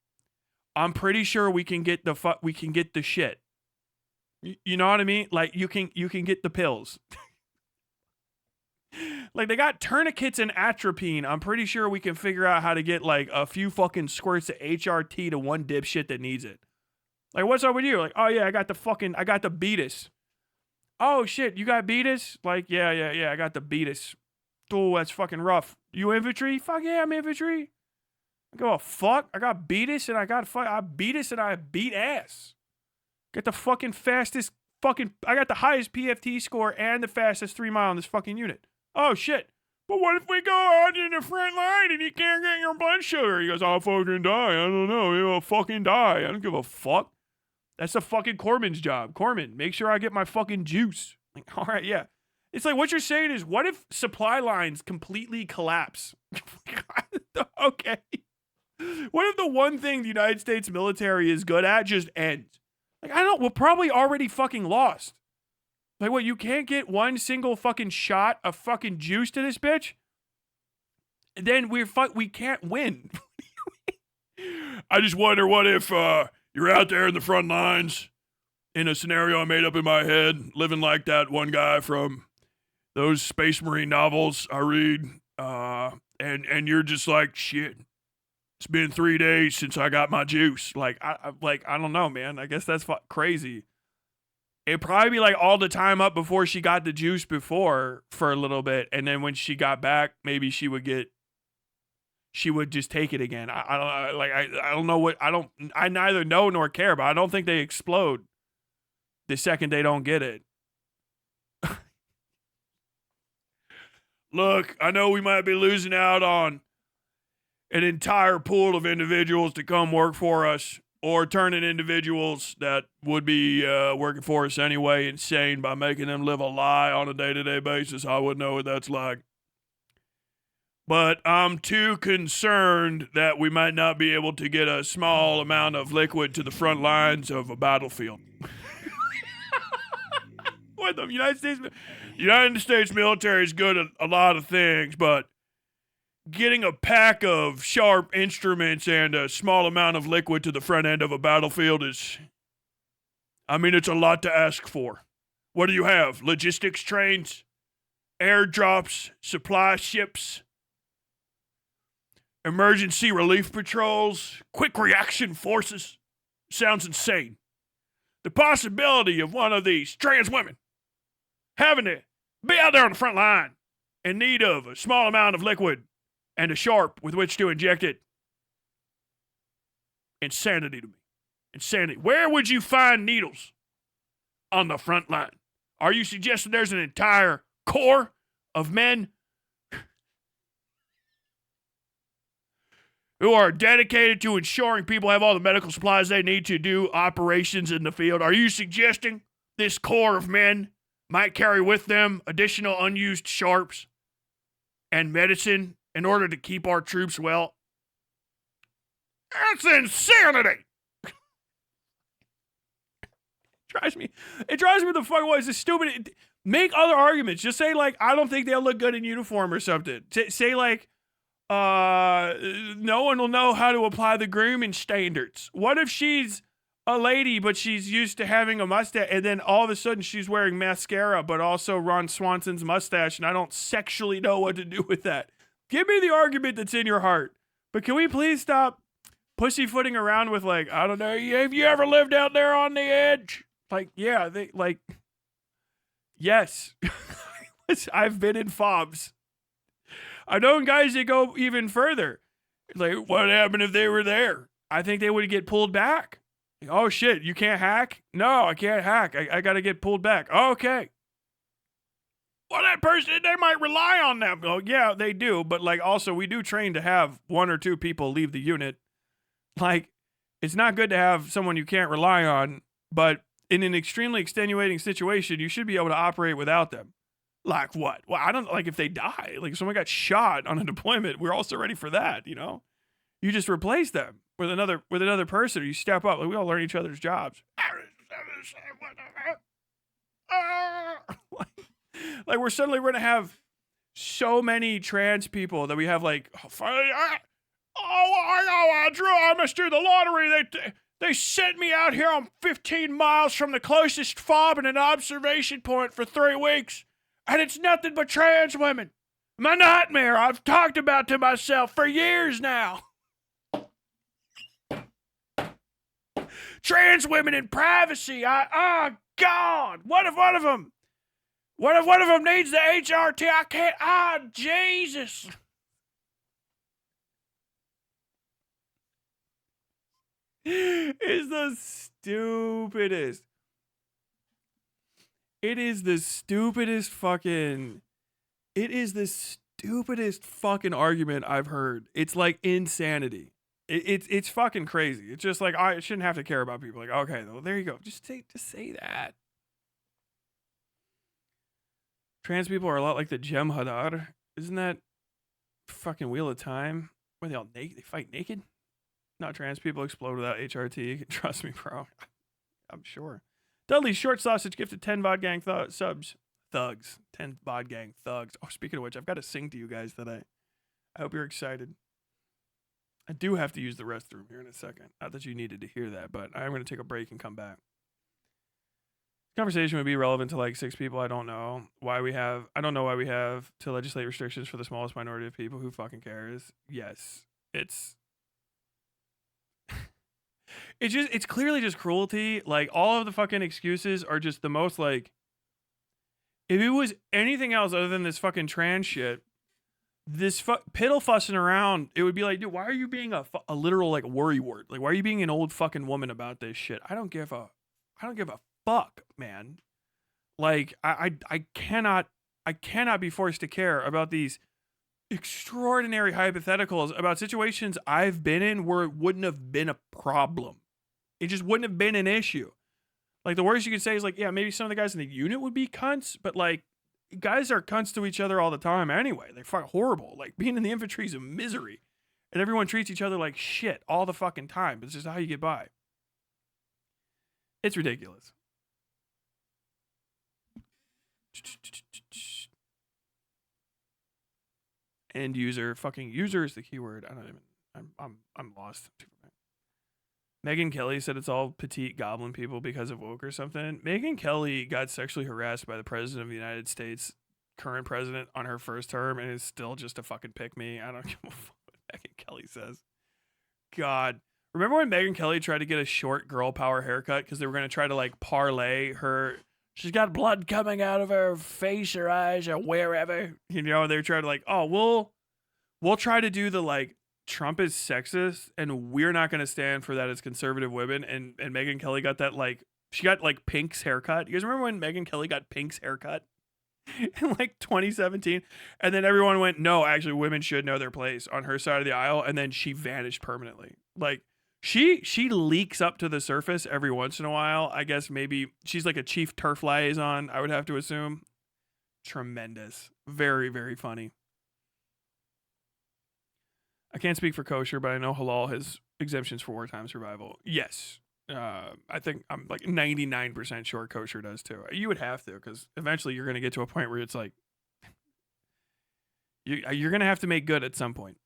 I'm pretty sure we can get the shit. You know what I mean? Like, you can get the pills. Like, they got tourniquets and atropine. I'm pretty sure we can figure out how to get like a few fucking squirts of HRT to one dipshit that needs it. Like, what's up with you? Like, oh yeah, I got the beatus. Oh shit, you got beatus? Like, yeah, I got the beatus. Oh, that's fucking rough. You infantry? Fuck yeah, I'm infantry. I go, fuck. I got beatus and I beat ass. Get the fucking fastest I got the highest PFT score and the fastest 3-mile in this fucking unit. Oh shit. But what if we go out in the front line and you can't get your blood sugar? He goes, I'll fucking die. I don't know. You'll fucking die. I don't give a fuck. That's the fucking corpsman's job. Corpsman, make sure I get my fucking juice. Like, all right, yeah. It's like, what you're saying is, what if supply lines completely collapse? Okay. What if the one thing the United States military is good at just ends? Like, we're probably already fucking lost. Like, what, you can't get one single fucking shot of fucking juice to this bitch? Then we can't win. I just wonder, what if you're out there in the front lines in a scenario I made up in my head, living like that one guy from those Space Marine novels I read, and you're just like, shit, it's been 3 days since I got my juice. Like, I don't know, man. I guess that's crazy. It'd probably be like all the time up before she got the juice before for a little bit, and then when she got back, maybe she would just take it again. I don't know I neither know nor care, but I don't think they explode the second they don't get it. Look, I know we might be losing out on an entire pool of individuals to come work for us, or turning individuals that would be working for us anyway insane by making them live a lie on a day-to-day basis. I wouldn't know what that's like. But I'm too concerned that we might not be able to get a small amount of liquid to the front lines of a battlefield. What, the United States military is good at a lot of things, but getting a pack of sharp instruments and a small amount of liquid to the front end of a battlefield it's a lot to ask for. What do you have? Logistics trains? Airdrops? Supply ships? Emergency relief patrols? Quick reaction forces? Sounds insane. The possibility of one of these trans women having to be out there on the front line in need of a small amount of liquid and a sharp with which to inject it. Insanity to me. Insanity. Where would you find needles on the front line? Are you suggesting there's an entire corps of men who are dedicated to ensuring people have all the medical supplies they need to do operations in the field? Are you suggesting this corps of men might carry with them additional unused sharps and medicine in order to keep our troops well? That's insanity! It drives me the fuck away. It's just stupid. Make other arguments. Just say, like, I don't think they'll look good in uniform or something. Say, like, no one will know how to apply the grooming standards. What if she's a lady, but she's used to having a mustache, and then all of a sudden she's wearing mascara, but also Ron Swanson's mustache, and I don't sexually know what to do with that? Give me the argument that's in your heart. But can we please stop pussyfooting around with, like, I don't know, have you ever lived out there on the edge? Like, yeah, yes. I've been in fobs. I know guys that go even further. Like, what happened if they were there? I think they would get pulled back. Like, oh shit, you can't hack? No, I can't hack. I gotta get pulled back. Okay. Well, that person, they might rely on them. Oh, yeah, they do. But, like, also, we do train to have 1 or 2 people leave the unit. Like, it's not good to have someone you can't rely on, but in an extremely extenuating situation, you should be able to operate without them. Like what? Well, I don't, like, if they die, like if someone got shot on a deployment, we're also ready for that, you know? You just replace them with another person, or you step up. Like, we all learn each other's jobs. Like, we're suddenly going to have so many trans people that we have, like, I must do the lottery. They sent me out here on 15 miles from the closest fob and an observation point for 3 weeks, and it's nothing but trans women. My nightmare I've talked about to myself for years now. Trans women in privacy. Oh, God. What if one of them needs the HRT? I can't. Jesus. It's the stupidest. It is the stupidest fucking argument I've heard. It's like insanity. It's fucking crazy. It's just like, I shouldn't have to care about people. Like, okay, well, there you go. Just say that. Trans people are a lot like the Jem'Hadar. Isn't that fucking Wheel of Time? Where they all naked? They fight naked? Not trans people explode without HRT. Trust me, bro. I'm sure. Dudley Short Sausage gifted 10 VOD Gang subs. Thugs. 10 VOD Gang thugs. Oh, speaking of which, I've got to sing to you guys today. I hope you're excited. I do have to use the restroom here in a second. Not that you needed to hear that, but I'm going to take a break and come back. Conversation would be relevant to like 6 people. I don't know why we have to legislate restrictions for the smallest minority of people. Who fucking cares? Yes. It's clearly just cruelty. Like, all of the fucking excuses are just the most, like, if it was anything else other than this fucking trans shit, this piddle fussing around, it would be like, dude, why are you being a literal, like, worrywart? Like, why are you being an old fucking woman about this shit? I don't give a fuck, man. Like, I cannot be forced to care about these extraordinary hypotheticals about situations I've been in where it wouldn't have been a problem. It just wouldn't have been an issue. Like, the worst you could say is, like, yeah, maybe some of the guys in the unit would be cunts, but, like, guys are cunts to each other all the time anyway. They're fucking horrible. Like, being in the infantry is a misery. And everyone treats each other like shit all the fucking time. But it's just how you get by. It's ridiculous. End user. Fucking user is the keyword. I'm lost. Megyn Kelly said it's all petite goblin people because of woke or something. Megyn Kelly got sexually harassed by the president of the United States, current president, on her first term, and is still just a fucking pick me. I don't give a fuck what Megyn Kelly says. God. Remember when Megyn Kelly tried to get a short girl power haircut because they were going to try to, like, parlay her. She's got blood coming out of her face or eyes or wherever. You know, they were trying to, like, oh, we'll try to do the, like, Trump is sexist, and we're not going to stand for that as conservative women. And Megyn Kelly got that, like, she got like Pink's haircut. You guys remember when Megyn Kelly got Pink's haircut in like 2017? And then everyone went, no, actually, women should know their place on her side of the aisle. And then she vanished permanently. Like, she leaks up to the surface every once in a while. I guess maybe she's like a chief turf liaison, I would have to assume. Tremendous. Very, very funny. I can't speak for kosher, but I know halal has exemptions for wartime survival. Yes. I think I'm like 99% sure kosher does too. You would have to, because eventually you're going to get to a point where it's like, you're going to have to make good at some point.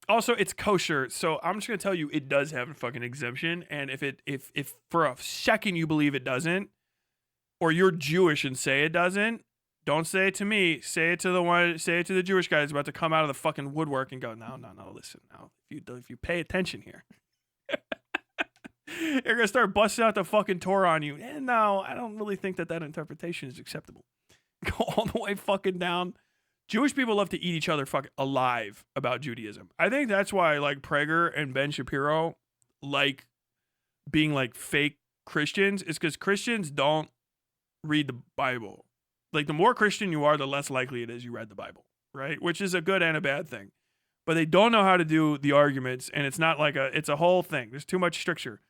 Also, it's kosher, so I'm just going to tell you it does have a fucking exemption. And if for a second you believe it doesn't, or you're Jewish and say it doesn't, don't say it to me. Say it to the Jewish guy that's about to come out of the fucking woodwork and go, no, listen, now if you pay attention here, you're gonna start busting out the fucking Torah on you. And no, I don't really think that interpretation is acceptable. Go all the way fucking down. Jewish people love to eat each other fucking alive about Judaism. I think that's why like Prager and Ben Shapiro like being like fake Christians, is because Christians don't read the Bible. Like, the more Christian you are, the less likely it is you read the Bible, right? Which is a good and a bad thing. But they don't know how to do the arguments, and it's not like it's a whole thing. There's too much stricture.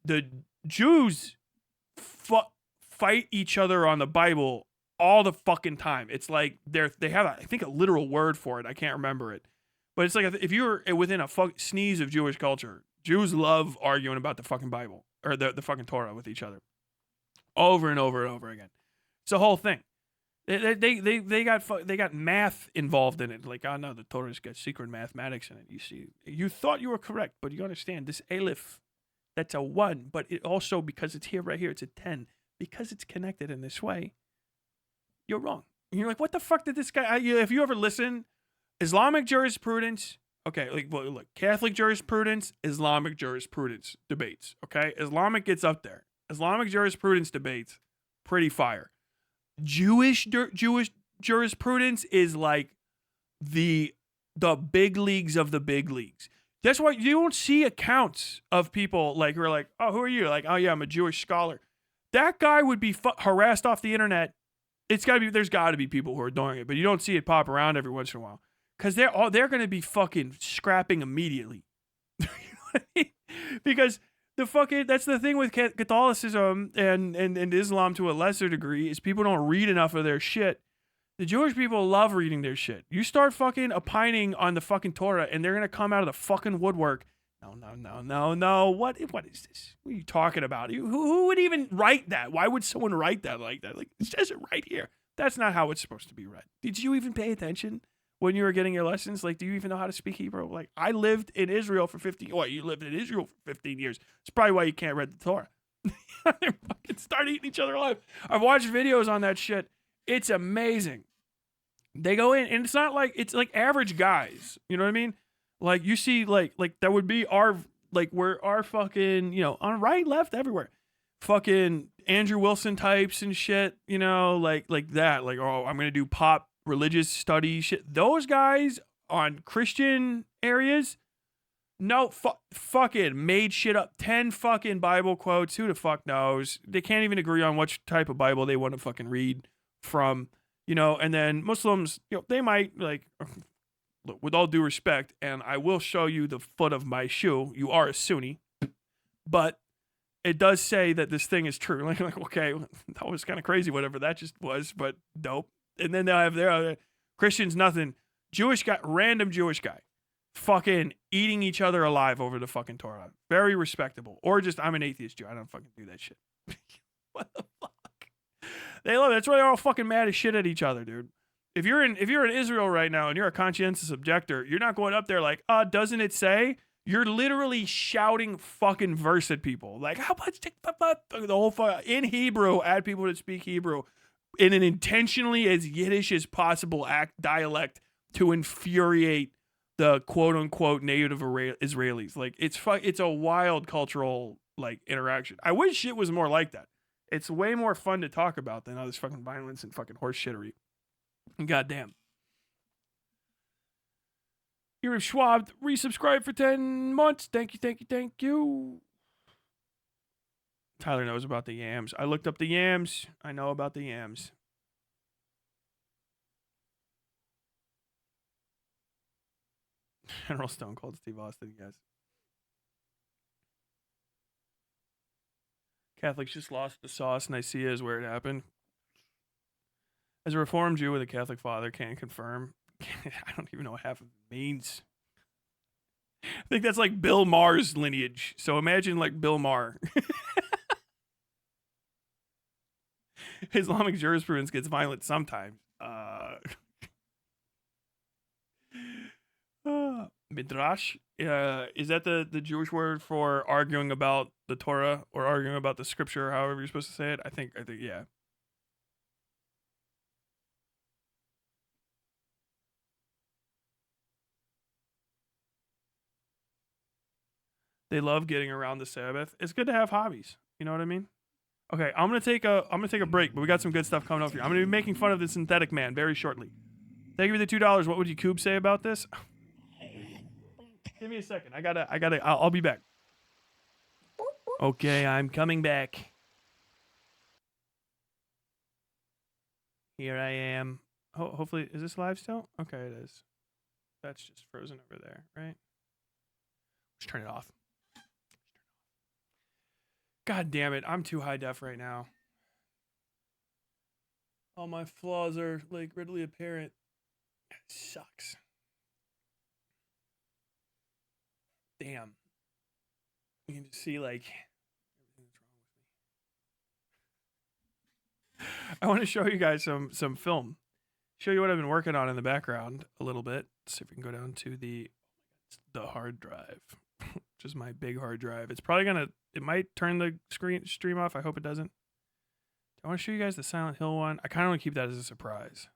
The Jews fight each other on the Bible all the fucking time. It's like they have, I think, a literal word for it. I can't remember it. But it's like if you're within a sneeze of Jewish culture, Jews love arguing about the fucking Bible, or the fucking Torah with each other. Over and over and over again. It's a whole thing. They got math involved in it. Like, oh no, the Torah's got secret mathematics in it. You see, you thought you were correct, but you understand this aleph, that's a 1, but it also, because it's here right here, it's a 10. Because it's connected in this way, you're wrong. And you're like, what the fuck did this guy? If you ever listen, Islamic jurisprudence, okay, like, well, look, Catholic jurisprudence, Islamic jurisprudence debates. Okay, Islamic gets up there. Islamic jurisprudence debates, pretty fire. Jewish jurisprudence is like the big leagues of the big leagues. That's why you don't see accounts of people like who are like, oh, who are you? Like, oh yeah, I'm a Jewish scholar. That guy would be harassed off the internet. There's got to be people who are doing it, but you don't see it pop around every once in a while because they're going to be fucking scrapping immediately. You know what I mean? Because that's the thing with Catholicism and Islam to a lesser degree, is people don't read enough of their shit. The Jewish people love reading their shit. You start fucking opining on the fucking Torah, and they're gonna come out of the fucking woodwork. No. What is this? What are you talking about? Who would even write that? Why would someone write that like that? Like, it says it right here. That's not how it's supposed to be read. Did you even pay attention when you were getting your lessons? Like, do you even know how to speak Hebrew? Like, I lived in Israel for 15. What, you lived in Israel for 15 years? It's probably why you can't read the Torah. They fucking start eating each other alive. I've watched videos on that shit. It's amazing. They go in, and it's not like, it's like average guys. You know what I mean? Like, you see, like that would be where our fucking, you know, on right, left, everywhere. Fucking Andrew Wilson types and shit, you know, like that. Like, oh, I'm going to do pop religious study shit. Those guys on Christian areas, no, fucking made shit up. 10 fucking Bible quotes. Who the fuck knows? They can't even agree on which type of Bible they want to fucking read from, you know. And then Muslims, you know, they might, like, look, with all due respect, and I will show you the foot of my shoe, you are a Sunni, but it does say that this thing is true. Like okay, that was kind of crazy, whatever that just was, but dope. And then they'll have their other Christians, nothing. Jewish guy, random Jewish guy, fucking eating each other alive over the fucking Torah. Very respectable. Or just, I'm an atheist Jew. I don't fucking do that shit. What the fuck? They love it. That's why they're all fucking mad as shit at each other, dude. If you're in Israel right now and you're a conscientious objector, you're not going up there like, doesn't it say? You're literally shouting fucking verse at people. Like, how much the whole in Hebrew at people that speak Hebrew in an intentionally as Yiddish as possible dialect to infuriate the quote unquote native Israelis. Like, it's a wild cultural like interaction. I wish it was more like that. It's way more fun to talk about than all this fucking violence and fucking horse shittery. Goddamn. Irv Schwab resubscribed for 10 months. Thank you, thank you, thank you. Tyler knows about the yams. I looked up the yams. I know about the yams. General Stone Cold Steve Austin, yes. Catholics just lost the sauce. Nicaea is where it happened. As a Reformed Jew with a Catholic father, can't confirm. I don't even know what half of it means. I think that's like Bill Maher's lineage. So imagine like Bill Maher. Islamic jurisprudence gets violent sometimes. Midrash. Is that the Jewish word for arguing about the Torah or arguing about the scripture, however you're supposed to say it? I think yeah. They love getting around the Sabbath. It's good to have hobbies. You know what I mean? Okay, I'm gonna take a break, but we got some good stuff coming up here. I'm gonna be making fun of the synthetic man very shortly. Thank you for the $2. What would you Cube say about this? Give me a second. I'll be back. Okay, I'm coming back. Here I am. Hopefully, is this live still? Okay, it is. That's just frozen over there, right? Just turn it off. God damn it, I'm too high def right now. All my flaws are like readily apparent. It sucks. Damn. You can just see like everything that's wrong with me. I want to show you guys some film. Show you what I've been working on in the background a little bit. Let's see if we can go down to the hard drive. Which is my big hard drive. It's probably it might turn the stream off. I hope it doesn't. I want to show you guys the Silent Hill one. I kind of want to keep that as a surprise.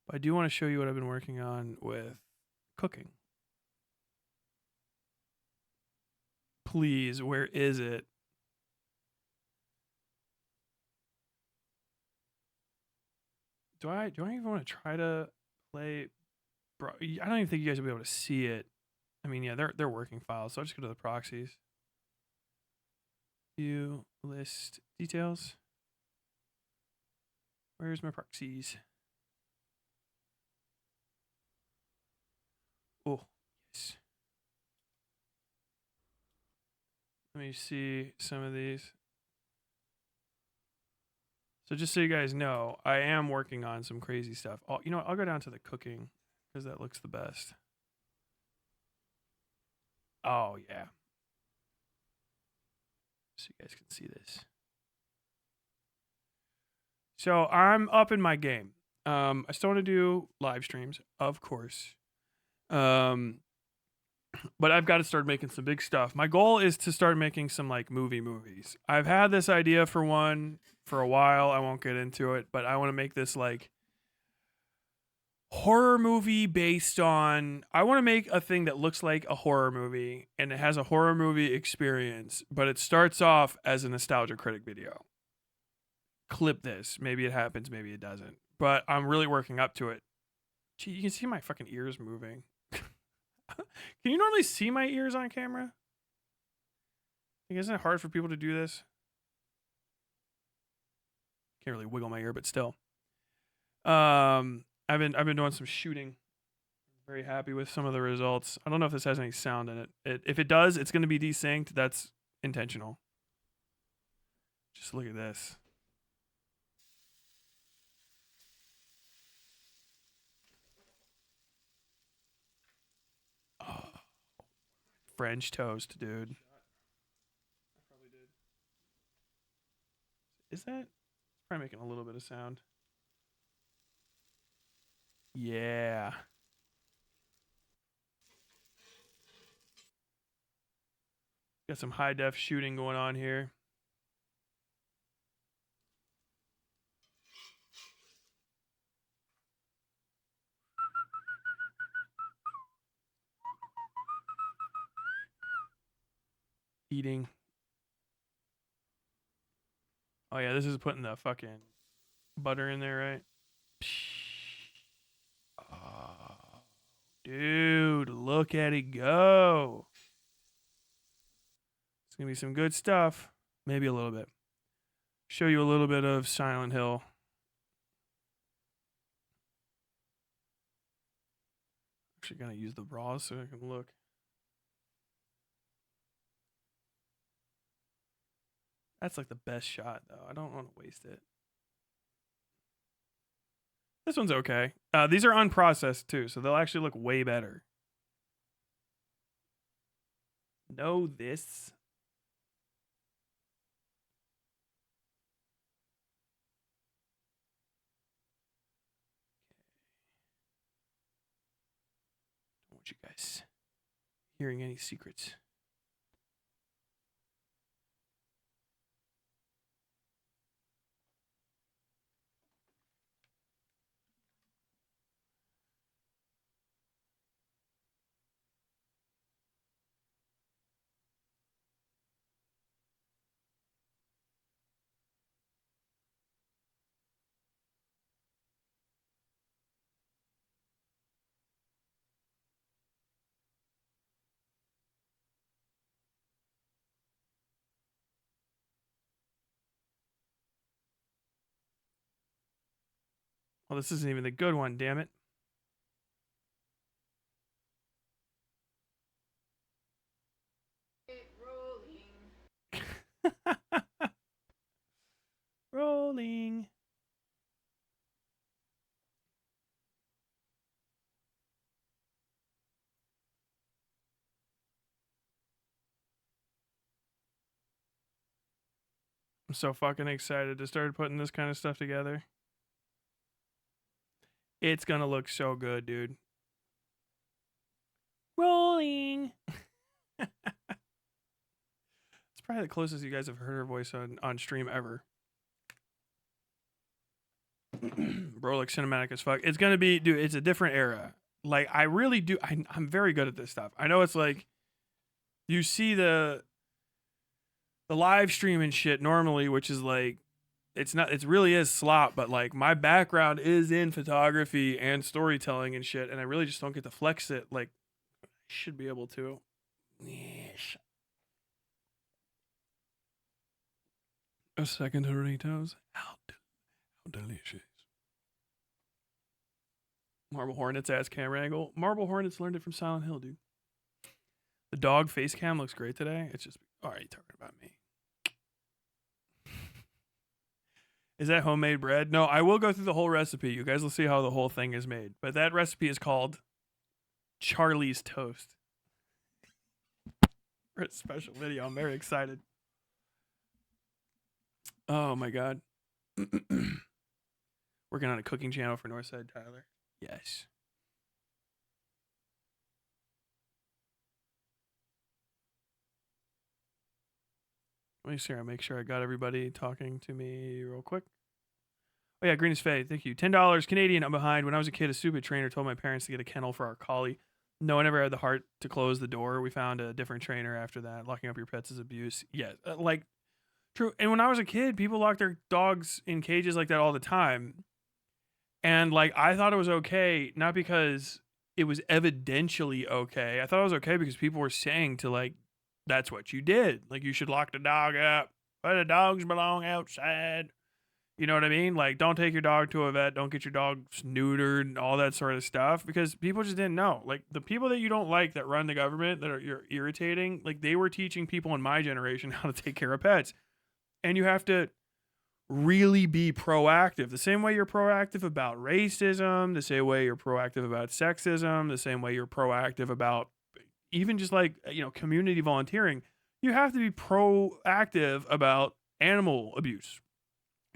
But I do want to show you what I've been working on with cooking. Please, where is it? Do I even want to try to play? Bro, I don't even think you guys will be able to see it. I mean, yeah, they're working files, so I'll just go to the proxies. View, list, details. Where's my proxies? Oh, yes. Let me see some of these. So just so you guys know, I am working on some crazy stuff. You know what? I'll go down to the cooking because that looks the best. Oh, yeah. So you guys can see this. So I'm up in my game. I still want to do live streams, of course. But I've got to start making some big stuff. My goal is to start making some like movies. I've had this idea for one for a while. I won't get into it, but I want to make this like horror movie based on, I want to make a thing that looks like a horror movie and it has a horror movie experience, but it starts off as a nostalgia critic video. Clip this. Maybe it happens, maybe it doesn't. But I'm really working up to it. Gee, you can see my fucking ears moving. Can you normally see my ears on camera? Like, isn't it hard for people to do this? Can't really wiggle my ear, but still. I've been doing some shooting. Very happy with some of the results. I don't know if this has any sound in it. If it does, it's going to be desynced. That's intentional. Just look at this. Oh, French toast, dude. I probably did. Is that? It's probably making a little bit of sound. Yeah. Got some high def shooting going on here. Eating. Oh yeah, this is putting the fucking butter in there, right? Oh, Dude, look at it go. It's going to be some good stuff. Maybe a little bit. Show you a little bit of Silent Hill. Actually going to use the raw so I can look. That's like the best shot, though. I don't want to waste it. This one's okay. These are unprocessed, too, so they'll actually look way better. Know this. Don't want you guys hearing any secrets. Well, this isn't even the good one, damn it. Rolling. I'm so fucking excited to start putting this kind of stuff together. It's gonna look so good, dude. Rolling. It's probably the closest you guys have heard her voice on stream ever. Bro, like cinematic as fuck. It's gonna be, dude, it's a different era. Like, I really do. I'm very good at this stuff. I know it's like, you see the live stream and shit normally, which is like, it really is slop, but like my background is in photography and storytelling and shit, and I really just don't get to flex it like I should be able to. Yes. A second Doritos. How delicious. Marble Hornets ass camera angle. Marble Hornets learned it from Silent Hill, dude. The dog face cam looks great today. It's just, all right, talking about me. Is that homemade bread? No, I will go through the whole recipe. You guys will see how the whole thing is made. But that recipe is called Charlie's Toast. For a special video. I'm very excited. Oh my God. Working on a cooking channel for Northside Tyler. Yes. Let me see. I'll make sure I got everybody talking to me real quick. Oh yeah, Green is Faye. Thank you. $10 Canadian. I'm behind. When I was a kid, a stupid trainer told my parents to get a kennel for our collie. No one ever had the heart to close the door. We found a different trainer after that. Locking up your pets is abuse. Yeah, like true. And when I was a kid, people locked their dogs in cages like that all the time. And like I thought it was okay, not because it was evidentially okay. I thought it was okay because people were saying to like, that's what you did. Like you should lock the dog up. But the dogs belong outside. You know what I mean? Like, don't take your dog to a vet. Don't get your dog neutered and all that sort of stuff because people just didn't know. Like, the people that you don't like that run the government that you're irritating, like, they were teaching people in my generation how to take care of pets. And you have to really be proactive. The same way you're proactive about racism, the same way you're proactive about sexism, the same way you're proactive about even just like, you know, community volunteering. You have to be proactive about animal abuse.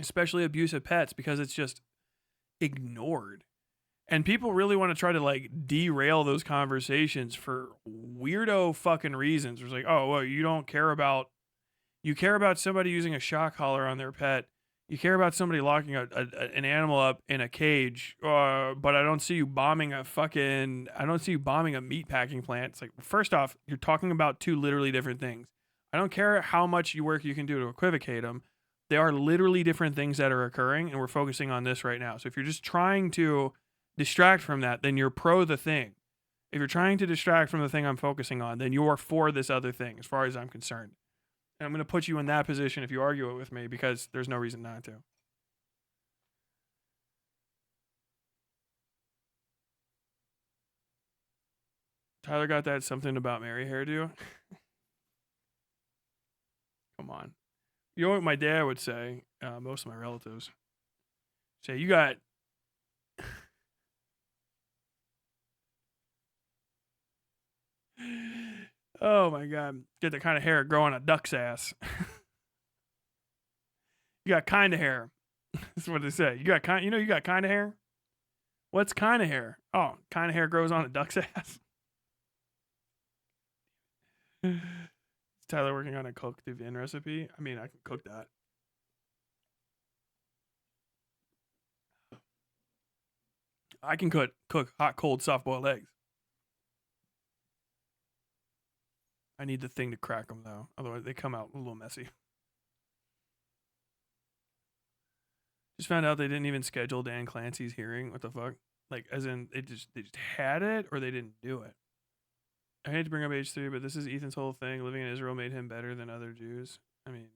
Especially abuse of pets because it's just ignored. And people really want to try to like derail those conversations for weirdo fucking reasons. It's like, oh, well, you care about somebody using a shock collar on their pet. You care about somebody locking an animal up in a cage. But I don't see you bombing a meat packing plant. It's like, first off, you're talking about two literally different things. I don't care how much work you can do to equivocate them. They are literally different things that are occurring, and we're focusing on this right now. So if you're just trying to distract from that, then you're pro the thing. If you're trying to distract from the thing I'm focusing on, then you're for this other thing, as far as I'm concerned. And I'm going to put you in that position if you argue it with me, because there's no reason not to. Tyler got that something about Mary hairdo. Come on. You know what my dad would say? Most of my relatives say, you got... Oh my God. Get the kind of hair growing a duck's ass. You got kind of hair. That's what they say. You got kind, you got kind of hair? What's kind of hair? Oh, kind of hair grows on a duck's ass. Is Tyler working on a cook the Vin recipe? I mean, I can cook that. I can cook hot, cold, soft-boiled eggs. I need the thing to crack them, though. Otherwise, they come out a little messy. Just found out they didn't even schedule Dan Clancy's hearing. What the fuck? Like, as in, they just had it, or they didn't do it. I hate to bring up H3, but this is Ethan's whole thing. Living in Israel made him better than other Jews. I mean,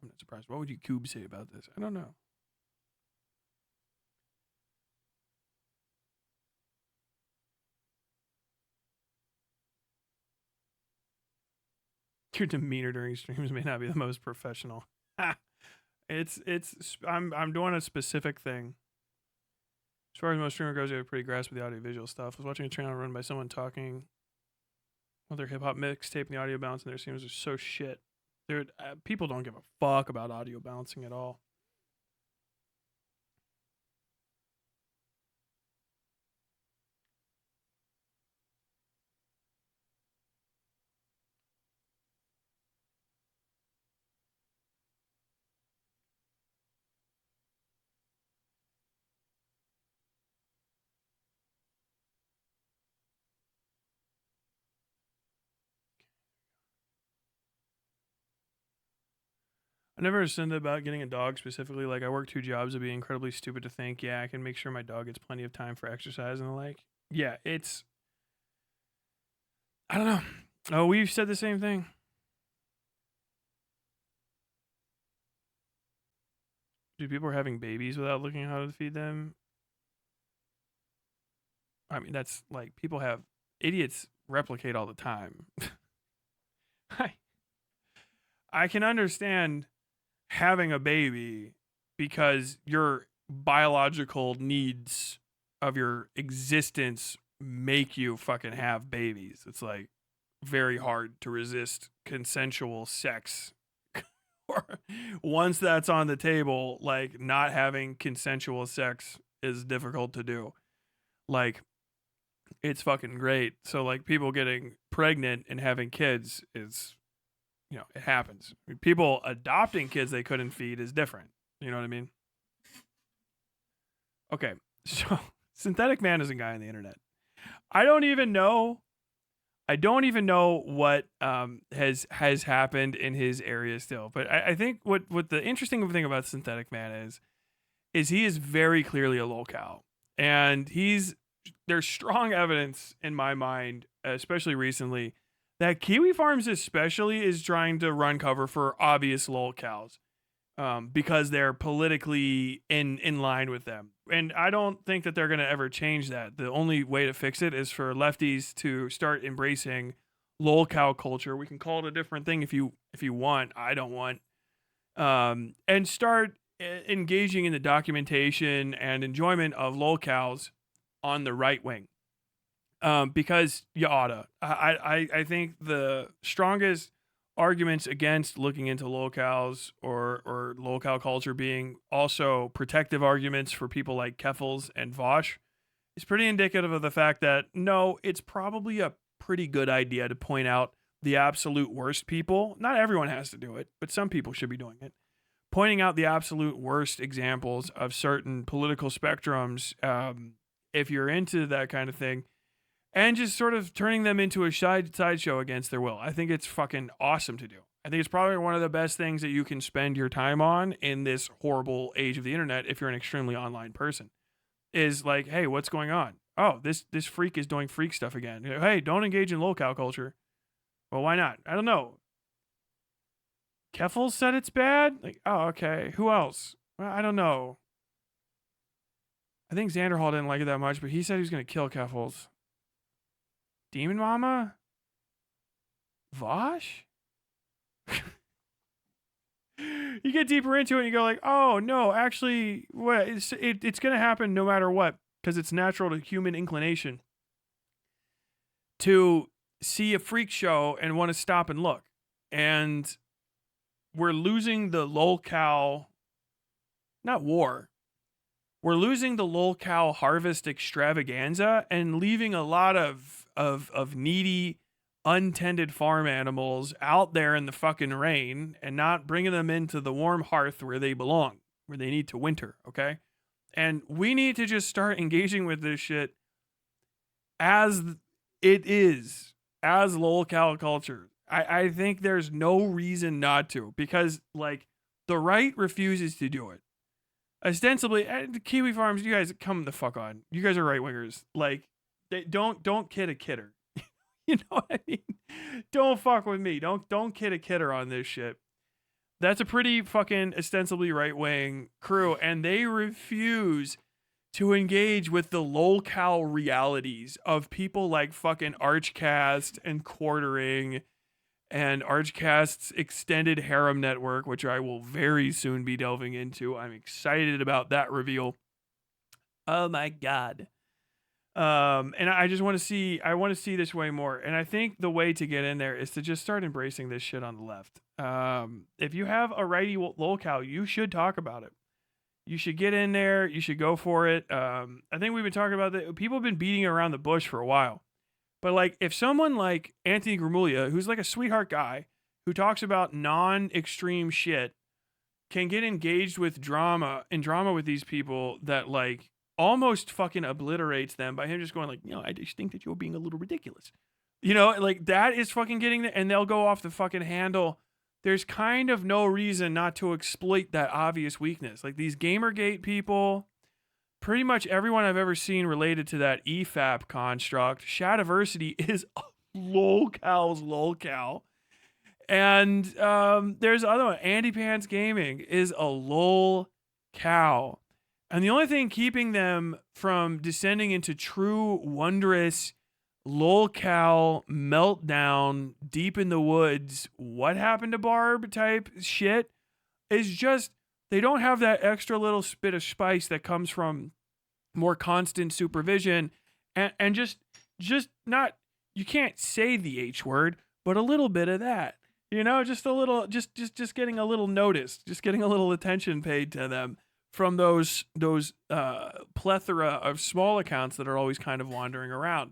I'm not surprised. What would you Cube say about this? I don't know. Your demeanor during streams may not be the most professional. I'm doing a specific thing. As far as most streamer goes, you have a pretty grasp of the audio visual stuff. I was watching a channel run by someone talking on their hip hop mixtape, and the audio balance in their streams are so shit. Dude, people don't give a fuck about audio balancing at all. I never understood about getting a dog specifically. Like, I work 2 jobs. It'd be incredibly stupid to think, yeah, I can make sure my dog gets plenty of time for exercise and the like. Yeah, it's... I don't know. Oh, we've said the same thing. Dude, people are having babies without looking at how to feed them. I mean, that's like, people have... Idiots replicate all the time. I can understand having a baby because your biological needs of your existence make you fucking have babies. It's like very hard to resist consensual sex. Or once that's on the table, like, not having consensual sex is difficult to do. Like, it's fucking great. So, like, people getting pregnant and having kids is, it happens. I mean, people adopting kids they couldn't feed is different. You know what I mean? Okay, so Synthetic Man is a guy on the internet. I don't even know what has happened in his area still. But I think what the interesting thing about Synthetic Man is he is very clearly a lolcow. And there's strong evidence in my mind, especially recently, that Kiwi Farms especially is trying to run cover for obvious lolcows. Because they're politically in line with them. And I don't think that they're going to ever change that. The only way to fix it is for lefties to start embracing lolcow culture. We can call it a different thing if you want. I don't want. And start engaging in the documentation and enjoyment of lolcows on the right wing. Because you oughta. I think the strongest arguments against looking into lolcows or lolcow culture being also protective arguments for people like Keffels and Vosh is pretty indicative of the fact that, no, it's probably a pretty good idea to point out the absolute worst people. Not everyone has to do it, but some people should be doing it. Pointing out the absolute worst examples of certain political spectrums, if you're into that kind of thing, and just sort of turning them into a sideshow against their will. I think it's fucking awesome to do. I think it's probably one of the best things that you can spend your time on in this horrible age of the internet if you're an extremely online person. Is like, hey, what's going on? oh, this freak is doing freak stuff again. Hey, don't engage in lolcow culture. Well, why not? I don't know. Keffel said it's bad? Like, oh, okay. Who else? Well, I don't know. I think Xanderhall didn't like it that much, but he said he was going to kill Keffels. Demon Mama? Vosh? You get deeper into it and you go like, oh, no, actually, what? It's going to happen no matter what, because it's natural to human inclination to see a freak show and want to stop and look. And we're losing the lolcow, not war. We're losing the lolcow harvest extravaganza and leaving a lot of needy, untended farm animals out there in the fucking rain and not bringing them into the warm hearth where they belong, where they need to winter, okay? And we need to just start engaging with this shit as it is, as lolcow culture. I think there's no reason not to, because like the right refuses to do it. Ostensibly, the Kiwi Farms, you guys come the fuck on. You guys are right wingers. Like, they don't kid a kidder. You know what I mean? Don't fuck with me. Don't kid a kidder on this shit. That's a pretty fucking ostensibly right wing crew, and they refuse to engage with the lolcow realities of people like fucking Archcast and Quartering and Archcast's extended harem network, which I will very soon be delving into. I'm excited about that reveal. Oh my god. And I just want to see, this way more. And I think the way to get in there is to just start embracing this shit on the left. If you have a righty lolcow, you should talk about it. You should get in there. You should go for it. I think we've been talking about that. People have been beating around the bush for a while. But like, if someone like Anthony Gramuglia, who's like a sweetheart guy, who talks about non-extreme shit, can get engaged with drama with these people that like almost fucking obliterates them by him just going like, I just think that you're being a little ridiculous. Like that is fucking getting there, and they'll go off the fucking handle. There's kind of no reason not to exploit that obvious weakness. Like these Gamergate people, pretty much everyone I've ever seen related to that EFAP construct, Shadiversity is a lolcow's lolcow. And there's other one, Andy Pants Gaming is a lolcow. And the only thing keeping them from descending into true wondrous lolcow meltdown deep in the woods, what happened to Barb type shit is just they don't have that extra little bit of spice that comes from more constant supervision and just not, you can't say the H word, but a little bit of that, just a little, just getting a little notice, just getting a little attention paid to them from those plethora of small accounts that are always kind of wandering around.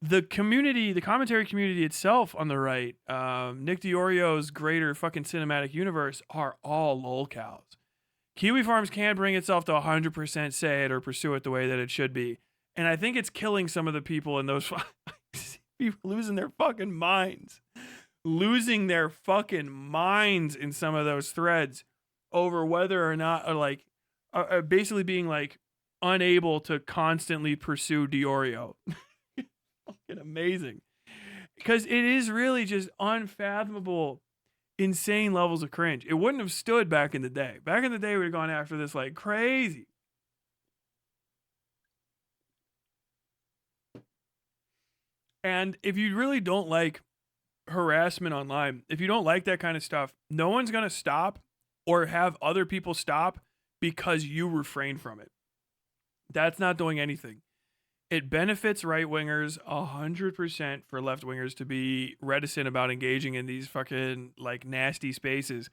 The community, the commentary community itself on the right, Nick Diorio's greater fucking cinematic universe are all lolcows. Kiwi Farms can't bring itself to 100% say it or pursue it the way that it should be. And I think it's killing some of the people in those people losing their fucking minds. Losing their fucking minds in some of those threads over whether or not, basically being like unable to constantly pursue Diorio. Fucking amazing. Because it is really just unfathomable, insane levels of cringe. It wouldn't have stood back in the day. Back in the day, we'd have gone after this like crazy. And if you really don't like harassment online, if you don't like that kind of stuff, no one's going to stop or have other people stop because you refrain from it. That's not doing anything. It benefits right-wingers 100% for left-wingers to be reticent about engaging in these fucking like nasty spaces.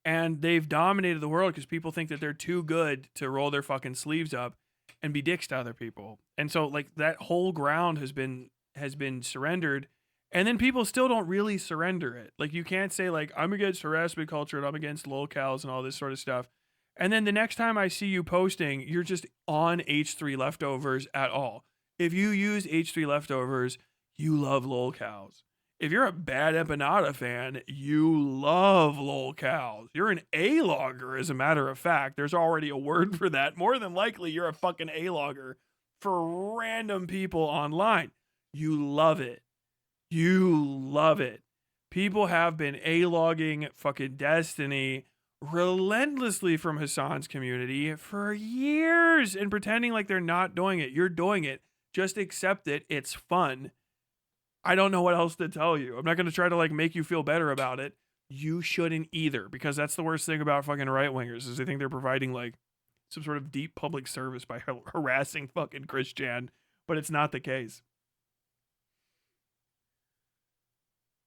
And they've dominated the world because people think that they're too good to roll their fucking sleeves up and be dicks to other people. And so like that whole ground has been surrendered. And then people still don't really surrender it. Like you can't say like, I'm against harassment culture and I'm against lolcows and all this sort of stuff. And then the next time I see you posting, you're just on H3 leftovers at all. If you use H3 leftovers, you love lolcows. If you're a bad empanada fan, you love lolcows. You're an A-logger, as a matter of fact. There's already a word for that. More than likely, you're a fucking A-logger for random people online. You love it. You love it. People have been A-logging fucking Destiny relentlessly from Hasan's community for years and pretending like they're not doing it. You're doing it. Just accept it. It's fun. I don't know what else to tell you. I'm not going to try to like make you feel better about it. You shouldn't either, because that's the worst thing about fucking right-wingers is they think they're providing like some sort of deep public service by harassing fucking Christian, but it's not the case.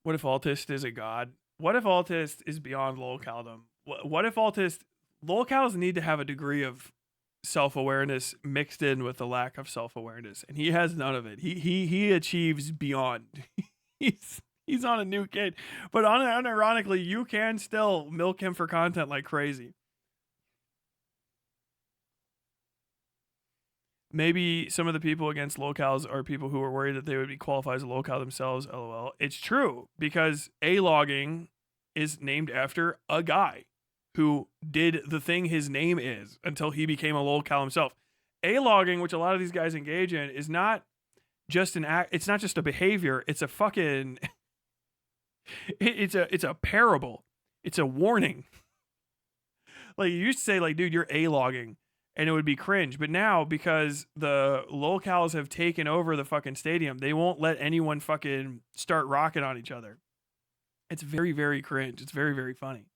What if Altist is a god? What if Altist is beyond lolcaldom? What if lolcals need to have a degree of self-awareness mixed in with the lack of self-awareness, and he has none of it. He achieves beyond. he's on a new kid, but unironically, you can still milk him for content like crazy. Maybe some of the people against locals are people who are worried that they would be qualified as a local themselves. LOL. It's true, because A-logging is named after a guy who did the thing his name is until he became a lolcal himself. A-logging, which a lot of these guys engage in, is not just an act. It's not just a behavior. It's a fucking. It's a parable. It's a warning. Like, you used to say, like, dude, you're A-logging, and it would be cringe. But now, because the lolcals have taken over the fucking stadium, they won't let anyone fucking start rocking on each other. It's very, very cringe. It's very, very funny.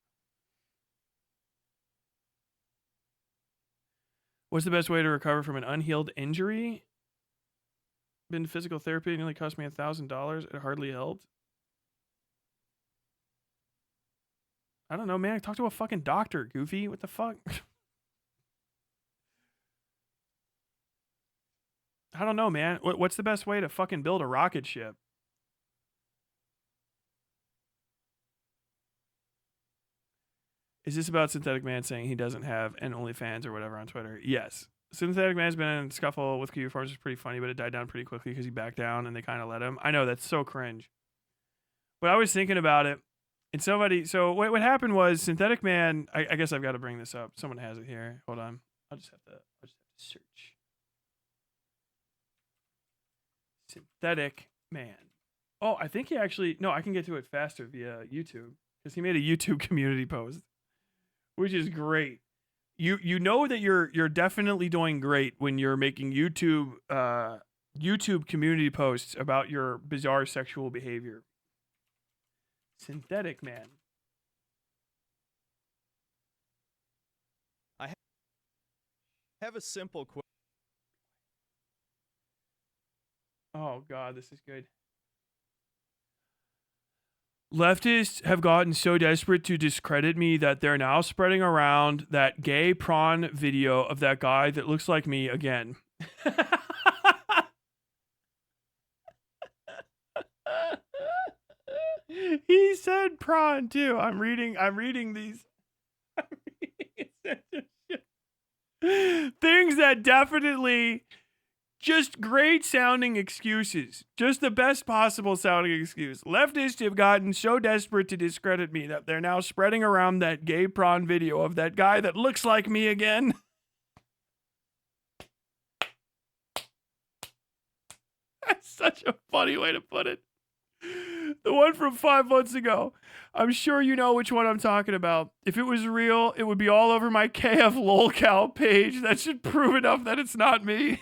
What's the best way to recover from an unhealed injury? Been to physical therapy, it nearly cost me $1,000. It hardly helped. I don't know, man. Talk to a fucking doctor, Goofy. What the fuck? I don't know, man. What's the best way to fucking build a rocket ship? Is this about Synthetic Man saying he doesn't have an OnlyFans or whatever on Twitter? Yes. Synthetic Man's been in a scuffle with Q Farms. It's pretty funny, but it died down pretty quickly because he backed down and they kind of let him. I know, that's so cringe. But I was thinking about it, and somebody. So what happened was Synthetic Man. I guess I've got to bring this up. Someone has it here. Hold on. I'll just have to search. Synthetic Man. Oh, I think he actually. No, I can get to it faster via YouTube because he made a YouTube community post, which is great. You know that you're definitely doing great when you're making YouTube community posts about your bizarre sexual behavior. Synthetic Man. I have a simple question. Oh God, this is good. Leftists have gotten so desperate to discredit me that they're now spreading around that gay prawn video of that guy that looks like me again. He said prawn too. I'm reading these. Things that definitely just great sounding excuses. Just the best possible sounding excuse. Leftists have gotten so desperate to discredit me that they're now spreading around that gay prawn video of that guy that looks like me again. That's such a funny way to put it. The one from 5 months ago. I'm sure you know which one I'm talking about. If it was real, it would be all over my KF lolcal page. That should prove enough that it's not me.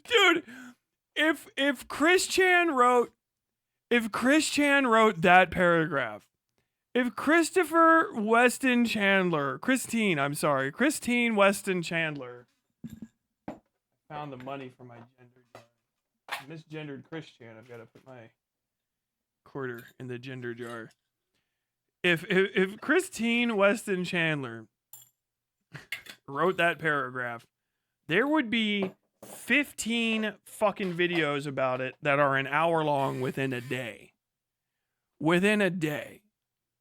Dude, if Chris Chan wrote that paragraph, if Christine Weston Chandler found the money for my gender jar. Misgendered Christian. I've got to put my quarter in the gender jar. If Christine Weston Chandler wrote that paragraph, there would be 15 fucking videos about it that are an hour long within a day. Within a day.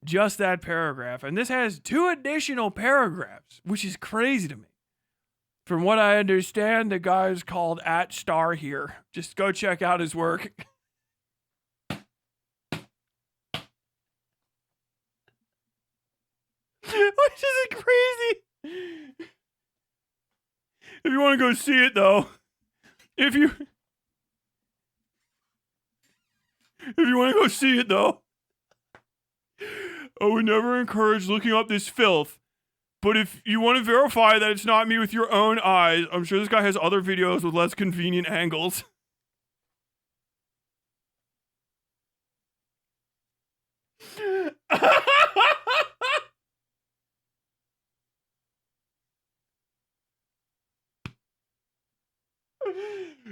Just that paragraph. And this has 2 additional paragraphs, which is crazy to me. From what I understand, the guy is called @star here. Just go check out his work. Which isn't crazy. If you want to go see it, though, if you want to go see it, though, I would never encourage looking up this filth. But if you want to verify that it's not me with your own eyes, I'm sure this guy has other videos with less convenient angles.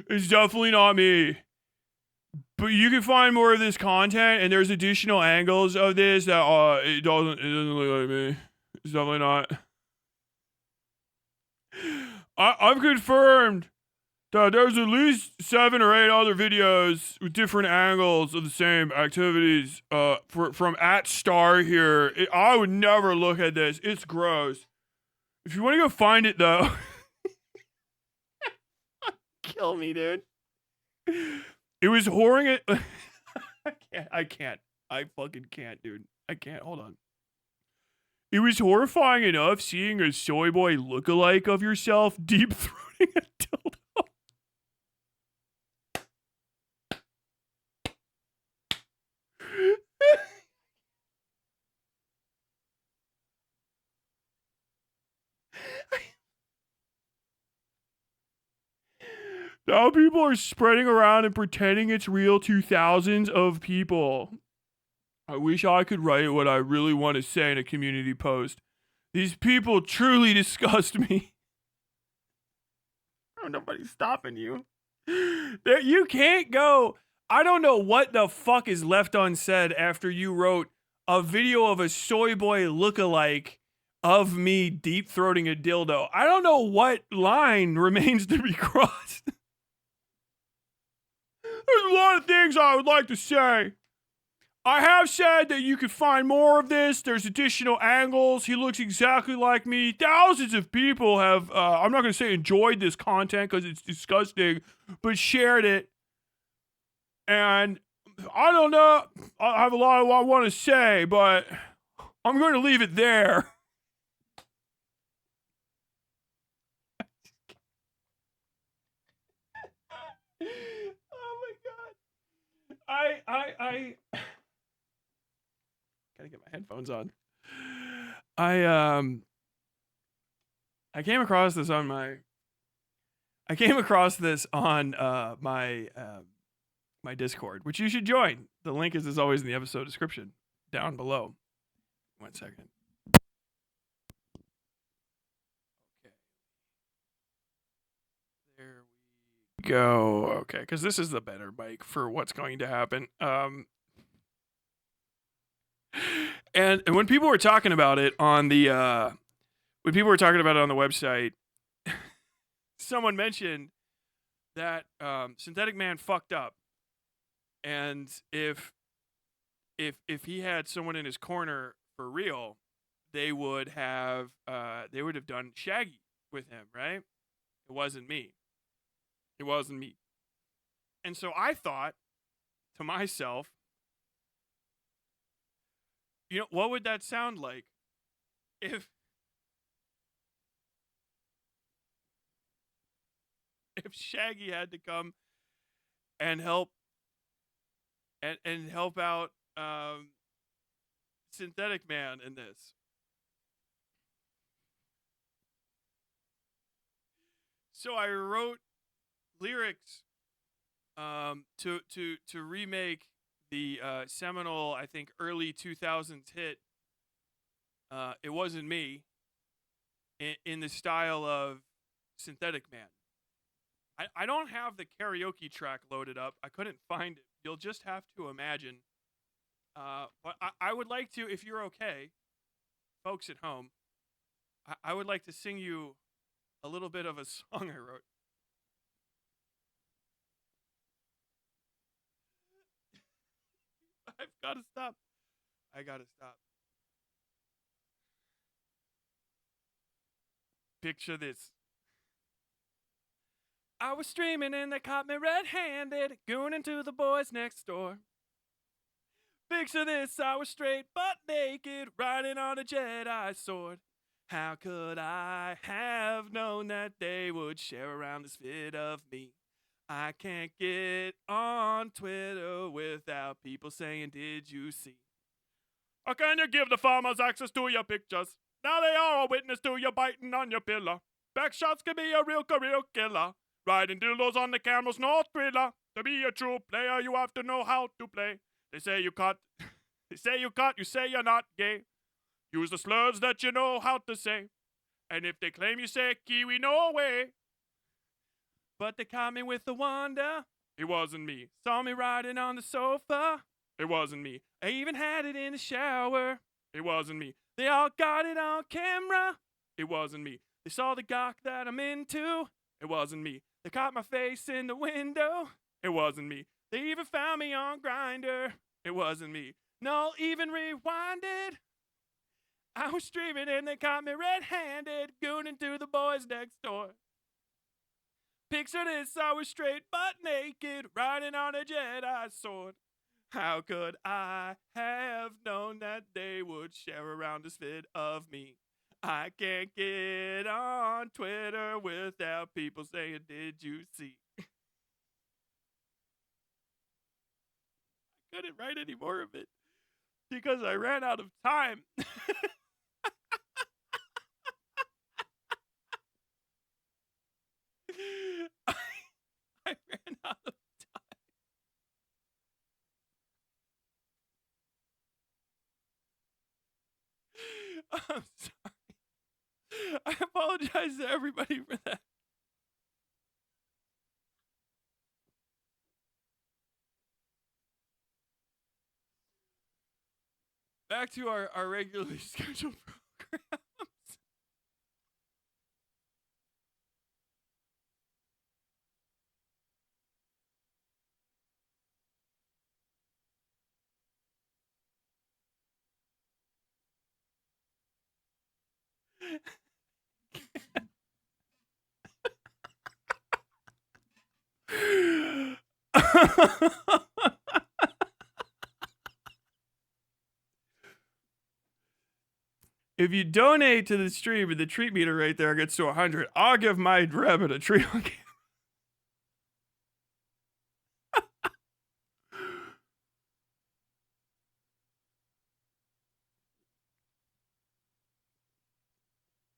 It's definitely not me. But you can find more of this content, and there's additional angles of this that it doesn't look like me. It's definitely not. I've confirmed that there's at least 7 or 8 other videos with different angles of the same activities from @star here. I would never look at this. It's gross. If you want to go find it, though, kill me, dude. It was whoring it. I can't. I fucking can't, dude. I can't. Hold on. It was horrifying enough seeing a soy boy lookalike of yourself deep throating a dildo. Now people are spreading around and pretending it's real to thousands of people. I wish I could write what I really want to say in a community post. These people truly disgust me. Oh, nobody's stopping you. You can't go. I don't know what the fuck is left unsaid after you wrote a video of a soy boy lookalike of me deep throating a dildo. I don't know what line remains to be crossed. There's a lot of things I would like to say. I have said that you can find more of this. There's additional angles. He looks exactly like me. Thousands of people have, I'm not going to say enjoyed this content because it's disgusting, but shared it. And I don't know. I have a lot of what I want to say, but I'm going to leave it there. Oh my God. I gotta get my headphones on. I came across this on my my Discord, which you should join. The link is as always in the episode description down below. 1 second. Okay. There we go. Okay, because this is the better mic for what's going to happen. And when people were talking about it on the website, someone mentioned that Synthetic Man fucked up, and if he had someone in his corner for real, they would have done Shaggy with him, right? It wasn't me. It wasn't me. And so I thought to myself, you know, what would that sound like if Shaggy had to come and help out Synthetic Man in this? So I wrote lyrics to remake the seminal, I think, early 2000s hit It Wasn't Me in the style of Synthetic Man. I don't have the karaoke track loaded up. I couldn't find it. You'll just have to imagine. But I would like to, if you're okay, folks at home, I would like to sing you a little bit of a song I wrote. I've got to stop. I got to stop. Picture this. I was streaming and they caught me red-handed, gooning to the boys next door. Picture this, I was straight butt naked, riding on a Jedi sword. How could I have known that they would share around this vid of me? I can't get on Twitter without people saying, did you see? How can you give the farmers access to your pictures? Now they are a witness to you biting on your pillow. Backshots can be a real career killer. Riding dildos on the camera's no thriller. To be a true player, you have to know how to play. They say you cut, you say you're not gay. Use the slurs that you know how to say. And if they claim you say Kiwi, no way. But they caught me with the wonder. It wasn't me. Saw me riding on the sofa. It wasn't me. I even had it in the shower. It wasn't me. They all got it on camera. It wasn't me. They saw the gawk that I'm into. It wasn't me. They caught my face in the window. It wasn't me. They even found me on Grindr. It wasn't me. No, even rewinded. I was streaming and they caught me red-handed, gooning to the boys next door. Picture this, I was straight butt naked, riding on a Jedi sword. How could I have known that they would share around this vid of me? I can't get on Twitter without people saying, did you see? I couldn't write any more of it because I ran out of time. I ran out of time. I'm sorry. I apologize to everybody for that. Back to our regularly scheduled programs. If you donate to the stream and the treat meter right there gets to 100, I'll give my rabbit a treat on camera.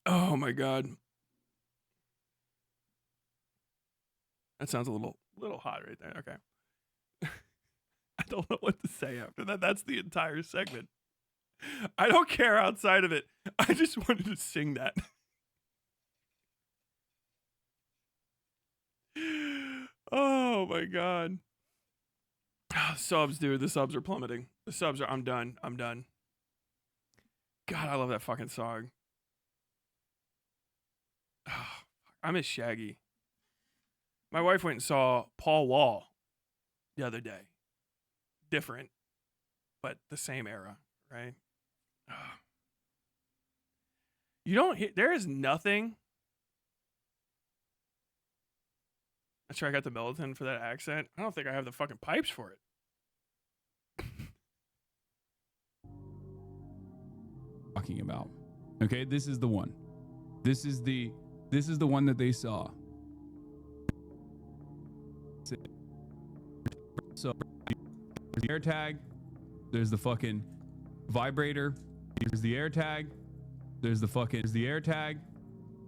Oh my god. That sounds a little hot right there. Okay. I don't know what to say after that. That's the entire segment. I don't care outside of it. I just wanted to sing that. Oh my god. Subs, dude. The subs are plummeting. The subs are. I'm done. God, I love that fucking song. I miss Shaggy. My wife went and saw Paul Wall the other day. Different, but the same era, right? You don't hear, there is nothing. That's sure I got the Militant for that accent. I don't think I have the fucking pipes for it. Talking about. Okay, this is the one. This is the one that they saw. So there's the AirTag, there's the fucking vibrator, there's the AirTag, there's the AirTag,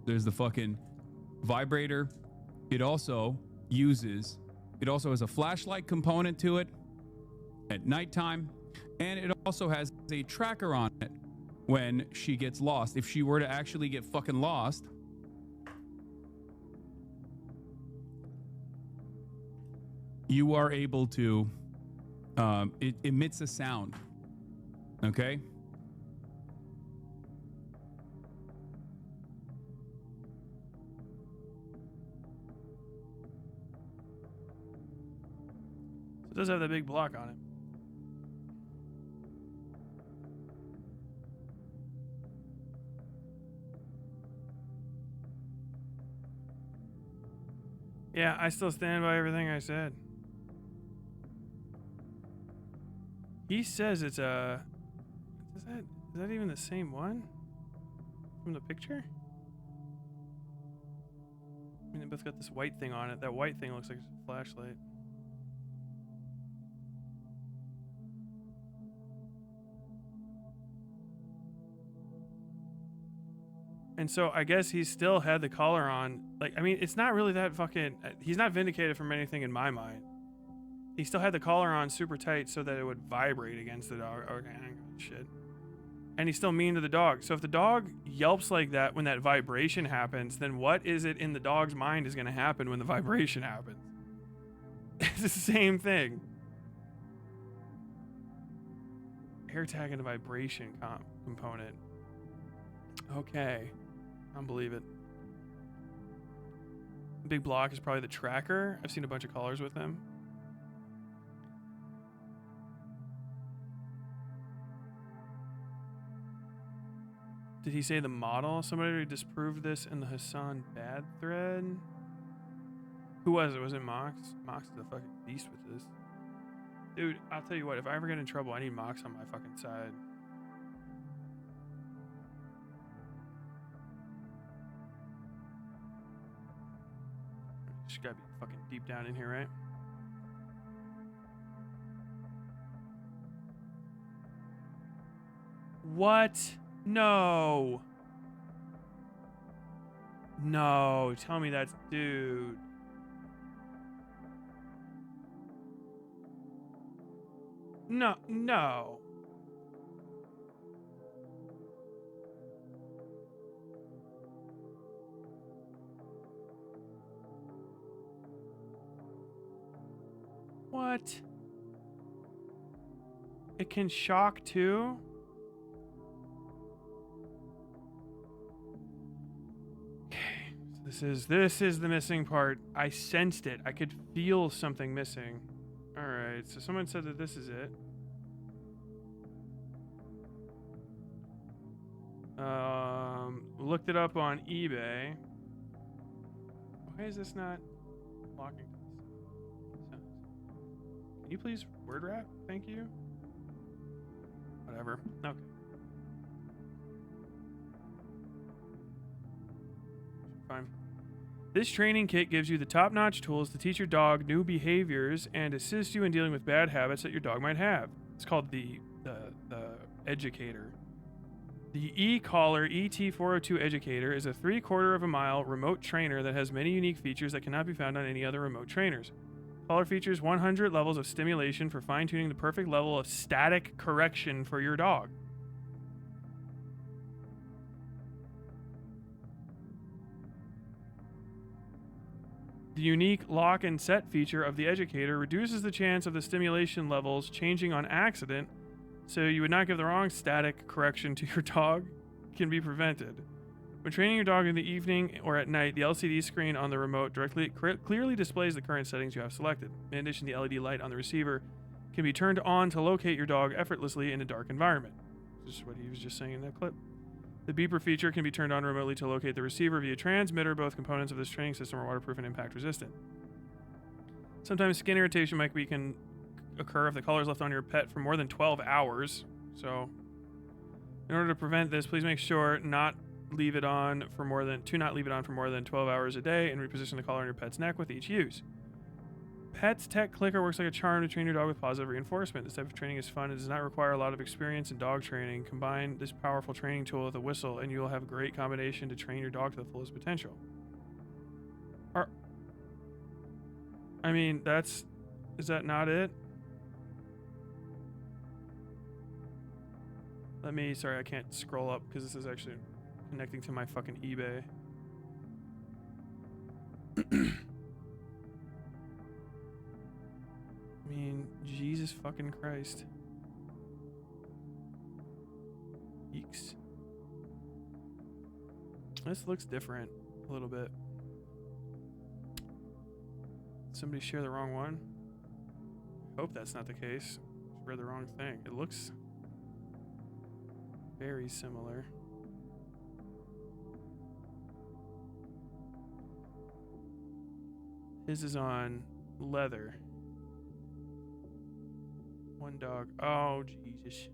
there's the fucking vibrator. It also has a flashlight component to it at nighttime, and it also has a tracker on it when she gets lost. If she were to actually get fucking lost, you are able to, it emits a sound, okay? It does have that big block on it. Yeah, I still stand by everything I said. He says it's a... Is that even the same one? From the picture? I mean, they both got this white thing on it. That white thing looks like a flashlight. And so I guess he still had the collar on. Like, I mean, it's not really that fucking... He's not vindicated from anything in my mind. He still had the collar on super tight so that it would vibrate against the dog. Okay, shit. And he's still mean to the dog. So if the dog yelps like that when that vibration happens, then what is it in the dog's mind is going to happen when the vibration happens? It's the same thing. Air tag and a vibration component. Okay. I don't believe it. Big block is probably the tracker. I've seen a bunch of collars with him. Did he say the model? Somebody disproved this in the Hasan bad thread. Who was it? Was it Mox? Mox is a fucking beast with this. Dude, I'll tell you what, if I ever get in trouble, I need Mox on my fucking side. Just gotta be fucking deep down in here, right? What? No. No, tell me that's... Dude. No, no. What? It can shock too? Okay, so this is the missing part. I sensed it. I could feel something missing. All right, so someone said that this is it. Looked it up on eBay. Why is this not locking? Can you please word wrap? Thank you. Whatever. Okay. Fine. This training kit gives you the top-notch tools to teach your dog new behaviors and assist you in dealing with bad habits that your dog might have. It's called the Educator. The e-collar ET402 Educator is a 3/4 of a mile remote trainer that has many unique features that cannot be found on any other remote trainers. Collar features 100 levels of stimulation for fine-tuning the perfect level of static correction for your dog. The unique lock and set feature of the Educator reduces the chance of the stimulation levels changing on accident, so you would not give the wrong static correction to your dog can be prevented. When training your dog in the evening or at night, the LCD screen on the remote clearly displays the current settings you have selected. In addition, the LED light on the receiver can be turned on to locate your dog effortlessly in a dark environment. This is what he was just saying in that clip. The beeper feature can be turned on remotely to locate the receiver via transmitter. Both components of this training system are waterproof and impact resistant. Sometimes skin irritation can occur if the collar is left on your pet for more than 12 hours. So, in order to prevent this, please make sure not leave it on for more than 12 hours a day and reposition the collar on your pet's neck with each use. Pet's Tech Clicker works like a charm to train your dog with positive reinforcement. This type of training is fun and does not require a lot of experience in dog training. Combine this powerful training tool with a whistle and you will have a great combination to train your dog to the fullest potential. Is that not it? Sorry, I can't scroll up because this is actually connecting to my fucking eBay. Jesus fucking Christ. Yeeks. This looks different a little bit. Somebody share the wrong one? Hope that's not the case. Read the wrong thing. It looks very similar. His is on leather. One dog. Oh, Jesus.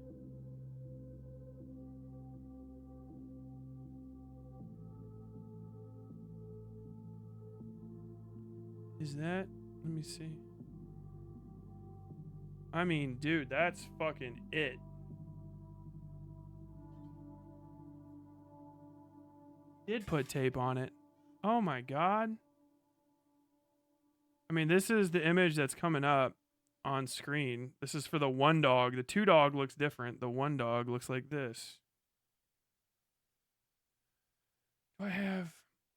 Is that? Let me see. I mean, dude, that's fucking it. Did put tape on it. Oh my God. I mean, this is the image that's coming up on screen. This is for the one dog. The two dog looks different. The one dog looks like this. Do I have...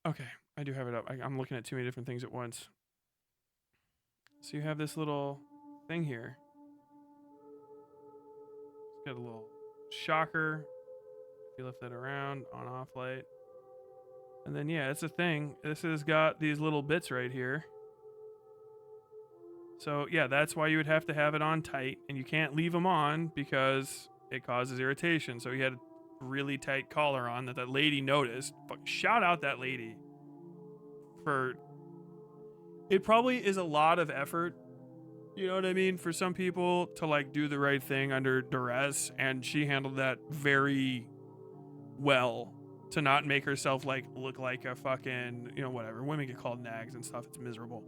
Okay, I do have it up. I'm looking at too many different things at once. So you have this little thing here. It's got a little shocker. If you lift that around, on off light. And then yeah, it's a thing. This has got these little bits right here. So yeah, that's why you would have to have it on tight, and you can't leave them on because it causes irritation. So he had a really tight collar on that lady noticed. Shout out that lady for... It probably is a lot of effort, you know what I mean, for some people to like do the right thing under duress, and she handled that very well to not make herself like look like a fucking, you know, whatever. Women get called nags and stuff. It's miserable.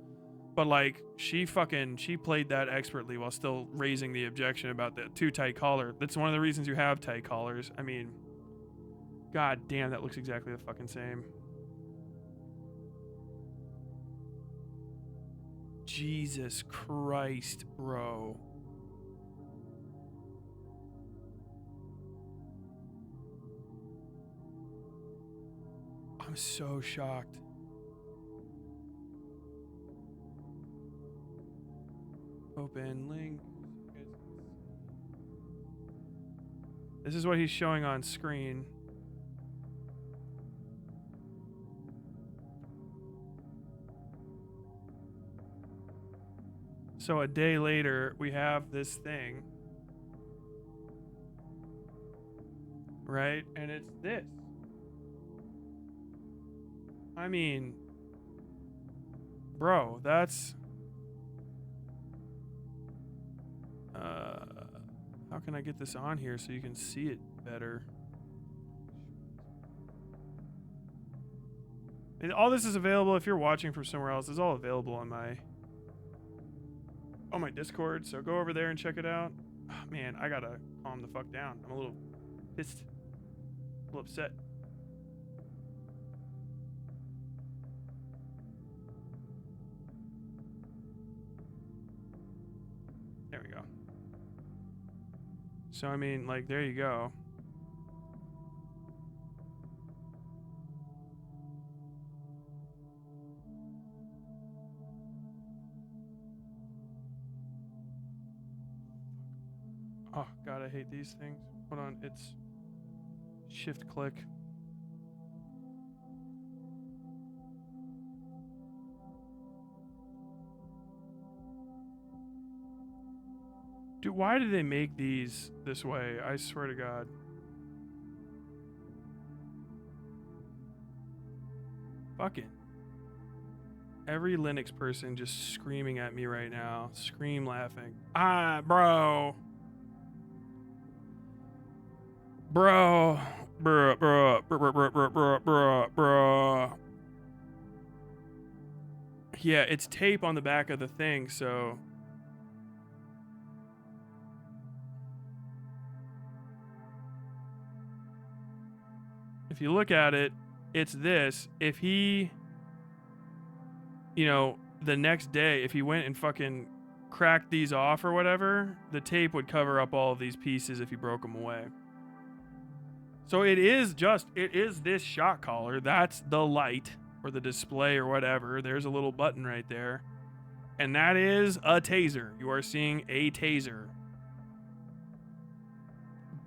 But like she played that expertly while still raising the objection about the too tight collar. That's one of the reasons you have tight collars. I mean, god damn, that looks exactly the fucking same. Jesus Christ, bro. I'm so shocked. Open link. This is what he's showing on screen. So a day later, we have this thing. Right? And it's this. I mean, bro, that's... how can I get this on here so you can see it better? And all this is available if you're watching from somewhere else. It's all available on my Discord, so go over there and check it out. Oh, man, I gotta calm the fuck down. I'm a little pissed, a little upset. There we go. So I mean, like, there you go. Oh, God, I hate these things. Hold on, it's shift click. Dude, why do they make these this way? I swear to God. Fucking. Every Linux person just screaming at me right now. Scream laughing. Ah, bro. Bro. Bro. Yeah, it's tape on the back of the thing, so... If you look at it, it's this. If he, you know, the next day, if he went and fucking cracked these off or whatever, the tape would cover up all of these pieces if he broke them away. So it is this shock collar. That's the light or the display or whatever. There's a little button right there. And that is a taser. You are seeing a taser.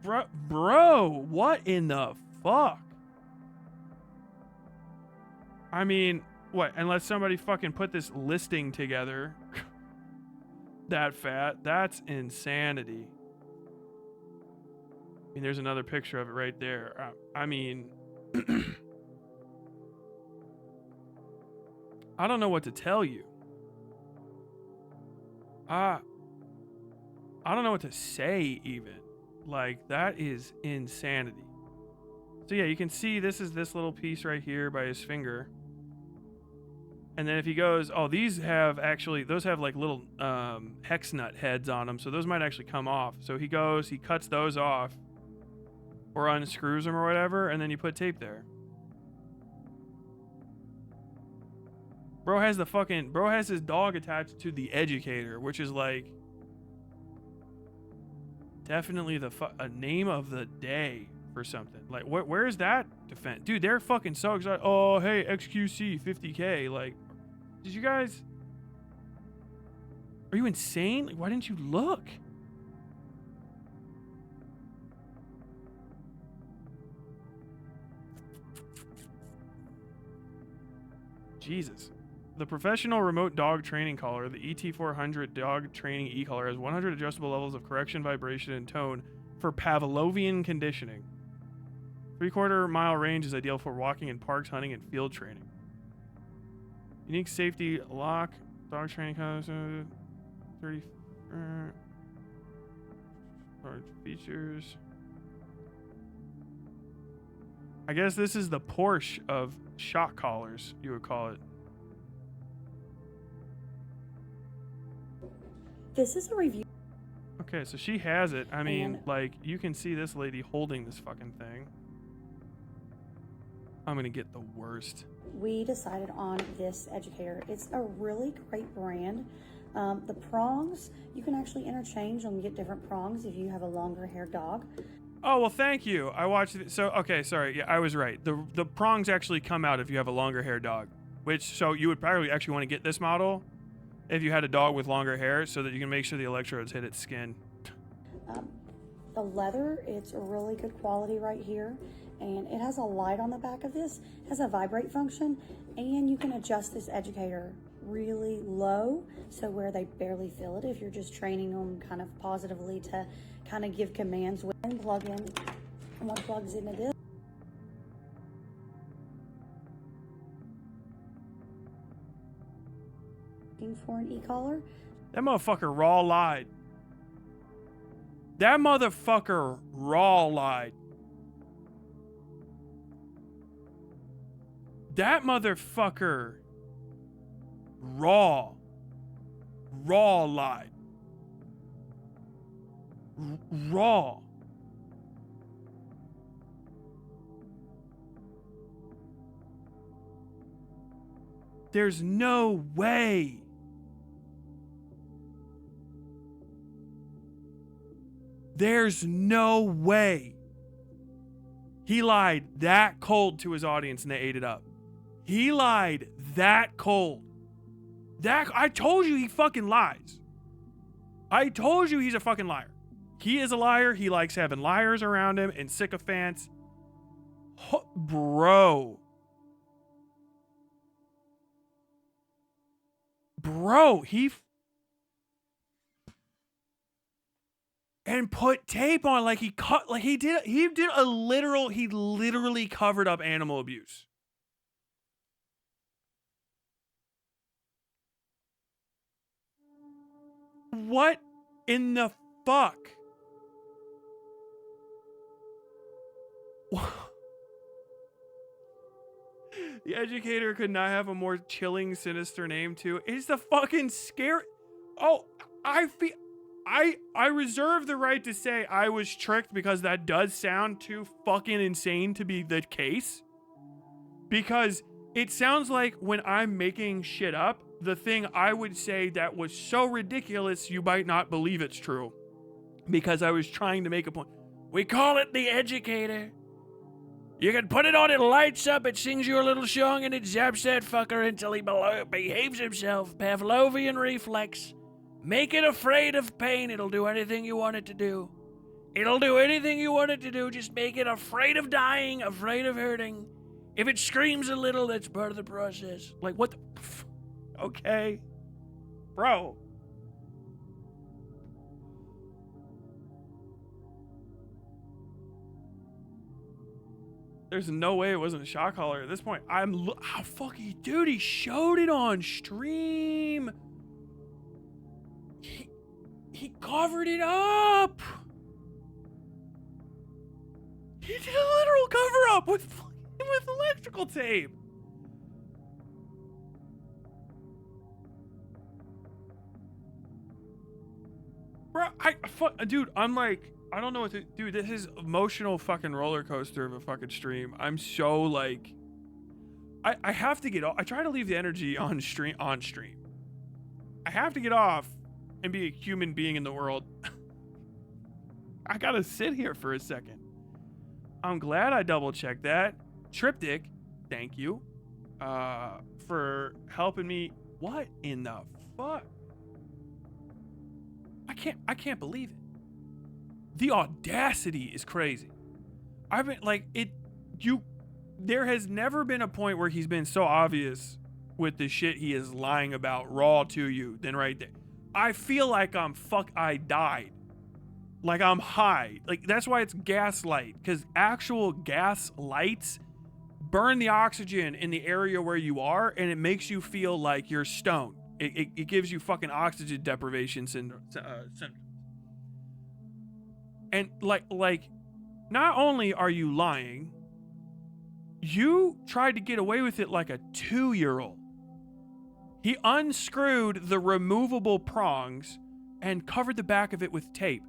Bro, what in the fuck? I mean, what? Unless somebody fucking put this listing together that fat, that's insanity. I mean, there's another picture of it right there. I mean, I don't know what to tell you. I don't know what to say even. Like, that is insanity. So yeah, you can see this is this little piece right here by his finger. And then if he goes, oh, those have like little hex nut heads on them, so those might actually come off. So he goes, he cuts those off or unscrews them or whatever, and then you put tape there. Bro has his dog attached to the educator, which is like definitely a name of the day for something. Like, where is that defense? Dude, they're fucking so excited. Oh, hey, XQC 50K. Like, did you guys... Are you insane? Like, why didn't you look? Jesus. The professional remote dog training collar, the ET400 dog training e-collar, has 100 adjustable levels of correction, vibration, and tone for Pavlovian conditioning. 3/4 mile range is ideal for walking in parks, hunting, and field training. Unique safety lock, dog training collar, 30 large features. I guess this is the Porsche of shock collars, you would call it. This is a review. Okay, so she has it. I mean, like, you can see this lady holding this fucking thing. I'm gonna get the worst. We decided on this educator. It's a really great brand. The prongs, you can actually interchange them, get different prongs if you have a longer haired dog. Oh, well, thank you. I watched it. So, okay, sorry. Yeah, I was right. The prongs actually come out if you have a longer hair dog, so you would probably actually want to get this model if you had a dog with longer hair so that you can make sure the electrodes hit its skin. The leather, it's a really good quality right here. And it has a light on the back of this, has a vibrate function, and you can adjust this educator really low, so where they barely feel it if you're just training them kind of positively to kind of give commands when plug in, and what plugs into this. Looking for an e-collar. That motherfucker raw lied. That motherfucker raw lied. That motherfucker raw lied. Raw. There's no way. There's no way. He lied that cold to his audience and they ate it up. He lied that cold. I told you he fucking lies. I told you he's a fucking liar. He is a liar. He likes having liars around him and sycophants. Bro, and put tape on like he literally covered up animal abuse. What in the fuck? The educator could not have a more chilling, sinister name too. It's the fucking scary. Oh, I reserve the right to say I was tricked because that does sound too fucking insane to be the case. Because it sounds like when I'm making shit up, the thing I would say that was so ridiculous you might not believe it's true. Because I was trying to make a point. We call it the educator. You can put it on, it lights up, it sings you a little song, and it zaps that fucker until he behaves himself. Pavlovian reflex. Make it afraid of pain. It'll do anything you want it to do. It'll do anything you want it to do. Just make it afraid of dying, afraid of hurting. If it screams a little, that's part of the process. Like, what the... Okay. Bro. There's no way it wasn't a shock collar at this point. How fucking... Dude, he showed it on stream. He covered it up. He did a literal cover up with electrical tape. Bro, dude, I'm like, I don't know what to, dude, this is emotional fucking roller coaster of a fucking stream. I'm so like, I have to get off. I try to leave the energy on stream. I have to get off and be a human being in the world. I gotta sit here for a second. I'm glad I double checked that. Triptych, thank you for helping me. What in the fuck? I can't believe it. The audacity is crazy. I've been like there has never been a point where he's been so obvious with the shit he is lying about raw to you than right there. I feel like I died. Like I'm high. Like that's why it's gaslight, because actual gas lights burn the oxygen in the area where you are, and it makes you feel like you're stoned. It gives you fucking oxygen deprivation symptoms. And like, not only are you lying, you tried to get away with it like a 2-year-old. He unscrewed the removable prongs and covered the back of it with tape.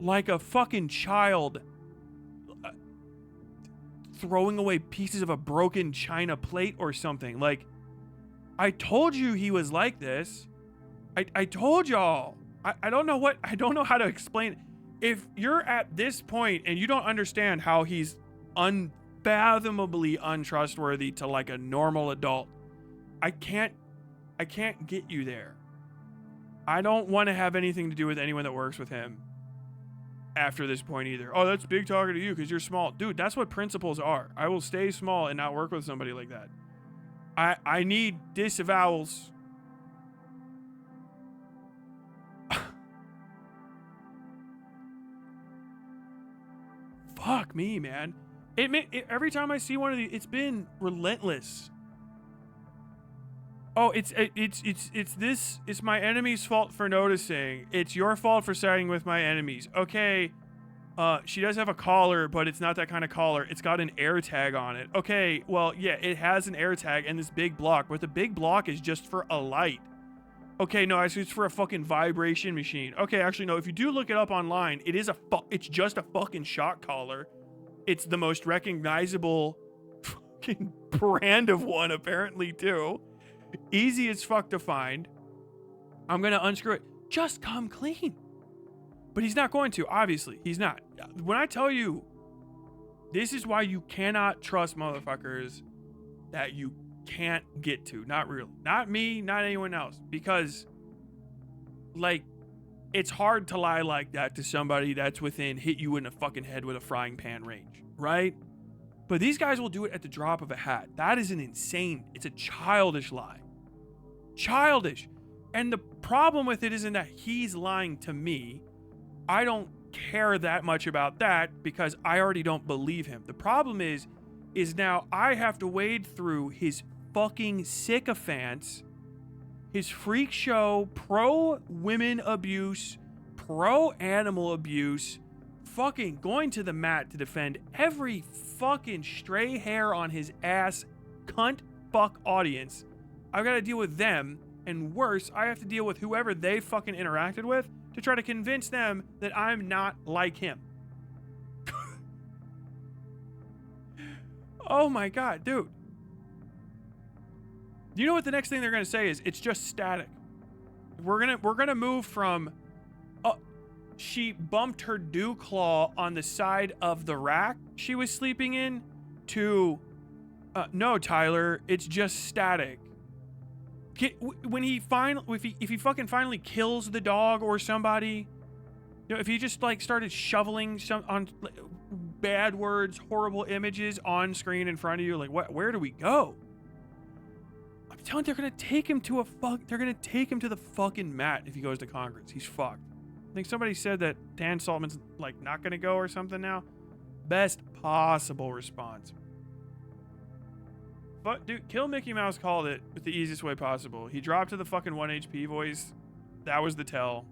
Like a fucking child throwing away pieces of a broken china plate or something. Like, I told you he was like this. I told y'all. I don't know how to explain it. If you're at this point and you don't understand how he's unfathomably untrustworthy to like a normal adult, I can't get you there. I don't want to have anything to do with anyone that works with him after this point either. Oh, that's big talking to you because you're small. Dude, that's what principles are. I will stay small and not work with somebody like that. I need disavowals. Fuck me, man. Every time I see one of these, it's been relentless. Oh, it's my enemy's fault for noticing. It's your fault for siding with my enemies. Okay, she does have a collar, but it's not that kind of collar. It's got an air tag on it. Okay, well, yeah, it has an air tag and this big block, but the big block is just for a light. Okay, no, it's for a fucking vibration machine. Okay, actually, no, if you do look it up online, it's just a fucking shock collar. It's the most recognizable fucking brand of one, apparently, too. Easy as fuck to find. I'm gonna unscrew it. Just come clean. But he's not going to, obviously. He's not. When I tell you, this is why you cannot trust motherfuckers that you can't get to. Not really. Not me, not anyone else. Because, like, it's hard to lie like that to somebody that's within hit you in the fucking head with a frying pan range, right? But these guys will do it at the drop of a hat. That is an insane, it's a childish lie. Childish. And the problem with it isn't that he's lying to me. I don't care that much about that because I already don't believe him. The problem is now I have to wade through his fucking sycophants, his freak show, pro-women abuse, pro-animal abuse, fucking going to the mat to defend every fucking stray hair on his ass cunt fuck audience. I've got to deal with them, and worse, I have to deal with whoever they fucking interacted with to try to convince them that I'm not like him. Oh my god, dude. You know what the next thing they're gonna say is? It's just static. We're gonna move from she bumped her dew claw on the side of the rack she was sleeping in to no, Tyler, it's just static. If he fucking finally kills the dog or somebody, you know, if he just like started shoveling some on bad words, horrible images on screen in front of you, like where do we go? I'm telling you, they're gonna take him to the fucking mat if he goes to Congress. He's fucked. I think somebody said that Dan Saltman's like not gonna go or something now. Best possible response. But dude, Kill Mickey Mouse called it with the easiest way possible. He dropped to the fucking 1 HP voice. That was the tell.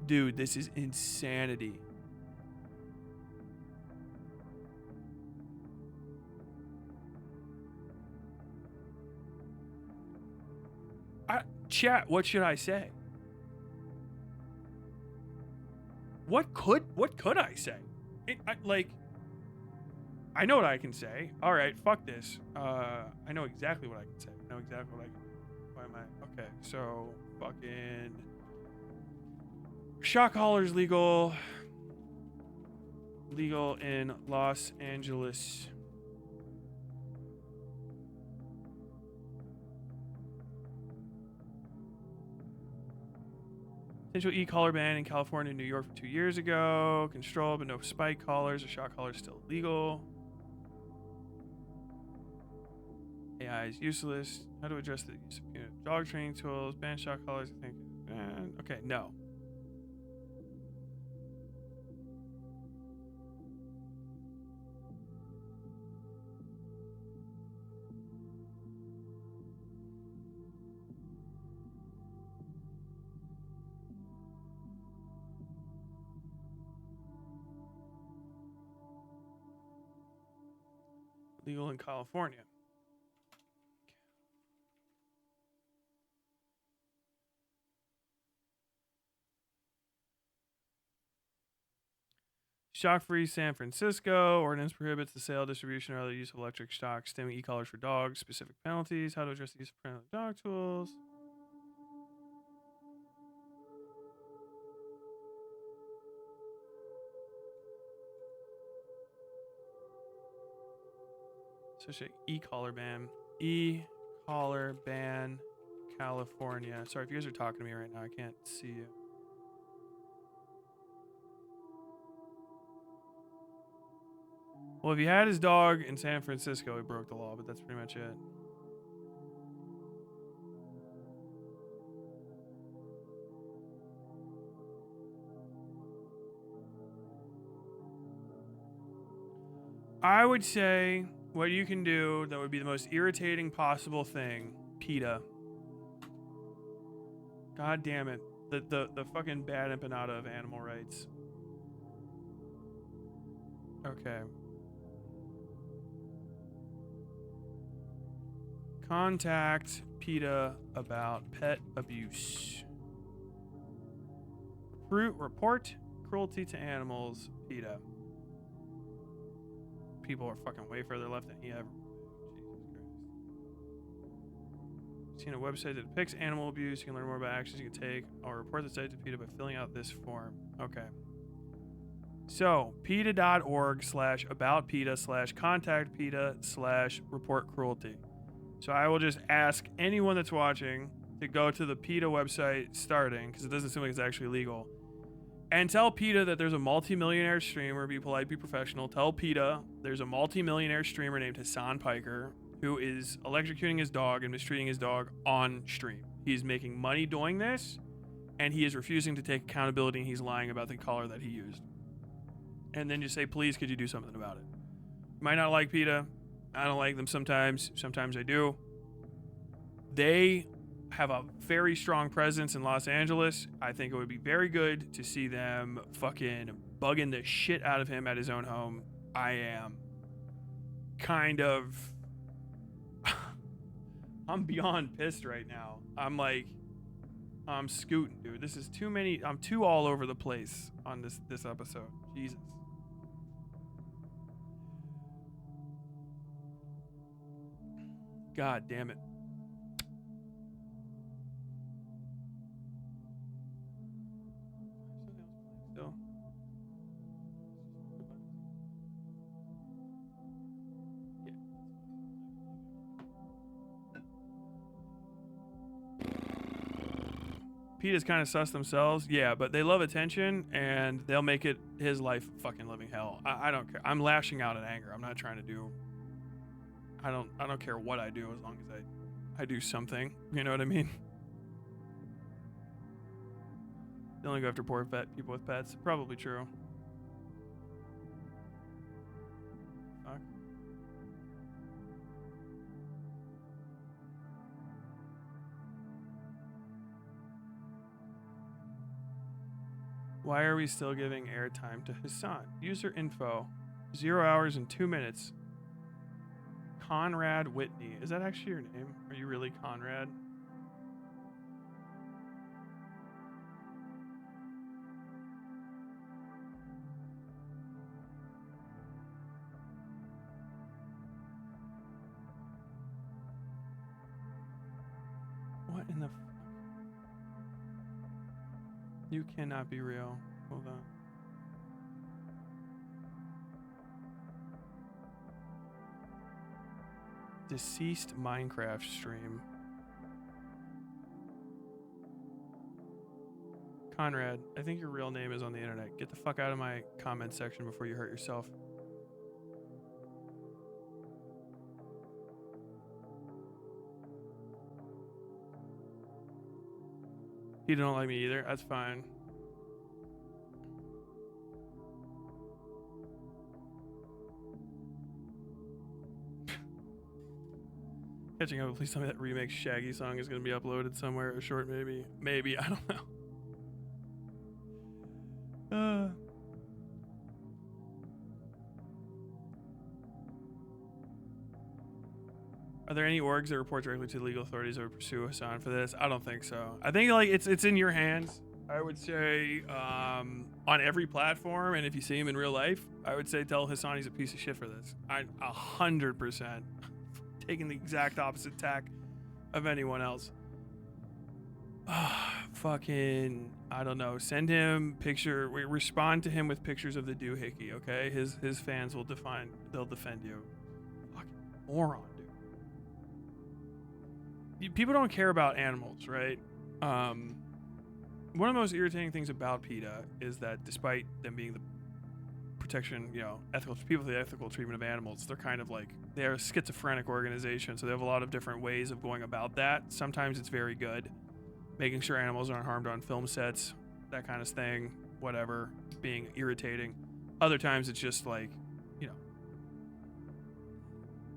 Dude, this is insanity. Chat, what should I say? What could I say? I know what I can say. All right, fuck this. I know exactly what I can say. I know exactly what I can. Why am I? Okay, so fucking shock collars legal in Los Angeles. Potential e-collar ban in California and New York 2 years ago. Control, but no spike collars. A shock collar is still illegal. AI is useless. How to address the use of dog training tools. Ban shock collars, I think. Okay, no. Legal in California. Shock-free San Francisco. Ordinance prohibits the sale, distribution, or other use of electric shock stemming e-collars for dogs. Specific penalties. How to address the use of friendly dog tools. Such a e-collar ban. E-collar ban, California. Sorry if you guys are talking to me right now. I can't see you. Well, if he had his dog in San Francisco, he broke the law, but that's pretty much it. I would say what you can do that would be the most irritating possible thing, PETA. God damn it. The fucking bad empanada of animal rights. Okay. Contact PETA about pet abuse. Report cruelty to animals, PETA. People are fucking way further left than he ever. Jesus Christ. Seen a website that depicts animal abuse. You can learn more about actions you can take or report the site to PETA by filling out this form. Okay. So, PETA.org/about PETA/contact PETA/report cruelty. So I will just ask anyone that's watching to go to the PETA website starting, because it doesn't seem like it's actually legal, and tell PETA that there's a multi-millionaire streamer. Be polite, be professional. Tell PETA there's a multi-millionaire streamer named Hasan Piker who is electrocuting his dog and mistreating his dog on stream. He's making money doing this, and he is refusing to take accountability, and he's lying about the collar that he used. And then just say, please, could you do something about it? You might not like PETA. I don't like them sometimes. Sometimes I do. They have a very strong presence in Los Angeles. I think it would be very good to see them fucking bugging the shit out of him at his own home. I am kind of... I'm beyond pissed right now. I'm scooting, dude. This is too many. I'm too all over the place on this episode. Jesus. God damn it. Still. Yeah. PETA's kind of sus themselves, yeah, but they love attention and they'll make it his life fucking living hell. I don't care. I'm lashing out in anger. I'm not trying to do. I don't care what I do as long as I do something. You know what I mean? They only go after poor people with pets. Probably true. Fuck. Why are we still giving airtime to Hasan? User info, 0 hours and 2 minutes. Conrad Whitney. Is that actually your name? Are you really Conrad? What in the... You cannot be real. Hold on. Deceased Minecraft stream. Conrad, I think your real name is on the internet. Get the fuck out of my comment section before you hurt yourself. You don't like me either. That's fine. Catching up, please tell me that remix Shaggy song is going to be uploaded somewhere. A short, maybe. Maybe. I don't know. Are there any orgs that report directly to the legal authorities or pursue Hasan for this? I don't think so. I think like it's in your hands. I would say on every platform, and if you see him in real life, I would say tell Hasan he's a piece of shit for this. 100% taking the exact opposite tack of anyone else. Fucking, I don't know. Send him respond to him with pictures of the doohickey, okay? His fans will they'll defend you. Fucking moron, dude. People don't care about animals, right? One of the most irritating things about PETA is that despite them being the protection, ethical people for the ethical treatment of animals, they're kind of like, they're a schizophrenic organization, so they have a lot of different ways of going about that. Sometimes it's very good, making sure animals aren't harmed on film sets, that kind of thing, whatever, being irritating. Other times it's just like,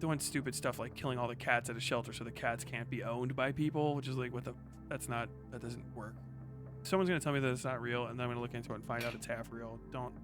doing stupid stuff like killing all the cats at a shelter so the cats can't be owned by people, which is like, that doesn't work. Someone's gonna tell me that it's not real, and then I'm gonna look into it and find out it's half real. Don't.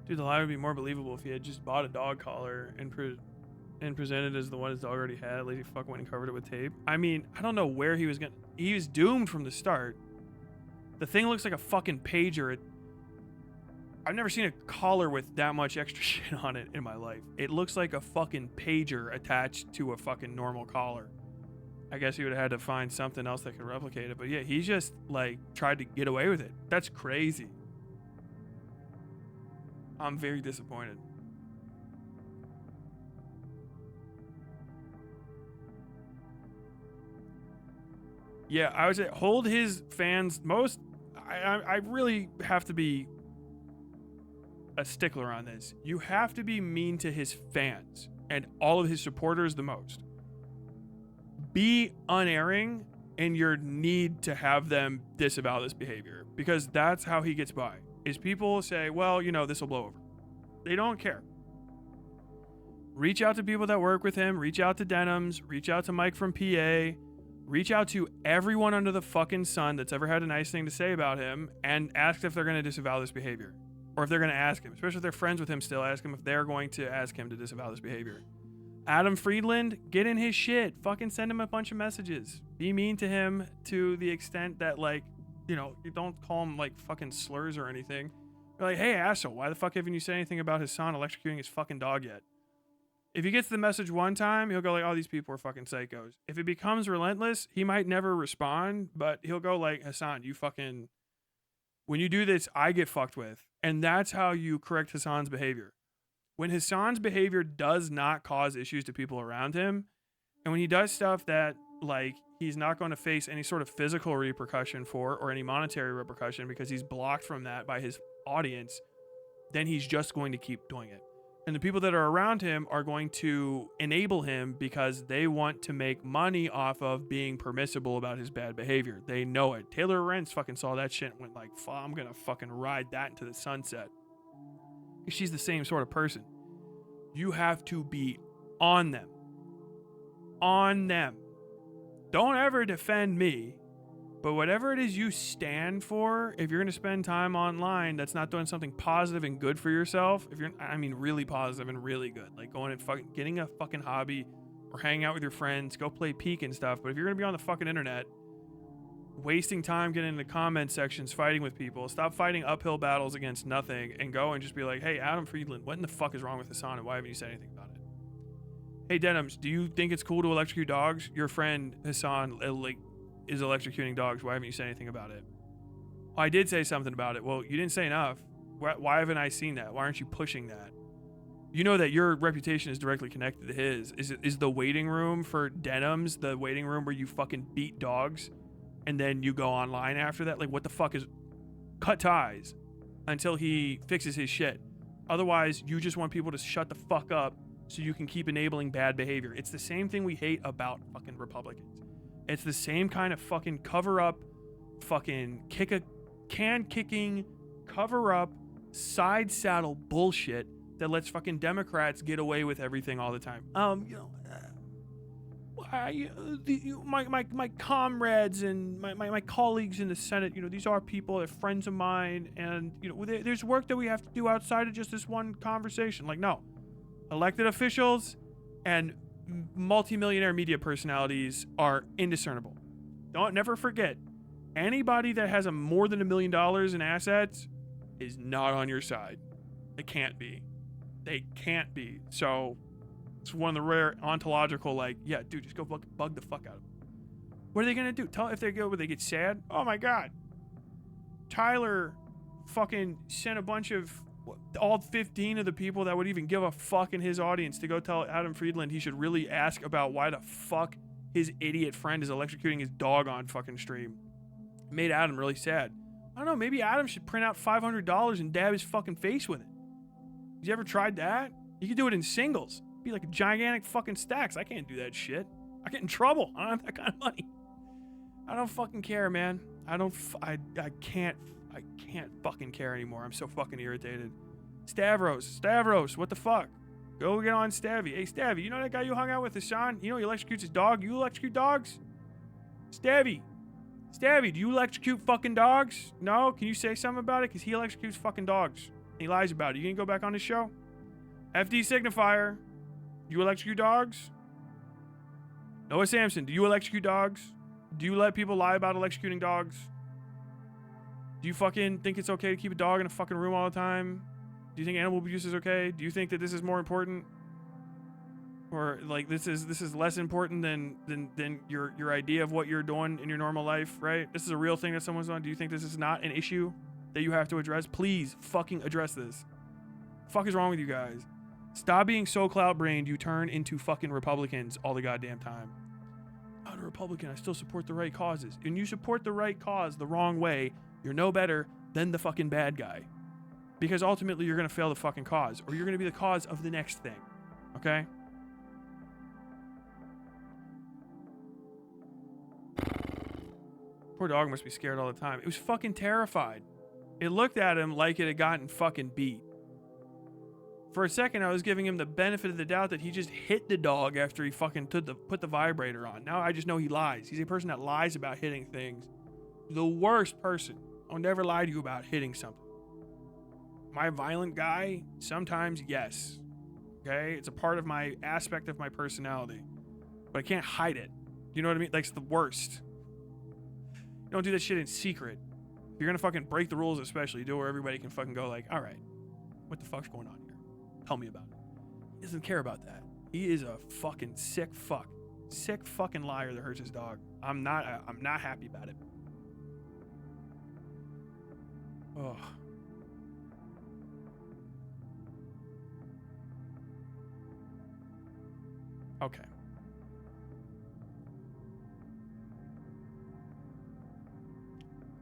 Dude, the lie would be more believable if he had just bought a dog collar and presented as the one his dog already had. Lazy fuck went and covered it with tape. I mean, I don't know where he was gonna... He was doomed from the start. The thing looks like a fucking pager. I've never seen a collar with that much extra shit on it in my life. It looks like a fucking pager attached to a fucking normal collar. I guess he would have had to find something else that could replicate it. But yeah, he just, like, tried to get away with it. That's crazy. I'm very disappointed. Yeah, I would say hold his fans most. I really have to be a stickler on this. You have to be mean to his fans and all of his supporters the most. Be unerring in your need to have them disavow this behavior, because that's how he gets by. Is people say, well, this will blow over. They don't care. Reach out to people that work with him. Reach out to Denims. Reach out to Mike from PA. Reach out to everyone under the fucking sun that's ever had a nice thing to say about him and ask if they're going to disavow this behavior. Or if they're going to ask him, especially if they're friends with him still, ask him if they're going to ask him to disavow this behavior. Adam Friedland, get in his shit. Fucking send him a bunch of messages. Be mean to him to the extent that, like, you don't call him, like, fucking slurs or anything. You're like, hey, asshole, why the fuck haven't you said anything about his son electrocuting his fucking dog yet? If he gets the message one time, he'll go like, oh, these people are fucking psychos. If it becomes relentless, he might never respond, but he'll go like, Hasan, you fucking... When you do this, I get fucked with. And that's how you correct Hasan's behavior. When Hasan's behavior does not cause issues to people around him, and when he does stuff that, like, he's not going to face any sort of physical repercussion for, or any monetary repercussion because he's blocked from that by his audience, then he's just going to keep doing it. And the people that are around him are going to enable him because they want to make money off of being permissible about his bad behavior. They know it. Taylor Lorenz fucking saw that shit and went like, I'm gonna fucking ride that into the sunset. She's the same sort of person. You have to be on them. On them. Don't ever defend me. But whatever it is you stand for, if you're going to spend time online that's not doing something positive and good for yourself, if you're, I mean, really positive and really good, like going and fucking getting a fucking hobby or hanging out with your friends, go play Peek and stuff. But if you're going to be on the fucking internet, wasting time getting into comment sections, fighting with people, stop fighting uphill battles against nothing and go and just be like, hey, Adam Friedland, what in the fuck is wrong with Hasan and why haven't you said anything about it? Hey, Denims, do you think it's cool to electrocute dogs? Your friend Hasan, is electrocuting dogs. Why haven't you said anything about it? I did say something about it. Well, you didn't say enough. Why haven't I seen that? Why aren't you pushing that? You know that your reputation is directly connected to his. Is the waiting room for Denims the waiting room where you fucking beat dogs and then you go online after that? Like, what the fuck is... Cut ties until he fixes his shit. Otherwise, you just want people to shut the fuck up so you can keep enabling bad behavior. It's the same thing we hate about fucking Republicans. It's the same kind of fucking cover up, fucking kicking, cover up, side saddle bullshit that lets fucking Democrats get away with everything all the time. My comrades and my colleagues in the Senate, these are people, they're friends of mine, and there's work that we have to do outside of just this one conversation. Like, no, elected officials and multimillionaire media personalities are indiscernible. Never forget, anybody that has more than $1 million in assets is not on your side. They can't be. So it's one of the rare ontological, like, yeah, dude, just go bug the fuck out of them. What are they gonna do? If they get sad? Oh my god, Tyler fucking sent a bunch of all 15 of the people that would even give a fuck in his audience to go tell Adam Friedland he should really ask about why the fuck his idiot friend is electrocuting his dog on fucking stream. It made Adam really sad. I don't know, maybe Adam should print out $500 and dab his fucking face with it. You ever tried that? You could do it in singles. It'd be like a gigantic fucking stacks. I can't do that shit. I get in trouble. I don't have that kind of money. I don't fucking care, man. I can't fucking care anymore. I'm so fucking irritated. Stavros, what the fuck? Go get on Stavy. Hey, Stavy, you know that guy you hung out with, Hasan? You know he electrocutes his dog? You electrocute dogs? Stavy, do you electrocute fucking dogs? No? Can you say something about it? Because he electrocutes fucking dogs. He lies about it. You gonna go back on his show? FD Signifier, you electrocute dogs? Noah Sampson, do you electrocute dogs? Do you let people lie about electrocuting dogs? Do you fucking think it's okay to keep a dog in a fucking room all the time? Do you think animal abuse is okay? Do you think that this is more important? Or like this is less important than your idea of what you're doing in your normal life, right? This is a real thing that someone's on. Do you think this is not an issue that you have to address? Please fucking address this. Fuck is wrong with you guys? Stop being so clout-brained you turn into fucking Republicans all the goddamn time. I'm a Republican, I still support the right causes. And you support the right cause the wrong way, you're no better than the fucking bad guy. Because ultimately you're going to fail the fucking cause. Or you're going to be the cause of the next thing. Okay? Poor dog must be scared all the time. It was fucking terrified. It looked at him like it had gotten fucking beat. For a second, I was giving him the benefit of the doubt that he just hit the dog after he fucking put the vibrator on. Now I just know he lies. He's a person that lies about hitting things. The worst person. I'll never lie to you about hitting something. Am I a violent guy? Sometimes, yes. Okay? It's a part of my aspect of my personality. But I can't hide it. You know what I mean? Like, it's the worst. You don't do that shit in secret. If you're gonna fucking break the rules, especially, you do it where everybody can fucking go like, alright, what the fuck's going on here? Tell me about it. He doesn't care about that. He is a fucking sick fuck. Sick fucking liar that hurts his dog. I'm not happy about it. Oh. Okay.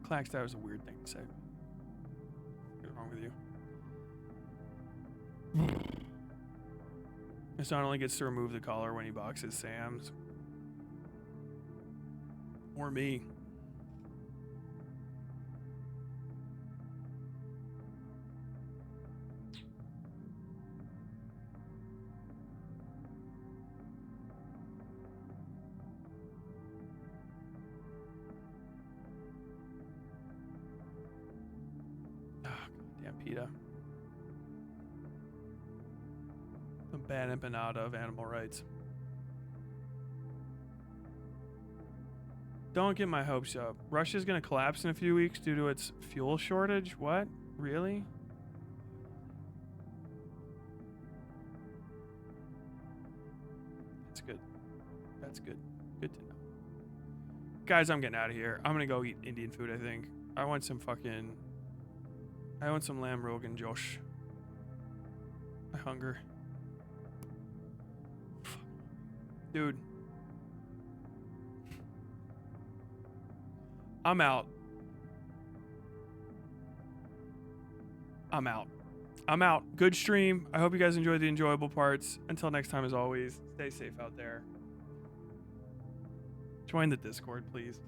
Clackstar was a weird thing to say. What's wrong with you? His son only gets to remove the collar when he boxes Sam's. Or me. Damn PETA. The bad empanada of animal rights. Don't get my hopes up. Russia's gonna collapse in a few weeks due to its fuel shortage? What? Really? That's good. That's good. Good to know. Guys, I'm getting out of here. I'm gonna go eat Indian food, I think. I want some lamb rogan Josh. I hunger. Dude. I'm out. I'm out. Good stream. I hope you guys enjoyed the enjoyable parts. Until next time, as always, stay safe out there. Join the Discord, please.